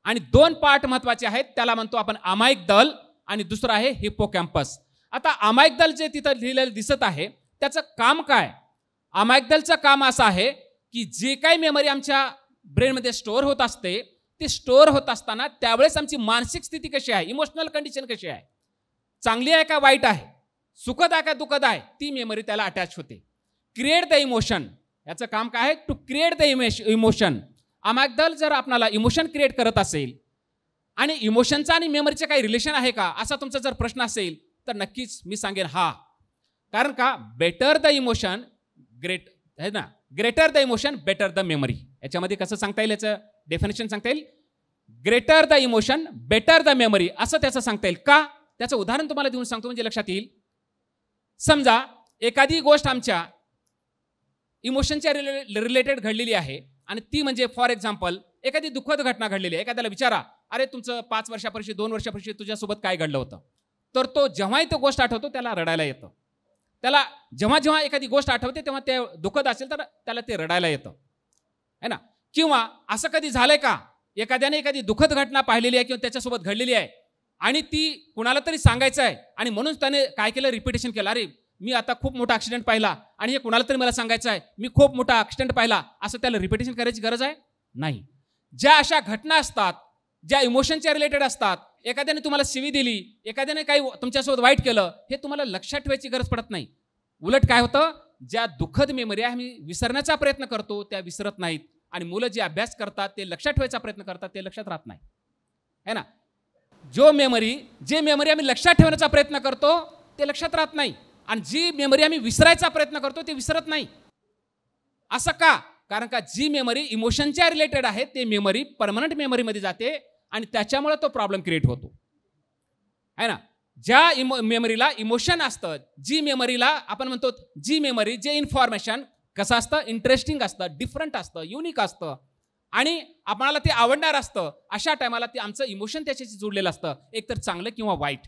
S5: आणि 2 पार्ट महत्त्वाचे आहेत, त्याला म्हणतो आपण अमायिकदल आणि दुसरं आहे हिप्पोकॅम्पस. आता अमायिकदल जे तिथं लिहिलेलं दिसत आहे त्याचं काम काय? अमायिकदलचं काम असं आहे की जे काही मेमरी आमच्या ब्रेनमध्ये स्टोअर होत असते ते स्टोअर होत असताना त्यावेळेस आमची मानसिक स्थिती कशी आहे, इमोशनल कंडिशन कशी आहे, चांगली आहे का वाईट आहे, सुखद आहे का दुःखद आहे, ती मेमरी त्याला अटॅच होते. क्रिएट द इमोशन, याचं काम काय आहे? To create the emotion. Amygdala जर आपल्याला इमोशन क्रिएट करत असेल आणि इमोशनचा आणि मेमरीचे काही रिलेशन आहे का असा तुमचा जर प्रश्न असेल तर नक्कीच मी सांगेन हा. कारण का बेटर द इमोशन ग्रेट आहे ना, greater the emotion better the memory. याच्यामध्ये कसं सांगता येईल, याचं डेफिनेशन सांगता येईल, greater the emotion better the memory असं त्याचं सांगता येईल. का? त्याचं उदाहरण तुम्हाला देऊन सांगतो म्हणजे लक्षात येईल. समजा एखादी गोष्ट आमच्या इमोशनच्या रिलेटेड घडलेली आहे आणि ती म्हणजे फॉर एक्झाम्पल एखादी दुःखद घटना घडलेली आहे. एखाद्याला विचारा, अरे तुमचं 5 वर्षापूर्वी 2 वर्षापूर्वी तुझ्यासोबत काय घडलं होतं, तर तो जेव्हाही तो गोष्ट आठवतो त्याला रडायला येतं. त्याला जेव्हा जेव्हा एखादी गोष्ट आठवते तेव्हा ते दुःखद असेल तर त्याला ते रडायला येतं है ना. किंवा असं कधी झालंय का एखाद्याने एखादी दुःखद घटना पाहिलेली आहे किंवा त्याच्यासोबत घडलेली आहे आणि ती कुणाला तरी सांगायचं आहे आणि म्हणून त्याने काय केलं, रिपिटेशन केलं, अरे मी आता खूप मोठा ॲक्सिडेंट पाहिला आणि हे कुणाला तरी मला सांगायचं आहे, मी खूप मोठा ॲक्सिडेंट पाहिला, असं त्याला रिपिटेशन करायची गरज आहे नाही. ज्या अशा घटना असतात ज्या इमोशनच्या रिलेटेड असतात, एखाद्याने तुम्हाला शिवी दिली, एखाद्याने काही तुमच्यासोबत वाईट केलं, हे तुम्हाला लक्षात ठेवायची गरज पडत नाही. उलट काय होतं, ज्या दुःखद मेमरी आम्ही विसरण्याचा प्रयत्न करतो त्या विसरत नाहीत आणि मुलं जे अभ्यास करतात ते लक्षात ठेवायचा प्रयत्न करतात ते लक्षात राहत नाही है ना. जे मेमरी आम्ही लक्षात ठेवण्याचा प्रयत्न करतो ते लक्षात राहत नाही आणि जी मेमरी आम्ही विसरायचा प्रयत्न करतो ते विसरत नाही. असं का? कारण का जी मेमरी इमोशनच्या रिलेटेड आहे ते मेमरी परमनंट मेमरीमध्ये जाते आणि त्याच्यामुळे तो प्रॉब्लेम क्रिएट होतो है ना. ज्या मेमरीला इमोशन असतं, जी मेमरीला आपण म्हणतो जी मेमरी, जे इन्फॉर्मेशन कसं असतं, इंटरेस्टिंग असतं, डिफरंट असतं, युनिक असतं आणि आपल्याला ते आवडणार असतं, अशा टायमाला ते आमचं इमोशन त्याच्याशी जोडलेलं असतं, एकतर चांगलं किंवा वाईट.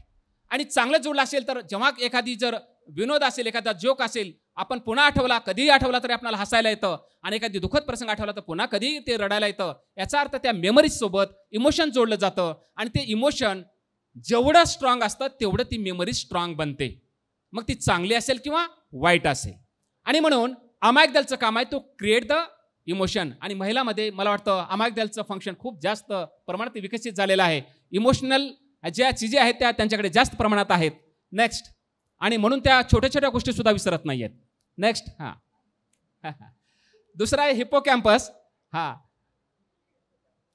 S5: आणि चांगलं जोडलं असेल तर जेव्हा एखादी जर विनोद असेल, एखादा जोक असेल, आपण पुन्हा आठवला, कधीही आठवला तरी आपल्याला हसायला येतं आणि एखादी दुःखद प्रसंग आठवला तर पुन्हा कधीही ते रडायला येतं. याचा अर्थ त्या मेमरीजसोबत इमोशन जोडलं जातं आणि ते इमोशन जेवढं स्ट्रॉंग असतं तेवढं ती मेमरी स्ट्रॉंग बनते, मग ती चांगली असेल किंवा वाईट असेल. आणि म्हणून अमायिकदलचं काम आहे तो क्रिएट द इमोशन. आणि महिलांमध्ये मला वाटतं अमायिकदलचं फंक्शन खूप जास्त प्रमाणात विकसित झालेलं आहे. इमोशनल ज्या चीजे आहेत त्या त्यांच्याकडे जास्त प्रमाणात आहेत. नेक्स्ट, आणि म्हणून त्या छोट्या छोट्या गोष्टी सुद्धा विसरत नाही आहेत. नेक्स्ट, हां दुसरा आहे हिप्पोकॅम्पस. हां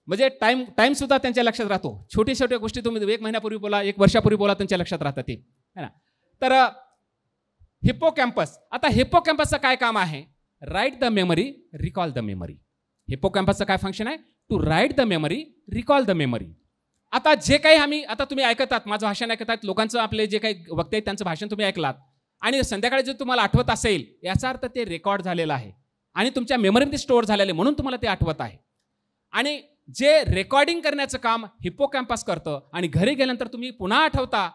S5: म्हणजे टाइम सुद्धा त्यांच्या लक्षात राहतो. छोट्या छोट्या गोष्टी तुम्ही 1 महिन्यापूर्वी बोला, 1 वर्षापूर्वी बोला, त्यांच्या लक्षात राहतात ते है ना. तर हिप्पोकॅम्पस, आता हिप्पोकॅम्पसचं काय काम आहे? Write the memory, recall the memory. हिप्पोकॅम्पसचं काय फंक्शन आहे? To write the memory, recall the memory. आता जे काही आता तुम्ही ऐकतात, माझं भाषण ऐकतात, लोकांचं आपले जे काही वक्ते आहेत त्यांचं भाषण तुम्ही ऐकलात आणि संध्याकाळी जे तुम्हाला आठवत असेल याचा अर्थ ते रेकॉर्ड झालेलं आहे आणि तुमच्या मेमरीमध्ये स्टोअर झालेलं आहे म्हणून तुम्हाला ते आठवत आहे. आणि जे रेकॉर्डिंग करण्याचं काम हिप्पोकॅम्पस करतं आणि घरी गेल्यानंतर तुम्ही पुन्हा आठवता,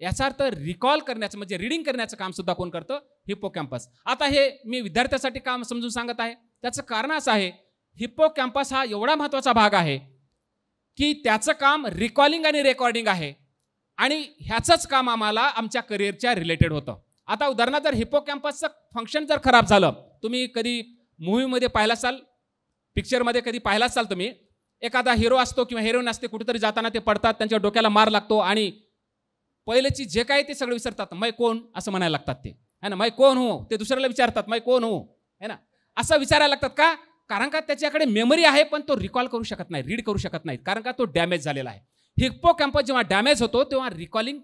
S5: याचा अर्थ रिकॉल करण्याचं म्हणजे रीडिंग करण्याचं काम सुद्धा कोण करतं? हिप्पोकॅम्पस. आता हे मी विद्यार्थ्यासाठी काम समजून सांगत आहे. त्याचं कारण असं आहे, हिप्पोकॅम्पस हा एवढा महत्त्वाचा भाग आहे की त्याचं काम रिकॉलिंग आणि रेकॉर्डिंग आहे आणि ह्याचंच काम आम्हाला आमच्या करिअरच्या रिलेटेड होतं. आता उदाहरणार्थ जर हिप्पोकॅम्पसचं फंक्शन जर खराब झालं, तुम्ही कधी मूव्हीमध्ये पाहिला असाल, पिक्चरमध्ये कधी पाहिला असाल तुम्ही, एखादा हिरो असतो किंवा हिरोईन असते, कुठेतरी जाताना ते पडतात, त्यांच्या डोक्याला मार लागतो आणि पहिलेची जे काही ते सगळं विसरतात. मै कोण असं म्हणायला लागतात ते है ना. मै कोण हो, ते दुसऱ्याला विचारतात मै कोण हो है ना, असं विचारायला लागतात. का? कारण का त्याच्याकडे मेमरी आहे पण तो रिकॉल करू शकत नाही, रीड करू शकत नाही, कारण का तो डॅमेज झालेला आहे. हिप्पोकॅम्पस जेव्हा डॅमेज होतो तेव्हा रिकॉलिंग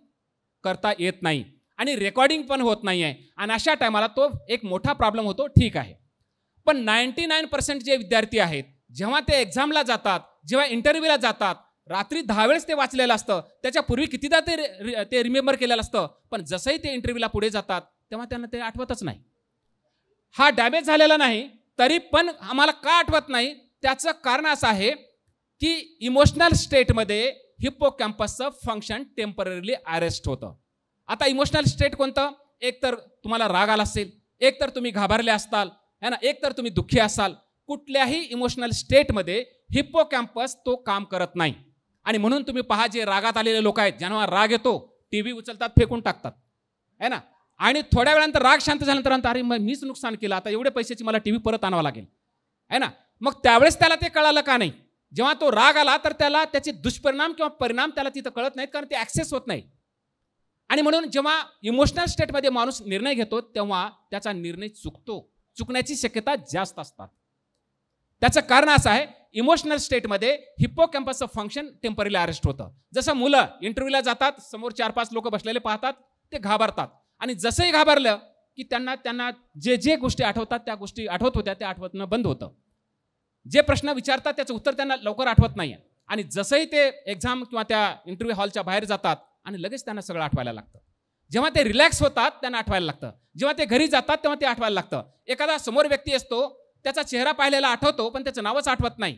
S5: करता येत नाही आणि रेकॉर्डिंग पण होत नाही आहे आणि अशा टायमाला तो एक मोठा प्रॉब्लेम होतो. ठीक आहे, पण 99% जे विद्यार्थी आहेत जेव्हा ते एक्झामला जातात, जेव्हा इंटरव्ह्यूला जातात, रात्री 10 वेळेस ते वाचलेलं असतं, त्याच्यापूर्वी कितीदा ते रिमेंबर केलेलं असतं, पण जसंही ते इंटरव्ह्यूला पुढे जातात तेव्हा त्यांना ते आठवतच नाही. हा डॅमेज झालेला नाही तरी पण आम्हाला का आठवत नाही? त्याचं कारण असं आहे की इमोशनल स्टेटमध्ये हिप्पोकॅम्पसचं फंक्शन टेम्पररीली अरेस्ट होतं. आता इमोशनल स्टेट कोणतं? एक तर तुम्हाला राग आला असेल, एक तर तुम्ही घाबरले असताल है ना, एक तर तुम्ही दुःखी असाल. कुठल्याही इमोशनल स्टेटमध्ये हिप्पोकॅम्पस तो काम करत नाही. आणि म्हणून तुम्ही पहा, जे रागात आलेले लोक आहेत, ज्यांना राग येतो, टीव्ही उचलतात, फेकून टाकतात है ना. आणि थोड्या वेळानंतर राग शांत झाल्यानंतर अरे मग मीच नुकसान केलं, आता एवढे पैशाची मला टीव्ही परत आणावा लागेल है ना. मग त्यावेळेस त्याला ते कळालं का नाही? जेव्हा तो राग आला तर त्याला त्याचे दुष्परिणाम किंवा परिणाम त्याला तिथं कळत नाहीत, कारण ते ॲक्सेस होत नाही. आणि म्हणून जेव्हा इमोशनल स्टेटमध्ये माणूस निर्णय घेतो तेव्हा त्याचा निर्णय चुकतो, चुकण्याची शक्यता जास्त असतात. त्याचं कारण असं आहे, इमोशनल स्टेटमध्ये हिप्पोकॅम्पसचं फंक्शन टेम्पररी अरेस्ट होतं. जसं मुलं इंटरव्ह्यूला जातात, समोर 4-5 लोक बसलेले पाहतात, ते घाबरतात. आणि जसंही घाबरलं की त्यांना जे गोष्टी आठवतात त्या गोष्टी आठवत होत्या त्या आठवतनं बंद होतं. जे प्रश्न विचारतात त्याचं उत्तर त्यांना लवकर आठवत नाही. आणि जसंही ते एक्झाम किंवा त्या इंटरव्ह्यू हॉलच्या बाहेर जातात आणि लगेच त्यांना सगळं आठवायला लागतं. जेव्हा ते रिलॅक्स होतात त्यांना आठवायला लागतं. जेव्हा ते घरी जातात तेव्हा ते आठवायला लागतं. एखादा समोर व्यक्ती असतो, त्याचा चेहरा पाहिलेला आठवतो पण त्याचं नावच आठवत नाही.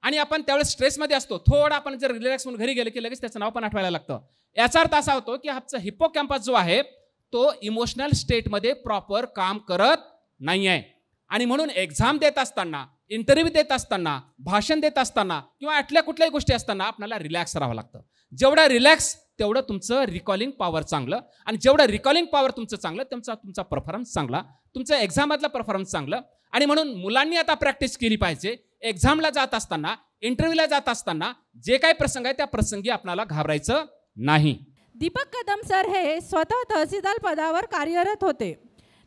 S5: आणि आपण त्यावेळेस स्ट्रेसमध्ये असतो, थोडं आपण जर रिलॅक्स म्हणून घरी गेले की लगेच त्याचं नाव पण आठवायला लागतं. याचा अर्थ असा होतो की आमचा हिप्पोकॅम्पस जो आहे तो इमोशनल स्टेटमध्ये प्रॉपर काम करत नाही आहे. आणि म्हणून एक्झाम देत असताना, इंटरव्ह्यू देत असताना, भाषण देत असताना किंवा आटल्या कुठल्याही गोष्टी असताना आपल्याला रिलॅक्स राहावं लागतं. जेवढं रिलॅक्स तेवढं तुमचं रिकॉलिंग पॉवर चांगलं, आणि जेवढं रिकॉलिंग पॉवर तुमचं चांगलं तुमचा परफॉर्मन्स चांगला, तुमचं एक्झाममधला परफॉर्मन्स चांगलं. आणि म्हणून मुलांनी आता प्रॅक्टिस केली पाहिजे. एक्झामला जात असताना, इंटरव्ह्यूला जात असताना जे काही प्रसंग आहे त्या प्रसंगी आपल्याला घाबरायचं नाही.
S7: दीपक कदम सर हे स्वतः तहसीलदार पदावर कार्यरत होते.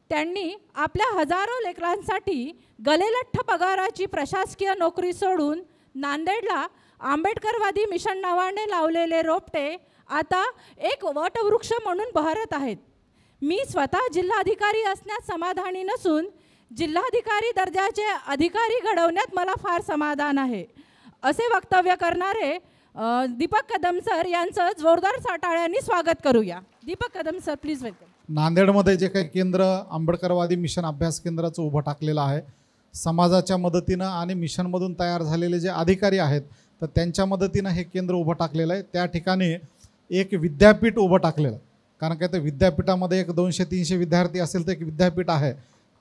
S7: त्यांनी आपल्या हजारो लेकरांसाठी गलेलठ्ठ पगाराची प्रशासकीय नोकरी सोडून नांदेडला आंबेडकरवादी मिशन नावाने लावलेले रोपटे आता एक वटवृक्ष म्हणून बहरत आहेत. मी स्वतः जिल्हाधिकारी असण्यात समाधानी नसून जिल्हाधिकारी दर्जाचे अधिकारी घडवण्यात मला फार समाधान आहे, असे वक्तव्य करणारे दीपक कदम सर यांचं जोरदार टाळ्यांनी स्वागत करूया. Deepak Kadam sir, please welcome.
S6: नांदेडमध्ये जे काही केंद्र आंबेडकरवादी मिशन अभ्यास केंद्राचं उभं टाकलेलं आहे, समाजाच्या मदतीनं आणि मिशनमधून तयार झालेले जे अधिकारी आहेत तर त्यांच्या मदतीनं हे केंद्र उभं टाकलेलं आहे. त्या ठिकाणी एक विद्यापीठ उभं टाकलेलं, कारण काय तर विद्यापीठामध्ये एक 200-300 विद्यार्थी असेल तर एक विद्यापीठ आहे.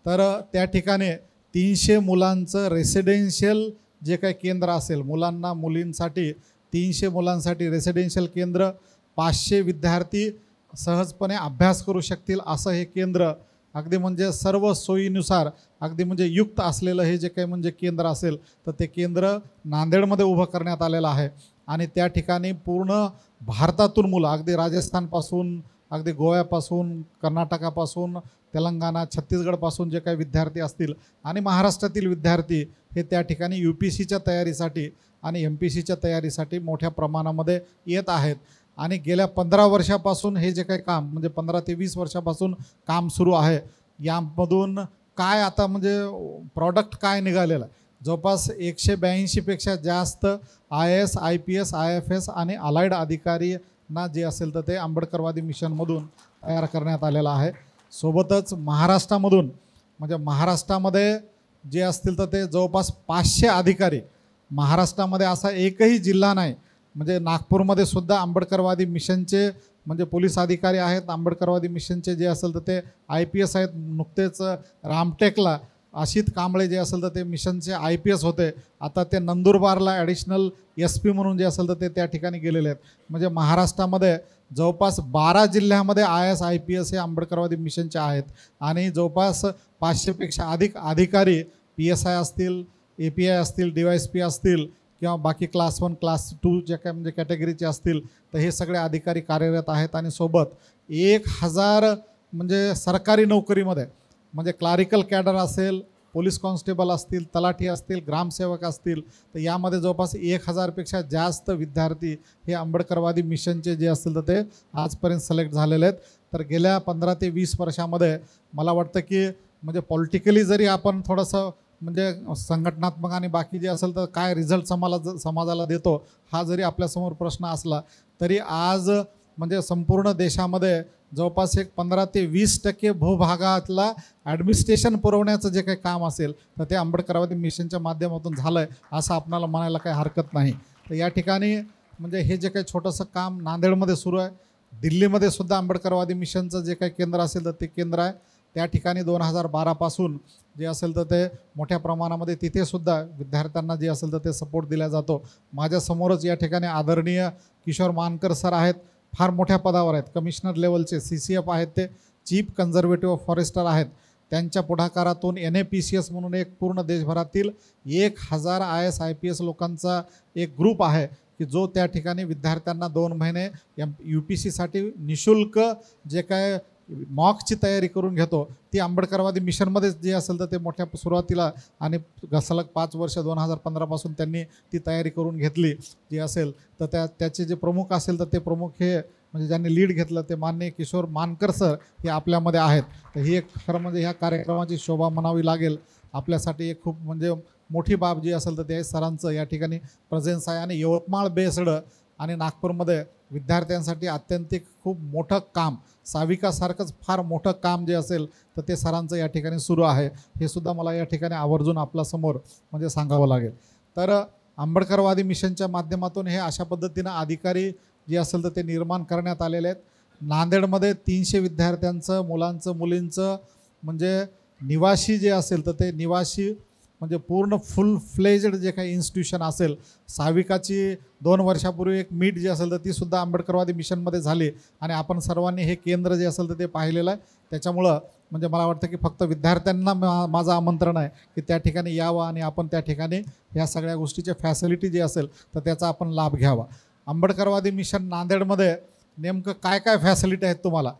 S6: तर त्या ठिकाणी 300 मुलांचं रेसिडेन्शियल जे काही केंद्र असेल, मुलांना मुलींसाठी 300 मुलांसाठी रेसिडेन्शियल केंद्र, 500 विद्यार्थी सहजपणे अभ्यास करू शकतील असं हे केंद्र, अगदी म्हणजे सर्व सोयीनुसार अगदी म्हणजे युक्त असलेलं हे जे काही म्हणजे केंद्र असेल तर ते केंद्र नांदेडमध्ये उभं करण्यात आलेलं आहे. आणि त्या ठिकाणी पूर्ण भारतातून मुलं, अगदी राजस्थानपासून, अगदी गोव्यापासून, कर्नाटकापासून, तेलंगणा, छत्तीसगडपासून जे काही विद्यार्थी असतील आणि महाराष्ट्रातील विद्यार्थी हे त्या ठिकाणी UPSCच्या तयारीसाठी आणि MPSCच्या तयारीसाठी मोठ्या प्रमाणामध्ये येत आहेत. आणि गेल्या 15 वर्षापासून हे जे काही काम, म्हणजे 15 ते 20 वर्षापासून काम सुरू आहे, यामधून काय आता म्हणजे प्रॉडक्ट काय निघालेलं आहे. जवळपास 182पेक्षा जास्त IAS, IPS, IFS आणि अलाइड अधिकारींना जे असेल तर ते आंबेडकरवादी मिशनमधून तयार करण्यात आलेलं आहे. सोबतच महाराष्ट्रामधून, म्हणजे महाराष्ट्रामध्ये जे असतील तर ते जवळपास 500 अधिकारी, महाराष्ट्रामध्ये असा एकही जिल्हा नाही, म्हणजे नागपूरमध्ये सुद्धा आंबेडकरवादी मिशनचे म्हणजे पोलीस अधिकारी आहेत. आंबेडकरवादी मिशनचे जे असेल तर ते IPS आहेत. नुकतेच रामटेकला अशित कांबळे जे असेल तर ते मिशनचे IPS होते, आता ते नंदुरबारला ॲडिशनल SP म्हणून जे असेल तर ते त्या ठिकाणी गेलेले आहेत. म्हणजे महाराष्ट्रामध्ये जवळपास 12 जिल्ह्यामध्ये IAS, IPS हे आंबेडकरवादी मिशनचे आहेत. आणि जवळपास 500पेक्षा अधिक अधिकारी PSI असतील, API असतील, DYSP असतील किंवा बाकी क्लास 1, क्लास 2 जे काय म्हणजे कॅटेगरीचे असतील तर हे सगळे अधिकारी कार्यरत आहेत. आणि सोबत 1000 म्हणजे सरकारी नोकरीमध्ये, म्हणजे क्लारिकल कॅडर असेल, पोलीस कॉन्स्टेबल असतील, तलाठी असतील, ग्रामसेवक असतील, तर यामध्ये जवळपास 1000पेक्षा जास्त विद्यार्थी हे आंबेडकरवादी मिशनचे जे असतील तर ते आजपर्यंत सिलेक्ट झालेले आहेत. तर गेल्या 15 ते 20 वर्षामध्ये मला वाटतं की म्हणजे पॉलिटिकली जरी आपण थोडंसं म्हणजे संघटनात्मक आणि बाकी जे असेल तर काय रिझल्ट समाजाला देतो हा जरी आपल्यासमोर प्रश्न असला तरी आज म्हणजे संपूर्ण देशामध्ये जवळपास एक 15 ते 20% भूभागातला ॲडमिनिस्ट्रेशन पुरवण्याचं जे काही काम असेल तर ते आंबेडकरवादी मिशनच्या माध्यमातून झालं आहे असं आपणाला म्हणायला काही हरकत नाही. तर या ठिकाणी म्हणजे हे जे काही छोटंसं काम नांदेडमध्ये सुरू आहे, दिल्लीमध्ये सुद्धा आंबेडकरवादी मिशनचं जे काही केंद्र असेल तर ते केंद्र आहे. त्या ठिकाणी 2012 पासून जे असेल तर ते मोठ्या प्रमाणामध्ये तिथे सुद्धा विद्यार्थ्यांना जे असेल तर ते सपोर्ट दिला जातो. माझ्यासमोरच या ठिकाणी आदरणीय किशोर मानकर सर आहेत, फार मोठ्या पदावर आहेत, कमिशनर लेवलचे CCF आहेत, ते चीफ कन्झर्वेटिव्ह फॉरेस्टर आहेत. त्यांच्या पुढाकारातून NAPCS म्हणून एक पूर्ण देशभरातील 1000 IAS IPS लोकांचा एक ग्रुप आहे की जो त्या ठिकाणी विद्यार्थ्यांना 2 महिने UPSCसाठी निशुल्क जे काय मॉकची तयारी करून घेतो. ती आंबेडकरवादी मिशनमध्येच जे असेल तर ते मोठ्या सुरुवातीला आणि सलग 5 वर्ष 2015 पासून त्यांनी ती तयारी करून घेतली जी असेल तर त्याचे जे प्रमुख असेल तर ते प्रमुख हे म्हणजे ज्यांनी लीड घेतलं ते माननीय किशोर मानकर सर हे आपल्यामध्ये आहेत. तर ही एक खरं म्हणजे ह्या कार्यक्रमाची शोभा म्हणावी लागेल. आपल्यासाठी एक खूप म्हणजे मोठी बाब जी असेल तर ते सरांचं या ठिकाणी प्रेझेन्स आहे. आणि यवतमाळ बेस्ड आणि नागपूरमध्ये विद्यार्थ्यांसाठी आत्यंतिक खूप मोठं काम, साविकासारखंच फार मोठं काम जे असेल तर ते सरांचं या ठिकाणी सुरू आहे. हे सुद्धा मला या ठिकाणी आवर्जून आपल्यासमोर म्हणजे सांगावं लागेल. तर आंबेडकरवादी मिशनच्या माध्यमातून हे अशा पद्धतीनं अधिकारी जे असेल तर ते निर्माण करण्यात आलेले आहेत. नांदेडमध्ये 300 विद्यार्थ्यांचं, मुलांचं, मुलींचं म्हणजे निवासी जे असेल तर ते निवासी म्हणजे पूर्ण फुल फ्लेज्ड जे काही इन्स्टिट्यूशन असेल. साविकाची 2 वर्षापूर्वी एक मीट जी असेल तर ती सुद्धा आंबेडकरवादी मिशनमध्ये झाली आणि आपण सर्वांनी हे केंद्र जे असेल तर ते पाहिलेलं आहे. त्याच्यामुळं म्हणजे मला वाटतं की फक्त विद्यार्थ्यांना माझं आमंत्रण आहे की त्या ठिकाणी यावं आणि आपण त्या ठिकाणी ह्या सगळ्या गोष्टीचे फॅसिलिटी जे असेल तर त्याचा आपण लाभ घ्यावा. आंबेडकरवादी मिशन नांदेडमध्ये नेमकं काय काय फॅसिलिटी आहेत तुम्हाला,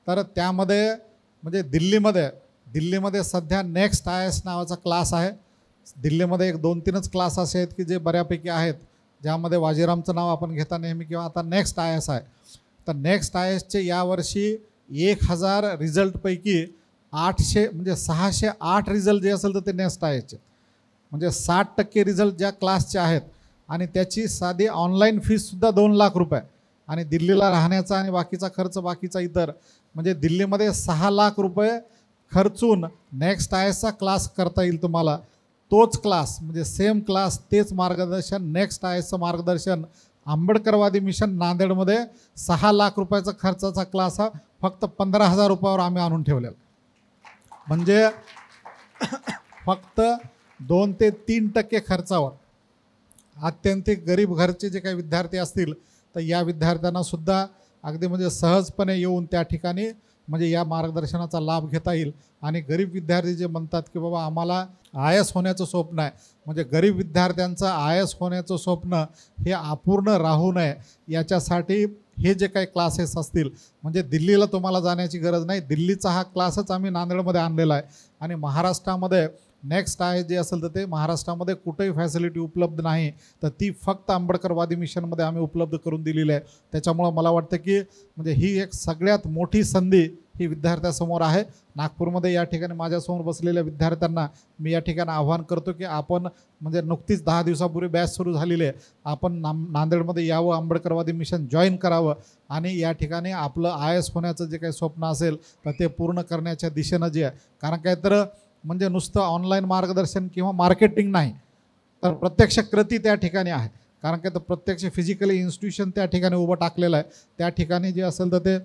S6: तर त्यामध्ये म्हणजे दिल्लीमध्ये सध्या नेक्स्ट IAS नावाचा क्लास आहे. दिल्लीमध्ये एक 2-3च क्लास असे आहेत की जे बऱ्यापैकी आहेत, ज्यामध्ये वाजीरामचं नाव आपण घेता नेहमी किंवा आता नेक्स्ट IAS आहे. तर नेक्स्ट IASचे यावर्षी 1000 रिझल्टपैकी 800 म्हणजे 608 रिझल्ट जे असेल तर ते नेक्स्ट IASचे म्हणजे 60% रिझल्ट ज्या क्लासचे आहेत. आणि त्याची साधी ऑनलाईन फीससुद्धा 2 लाख रुपये आणि दिल्लीला राहण्याचा आणि बाकीचा खर्च बाकीचा इतर म्हणजे दिल्लीमध्ये 6 लाख रुपये खर्चून नेक्स्ट IASचा क्लास करता येईल तुम्हाला. तोच क्लास म्हणजे सेम क्लास, तेच मार्गदर्शन, नेक्स्ट IASचं मार्गदर्शन आंबेडकरवादी मिशन नांदेडमध्ये 6 लाख रुपयाचा खर्चाचा क्लास हा फक्त 15,000 रुपयावर आम्ही आणून ठेवलेला. म्हणजे फक्त 2 ते 3% खर्चावर अत्यंतिक गरीब घरचे जे काही विद्यार्थी असतील तर या विद्यार्थ्यांनासुद्धा अगदी म्हणजे सहजपणे येऊन त्या ठिकाणी म्हणजे या मार्गदर्शनाचा लाभ घेता येईल. आणि गरीब विद्यार्थी जे म्हणतात की बाबा आम्हाला IAS होण्याचं स्वप्न आहे, म्हणजे गरीब विद्यार्थ्यांचं IAS होण्याचं स्वप्न हे अपूर्ण राहू नये याच्यासाठी हे जे काही क्लासेस असतील म्हणजे दिल्लीला तुम्हाला जाण्याची गरज नाही. दिल्लीचा हा क्लासच आम्ही नांदेडमध्ये आणलेला आहे. आणि महाराष्ट्रामध्ये नेक्स्ट IAS जे असेल तर ते महाराष्ट्रामध्ये कुठेही फॅसिलिटी उपलब्ध नाही, तर ती फक्त आंबेडकरवादी मिशनमध्ये आम्ही उपलब्ध करून दिलेली आहे. त्याच्यामुळं मला वाटतं की म्हणजे ही एक सगळ्यात मोठी संधी ही विद्यार्थ्यासमोर आहे. नागपूरमध्ये या ठिकाणी माझ्यासमोर बसलेल्या विद्यार्थ्यांना मी या ठिकाणी आवाहन करतो की आपण म्हणजे नुकतीच 10 दिवसापूर्वी बॅच सुरू झालेली आहे, आपण नांदेडमध्ये यावं, आंबेडकरवादी मिशन जॉईन करावं आणि या ठिकाणी आपलं IAS होण्याचं जे काही स्वप्न असेल तर ते पूर्ण करण्याच्या दिशेनं जे आहे. कारण काय तर म्हणजे नुसतं ऑनलाईन मार्गदर्शन किंवा मार्केटिंग नाही तर प्रत्यक्ष कृती त्या ठिकाणी आहे. कारण काय तर प्रत्यक्ष फिजिकली इन्स्टिट्यूशन त्या ठिकाणी उभं टाकलेलं आहे. त्या ठिकाणी जे असेल तर ते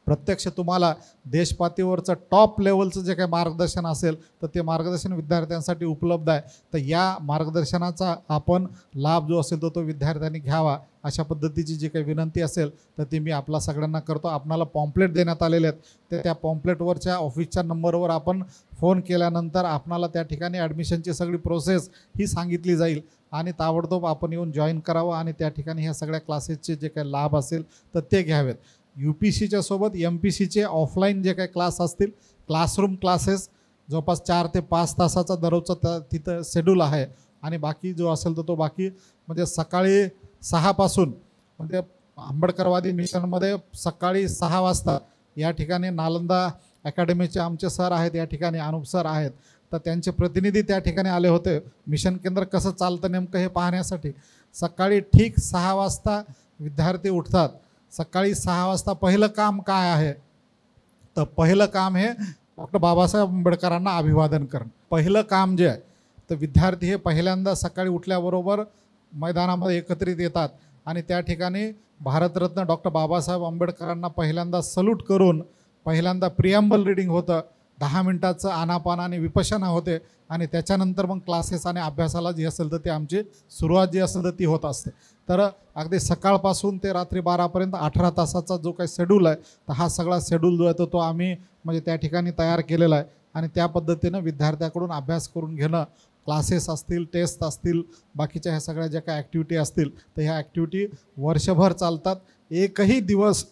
S6: प्रत्यक्ष तुम्हाला देशपातळीवरचं टॉप लेवलचं जे काही मार्गदर्शन असेल तर ते मार्गदर्शन विद्यार्थ्यांसाठी उपलब्ध आहे. तर या मार्गदर्शनाचा आपण लाभ जो असेल तो विद्यार्थ्यांनी घ्यावा अशा पद्धतीची जी काही विनंती असेल तर ती मी आपला सगळ्यांना करतो. आपणाला पॉम्प्लेट देण्यात आलेले आहेत, तर त्या पॉम्प्लेटवरच्या ऑफिसच्या नंबरवर आपण फोन केल्यानंतर आपणाला त्या ठिकाणी ॲडमिशनची सगळी प्रोसेस ही सांगितली जाईल आणि ताबडतोब आपण येऊन जॉईन करावं आणि त्या ठिकाणी ह्या सगळ्या क्लासेसचे जे काही लाभ असेल तर ते घ्यावेत. UPSCच्या सोबत MPSCचे ऑफलाईन जे काही क्लास असतील, क्लासरूम क्लासेस जवळपास 4 ते 5 तासाचा दररोजचा तिथं शेड्यूल आहे. आणि बाकी जो असेल तर तो बाकी म्हणजे सकाळी 6 पासून म्हणजे आंबेडकरवादी मिशनमध्ये सकाळी 6 वाजता या ठिकाणी नालंदा अकॅडमीचे आमचे सर आहेत, या ठिकाणी अनुप सर आहेत, तर त्यांचे प्रतिनिधी त्या ठिकाणी आले होते मिशन केंद्र कसं चालतं नेमकं हे पाहण्यासाठी. सकाळी ठीक 6 वाजता विद्यार्थी उठतात. सकाळी 6 वाजता पहिलं काम काय आहे तर पहिलं काम हे डॉक्टर बाबासाहेब आंबेडकरांना अभिवादन करणं. पहिलं काम जे आहे तर विद्यार्थी हे पहिल्यांदा सकाळी उठल्याबरोबर मैदानामध्ये एकत्रित येतात आणि त्या ठिकाणी भारतरत्न डॉक्टर बाबासाहेब आंबेडकरांना पहिल्यांदा सल्यूट करून पहिल्यांदा प्रिॲम्बल रिडिंग होतं, 10 मिनिटाचं आनापान आणि विपश्यना होते आणि त्याच्यानंतर मग क्लासेस आणि अभ्यासाला जी असेल तर ती आमची सुरुवात जी असेल तर ती होत असते. तर अगदी सकाळपासून ते रात्री 12पर्यंत 18 तासाचा जो काही शेड्यूल आहे, तर हा सगळा शेड्यूल जो आहे तो आम्ही म्हणजे त्या ठिकाणी तयार केलेला आहे आणि त्या पद्धतीनं विद्यार्थ्याकडून अभ्यास करून घेणं, क्लासेस असतील, टेस्ट असतील, बाकीच्या ह्या सगळ्या ज्या काही ॲक्टिव्हिटी असतील तर ह्या ॲक्टिव्हिटी वर्षभर चालतात. एकही दिवस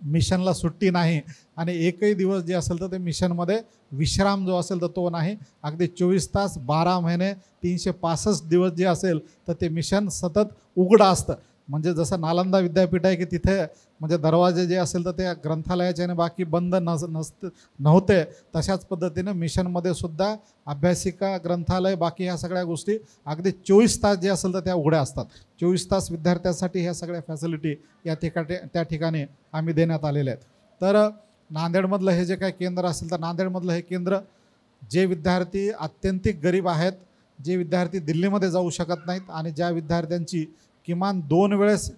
S6: मिशनला सुट्टी नाही आणि एकही दिवस जे असेल तर ते मिशनमध्ये विश्राम जो असेल तर तो नाही. अगदी 24 तास 12 महिने 365 दिवस जे असेल तर ते मिशन सतत उघडं असतं. म्हणजे जसं नालंदा विद्यापीठ आहे की तिथे म्हणजे दरवाजे जे असेल तर ते ग्रंथालयाचे आणि बाकी बंद नव्हते, तशाच पद्धतीनं मिशनमध्ये सुद्धा अभ्यासिका, ग्रंथालय, बाकी ह्या सगळ्या गोष्टी अगदी 24 तास जे असेल तर त्या उघड्या असतात. 24 तास विद्यार्थ्यांसाठी ह्या सगळ्या फॅसिलिटी त्या ठिकाणी आम्ही देण्यात आलेल्या आहेत. तर नांदेडमधलं हे जे काही केंद्र असेल तर नांदेडमधलं हे केंद्र जे विद्यार्थी अत्यंतिक गरीब आहेत, जे विद्यार्थी दिल्लीमध्ये जाऊ शकत नाहीत आणि ज्या विद्यार्थ्यांची किमान 2 वेळेस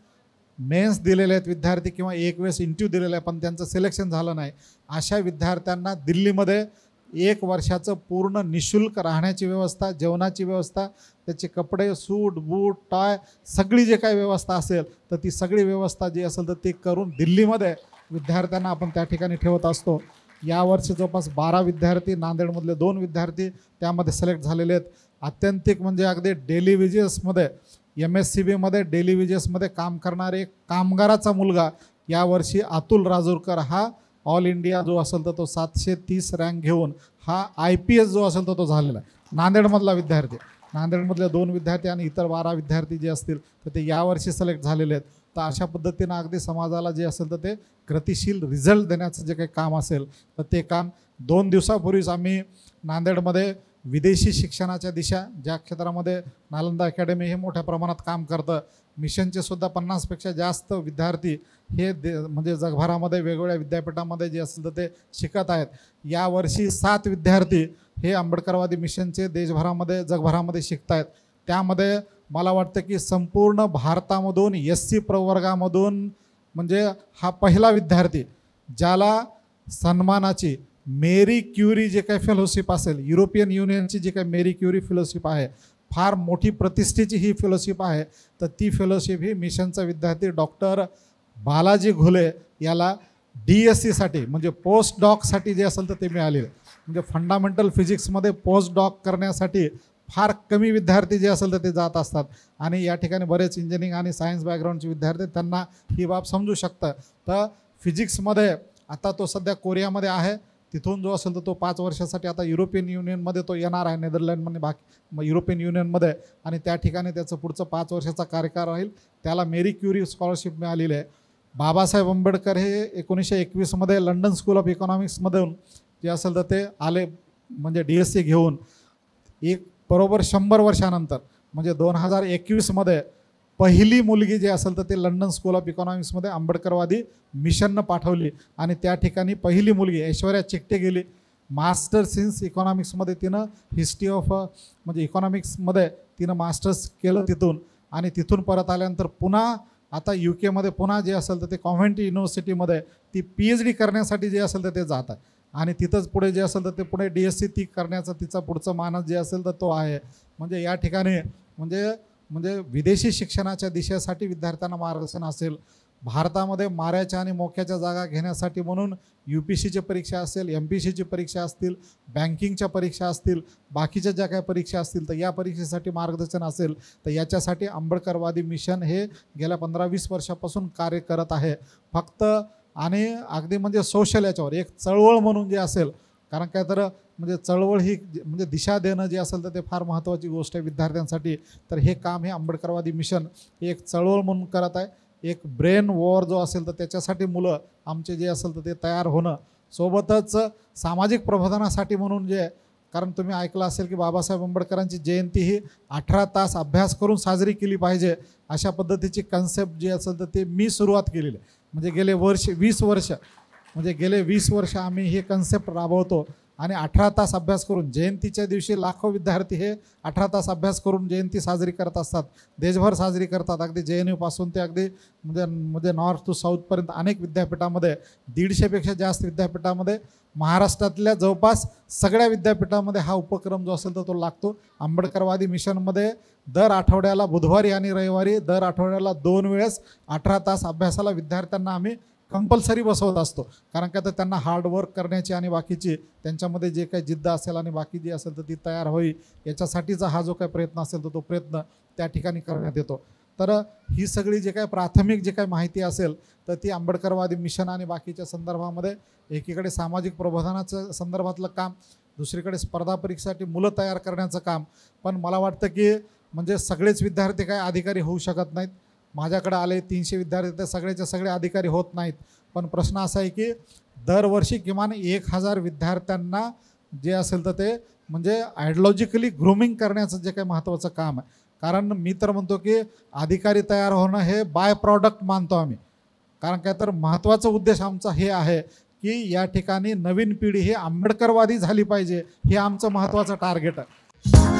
S6: मेन्स दिलेले आहेत विद्यार्थी किंवा 1 वेळेस इंटरव्ह्यू दिलेला आहे पण त्यांचं सिलेक्शन झालं नाही, अशा विद्यार्थ्यांना दिल्लीमध्ये 1 वर्षाचं पूर्ण निशुल्क राहण्याची व्यवस्था, जेवणाची व्यवस्था, त्याचे कपडे, सूट, बूट, टाय, सगळी जे काही व्यवस्था असेल तर ती सगळी व्यवस्था जी असेल तर ती करून दिल्लीमध्ये विद्यार्थ्यांना आपण त्या ठिकाणी ठेवत असतो. यावर्षी जवळपास 12 विद्यार्थी, नांदेडमधले 2 विद्यार्थी त्यामध्ये सिलेक्ट झालेले आहेत. अत्यंतिक म्हणजे अगदी डेली वेजेसमध्ये MSCBमध्ये डेली वेजेसमध्ये काम करणारे एक कामगाराचा मुलगा यावर्षी अतुल राजूरकर हा ऑल इंडिया जो असेल तर तो 730 रँक घेऊन हा IPS जो असेल तर तो झालेला आहे. नांदेडमधला विद्यार्थी, नांदेडमधले 2 विद्यार्थी आणि इतर 12 विद्यार्थी जे असतील तर ते यावर्षी सिलेक्ट झालेले आहेत. तर अशा पद्धतीनं अगदी समाजाला जे असेल तर ते गतिशील रिझल्ट देण्याचं जे काही काम असेल तर ते काम 2 दिवसापूर्वीच आम्ही नांदेडमध्ये विदेशी शिक्षणाच्या दिशा, ज्या क्षेत्रामध्ये नालंदा अकॅडमी हे मोठ्या प्रमाणात काम करतं, मिशनचे सुद्धा 50पेक्षा जास्त विद्यार्थी हे म्हणजे जगभरामध्ये वेगवेगळ्या विद्यापीठामध्ये जे असेल तर ते शिकत आहेत. यावर्षी 7 विद्यार्थी हे आंबेडकरवादी मिशनचे देशभरामध्ये, जगभरामध्ये शिकत आहेत. त्यामध्ये मला वाटतं की संपूर्ण भारतामधून SC प्रवर्गामधून म्हणजे हा पहिला विद्यार्थी ज्याला सन्मानाची मेरी क्युरी जे काही फेलोशिप असेल, युरोपियन युनियनची जी काही मेरी क्युरी फेलोशिप आहे, फार मोठी प्रतिष्ठेची ही फेलोशिप आहे, तर ती फेलोशिप ही मिशनचा विद्यार्थी डॉक्टर बालाजी घुले याला DSCसाठी म्हणजे पोस्ट डॉकसाठी जे असेल तर ते मिळालेलं. म्हणजे फंडामेंटल फिजिक्समध्ये पोस्ट डॉक करण्यासाठी फार कमी विद्यार्थी जे असेल तर ते जात असतात आणि या ठिकाणी बरेच इंजिनिअरिंग आणि सायन्स बॅकग्राऊंडचे विद्यार्थी त्यांना ही बाब समजू शकतं. तर फिजिक्समध्ये आता तो सध्या कोरियामध्ये आहे, तिथून जो असेल तर तो 5 वर्षासाठी आता युरोपियन युनियनमध्ये तो येणार आहे, नेदरलँडमध्ये, बाकी युरोपियन युनियनमध्ये, आणि त्या ठिकाणी त्याचं पुढचं 5 वर्षाचा कार्यकाळ राहील. त्याला मेरी क्युरी स्कॉलरशिप मिळालेली आहे. बाबासाहेब आंबेडकर हे 1921मध्ये लंडन स्कूल ऑफ इकॉनॉमिक्समधून जे असेल तर ते आले म्हणजे DSC घेऊन. एक बरोबर 100 वर्षानंतर म्हणजे 2021मध्ये पहिली मुलगी जे असेल तर ते लंडन स्कूल ऑफ इकॉनॉमिक्समध्ये आंबेडकरवादी मिशननं पाठवली आणि त्या ठिकाणी पहिली मुलगी ऐश्वर्या चिकटे गेली. मास्टर्स इन्स इकॉनॉमिक्समध्ये तिनं हिस्ट्री ऑफ म्हणजे इकॉनॉमिक्समध्ये तिनं मास्टर्स केलं तिथून, आणि तिथून परत आल्यानंतर पुन्हा आता UKमध्ये पुन्हा जे असेल तर ते कॉन्व्हेंट युनिव्हर्सिटीमध्ये ती PhD करण्यासाठी जे असेल तर ते जात आहे आणि तिथंच पुढे जे असेल तर ते पुढे DSC ती करण्याचा तिचा पुढचं मानस जे असेल तर तो आहे. म्हणजे या ठिकाणी म्हणजे विदेशी शिक्षणाच्या दिशेसाठी विद्यार्थ्यांना मार्गदर्शन असेल. भारतामध्ये माऱ्याच्या आणि मोक्याच्या जागा घेण्यासाठी म्हणून UPSCची परीक्षा असेल, MPSCची परीक्षा असतील, बँकिंगच्या परीक्षा असतील, बाकीच्या ज्या काही परीक्षा असतील तर या परीक्षेसाठी मार्गदर्शन असेल. तर याच्यासाठी आंबेडकरवादी मिशन हे गेल्या 15-20 वर्षापासून कार्य करत आहे. फक्त आणि अगदी म्हणजे सोशल याच्यावर एक चळवळ म्हणून जे असेल, कारण काय तर म्हणजे चळवळ ही म्हणजे दिशा देणं जे असेल तर ते फार महत्त्वाची गोष्ट आहे विद्यार्थ्यांसाठी. तर हे काम हे आंबेडकरवादी मिशन हे एक चळवळ म्हणून करत आहे. एक ब्रेन वॉर जो असेल तर त्याच्यासाठी मुलं आमचे जे असेल तर ते तयार होणं, सोबतच सामाजिक प्रबोधनासाठी म्हणून जे, कारण तुम्ही ऐकलं असेल की बाबासाहेब आंबेडकरांची जयंती ही 18 तास अभ्यास करून साजरी केली पाहिजे, अशा पद्धतीची कन्सेप्ट जी असेल तर ते मी सुरुवात केलेली आहे. म्हणजे गेले 20 वर्ष म्हणजे गेले 20 वर्ष आम्ही हे कन्सेप्ट राबवतो आणि 18 तास अभ्यास करून जयंतीच्या दिवशी लाखो विद्यार्थी हे 18 तास अभ्यास करून जयंती साजरी करत असतात, देशभर साजरी करतात. अगदी JNU पासून ते अगदी म्हणजे नॉर्थ टू साऊथपर्यंत अनेक विद्यापीठामध्ये 150पेक्षा जास्त विद्यापीठामध्ये महाराष्ट्रातल्या जवळपास सगळ्या विद्यापीठामध्ये हा उपक्रम जो असेल तर तो लागतो. आंबेडकरवादी मिशनमध्ये दर आठवड्याला बुधवारी आणि रविवारी दर आठवड्याला 2 वेळेस 18 तास अभ्यासाला विद्यार्थ्यांना आम्ही कंपल्सरी बसवत असतो. कारण का तर त्यांना हार्डवर्क करण्याची आणि बाकीची त्यांच्यामध्ये जे काही जिद्द असेल आणि बाकी जी असेल तर ती तयार होईल याच्यासाठीचा हा जो काही प्रयत्न असेल तर तो प्रयत्न त्या ठिकाणी करण्यात येतो. तर ही सगळी जे काही प्राथमिक जे काही माहिती असेल तर ती आंबेडकरवादी मिशन आणि बाकीच्या संदर्भामध्ये एकीकडे सामाजिक प्रबोधनाचं संदर्भातलं काम, दुसरीकडे स्पर्धा परीक्षेसाठी मुलं तयार करण्याचं काम. पण मला वाटतं की म्हणजे सगळेच विद्यार्थी काय अधिकारी होऊ शकत नाहीत. माझ्याकडे आले 300 विद्यार्थी तर सगळेचे सगळे अधिकारी होत नाहीत. पण प्रश्न असा आहे की दरवर्षी किमान 1000 विद्यार्थ्यांना जे असेल तर ते म्हणजे आयडिओलॉजिकली ग्रूमिंग करण्याचं जे काही महत्त्वाचं काम आहे. कारण मी तर म्हणतो की अधिकारी तयार होणं हे बाय प्रॉडक्ट मानतो आम्ही. कारण काय तर महत्त्वाचा उद्देश आमचा हे आहे की या ठिकाणी नवीन पिढी ही आंबेडकरवादी झाली पाहिजे, हे आमचं महत्त्वाचं टार्गेट आहे.